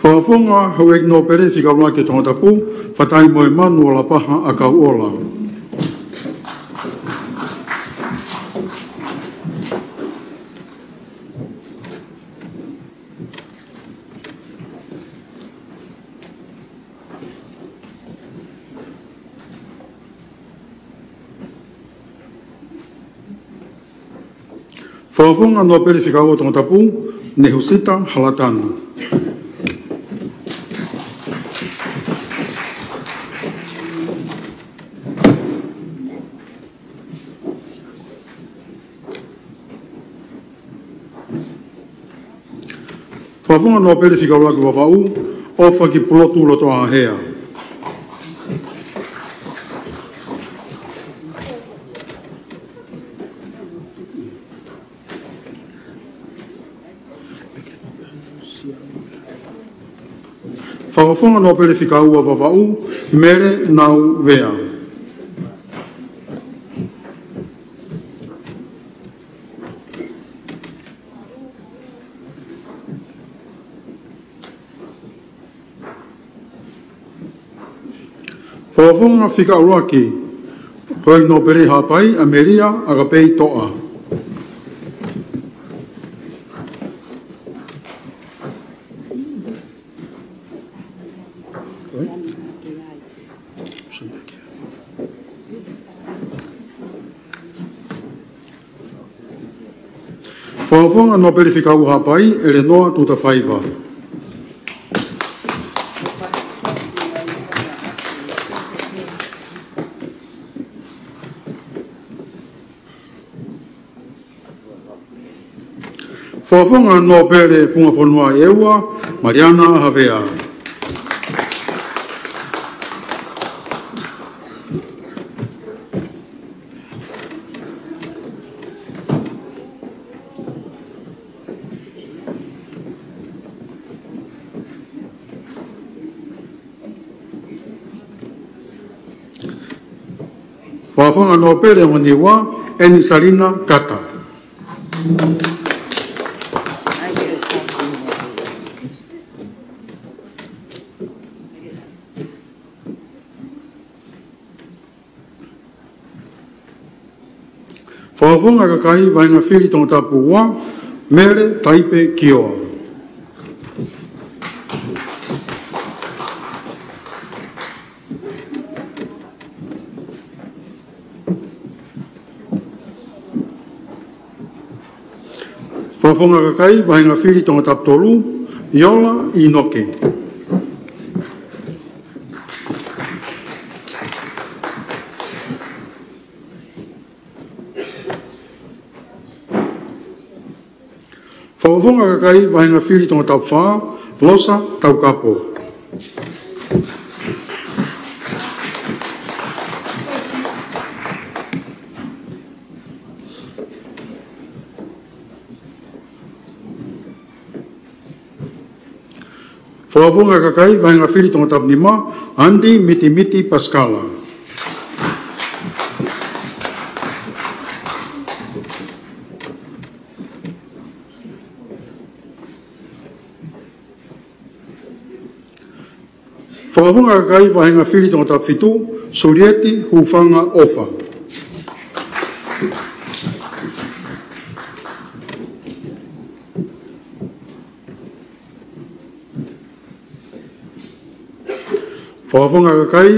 Q: Whaafonga hau eik no pere whikaroa ke tongatapu, whatai moe manu o la paha a kau ola. Whaafunga no pere whika o tonga tapu, Nehusita Halatano. Whaafunga no pere whika o laki wawau, ofa ki pulotu loto a hea. Whakafonga no pere whika ua wawau, mere nau wea. Whakafonga whika ua ki, hoi no pere hapai, Ameria, agapei toa. Whaafonga no pere whika ua hapai, ere noa tuta whaiva. Whaafonga no pere funga whanua eua, Mariana Havea. Whaafonga no pere ngoniwa, Eni Salina Kata. Whaafonga kakai vainga whiri tonga tapu ua, mere taipe kioa. Whaafonga kakai vainga whiri tonga tapu tolu, Iola Inoke. Whaafonga kakai vainga whiri tonga tau whaa, Losa Taukapo. Whaafonga kakai vainga whiri tonga tau nima, Andi Miti Miti Pascala. Whaafonga kakai vainga whiri tonga tau whitu, Surieti Hufanga Ofa. Whaafonga kakai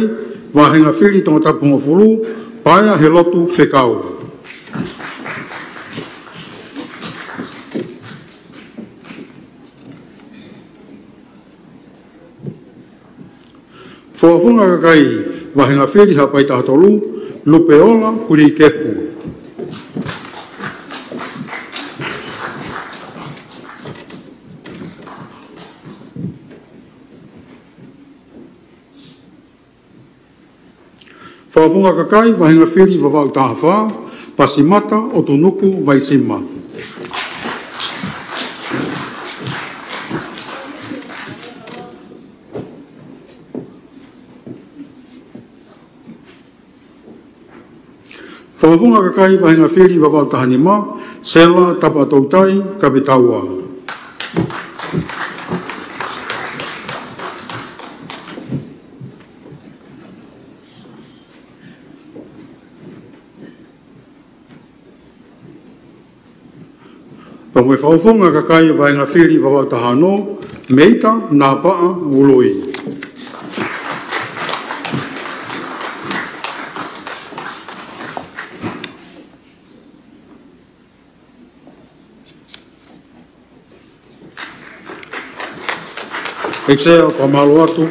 Q: vainga whiri tonga tau punga furu, Paia he lotu whekau. Whaafonga kakai vahinga whiri hapai tātolu, Lupeola Kuri Kefu. Whaafonga kakai vahinga whiri wawau tāwha, Pasimata o Tunuku Vaisima. Whaafonga kakai vahinga whiri wawau tahanima, Sela Tapatautai Kapitaua. Pamwe whaafonga kakai vahinga whiri wawau tahano, Meita Nāpaa Uloi. Eksea o whamalo atu.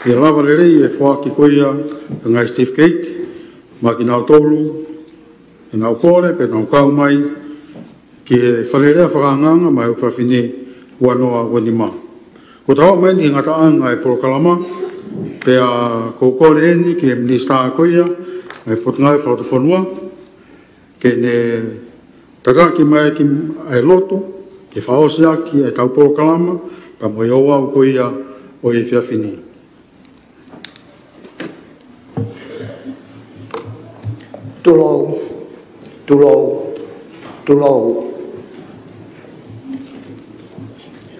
Q: Ia lava le rei e whaaki koia ngai Steve Kate. Ma ki nao tolu. E nao kore pe nao kau mai. Ki e whalerea whakanganga mai o whawhine wanoa wanima. Ko tawa mai ni ngata anga e Porokalama. Pe a kōkore eni ki e Minister koia. Mai potungai whakatofonua. Ke ne takaki mai ki e loto. Ke whaosi aki e tau Porokalama. Pa mo ioa o koia o e whiawhini.
G: Tulou.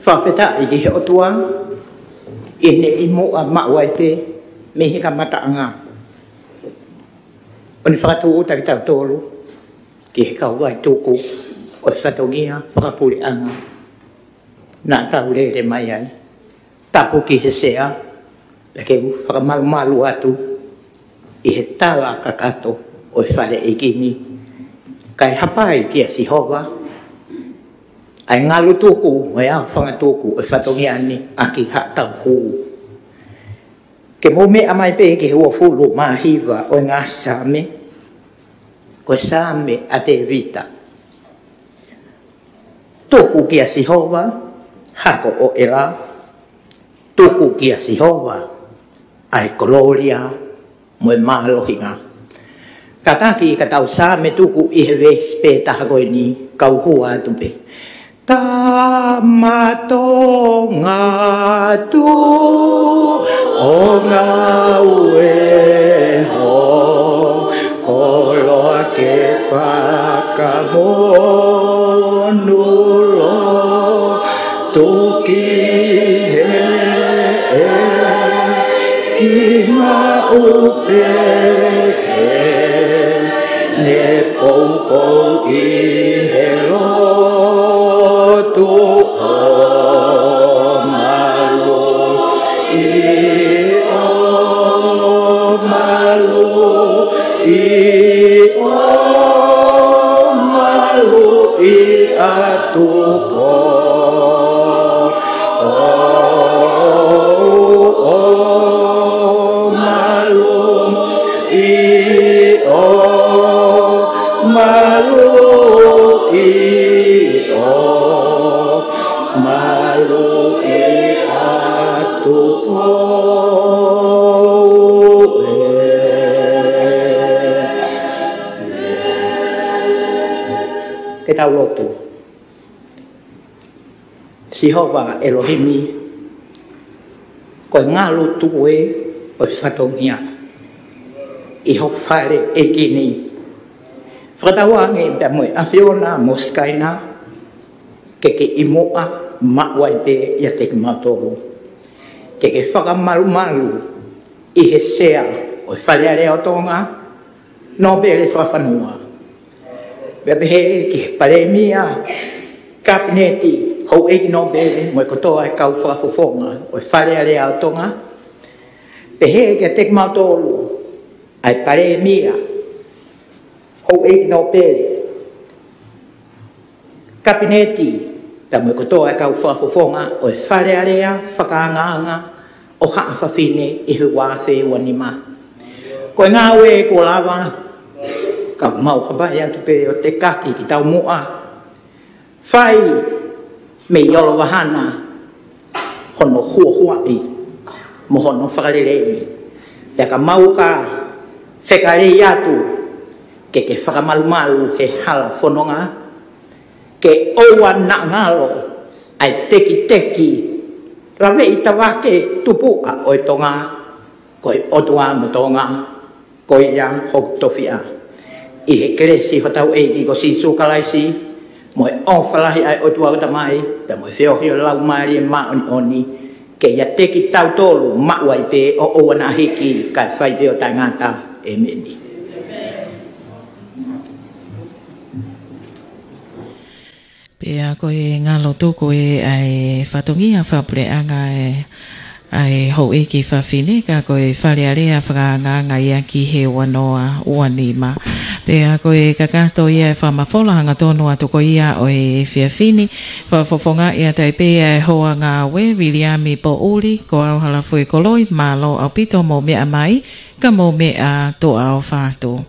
G: Whawheta i ki he otua, i ne i mua mawai pe, me hika mataanga. O ni whakatu o taki tau tolu, ki he kauai tōku, o i whatongia, whakapuri anga. Nā tau rere mai ai, tapu ki he sea, peke whakamalu atu, i he tāla kakato, o i whare e gini. Kai hapai ki a Sihova, ai ngalu tōku, mai au whanga tōku, o i whatongi ani, a ki hatau hū. Ke mō mea mai pe ki hua fulu mahiwa o ngā sāme, ko sāme a te rita. Tōku ki a Sihova, hako o era, tōku ki a Sihova, ai koloria, mo e mālohinga. Ka taki ka tau sā me tuku i he vespe taha koe ni kau hua tupe. Tā matonga tu o ngā ue ho koloa ke whakamonulo tuki he ki ngā upe ne pou i he lotu o malu i o malu i atu po o malu i atu po ke tau lotu Sihova Elohimi koe ngā lotu e o whatongia i ho whare e kini whakatawange da moe awhiona mo skaina ke i moa mawai pe ia te matoro ke whakamalu i he sea o whaleare o tonga no pere whawhanua bebehe ki paremia kabineti hou e no bele mo kotoa e kau whakafonga o whaleare o tonga behe ke te matoro ai paremia hou e no bele kabineti ta mo kotoa e kau whakafonga o whalearea whakaanganga o haa whawhine i hua whe wanima. Koe ngā ue ko lawa, ka mau hapai atu pe o te kaki ki tau mua. Whai me iolo wahana, hono huahuai, mo hono whakarerei. Pea ka mau ka whekarei atu, ke whakamalumalu he hala whanonga, ke oua na ngalo, ai teki, rawe i tawake tupu a oi tonga, koe otua mo tonga, koe yang hok tofia. I he keresi hotau eiki ko sisu kalaisi, mo e onwhalahi ai otua o tamai, pe mo e whiohi o lau maari e maoni oni, ke ia teki tau tolu mawai te o oua na hiki kai whai te o tangata e meni.
A: Pea koe ngā loto koe ai whatongia whapre anga ai ho e ki whawhine ka koe whalearea whakanganga ia ki he wanoa uanima. Pea koe kakato ia whamawhola hanga tonu atu ko ia o e whiawhine whafofonga ia taipe e hoa ngā we Viliami po uli ko au halafui koloi malo au pito mo mea mai ka mo mea to au whātu.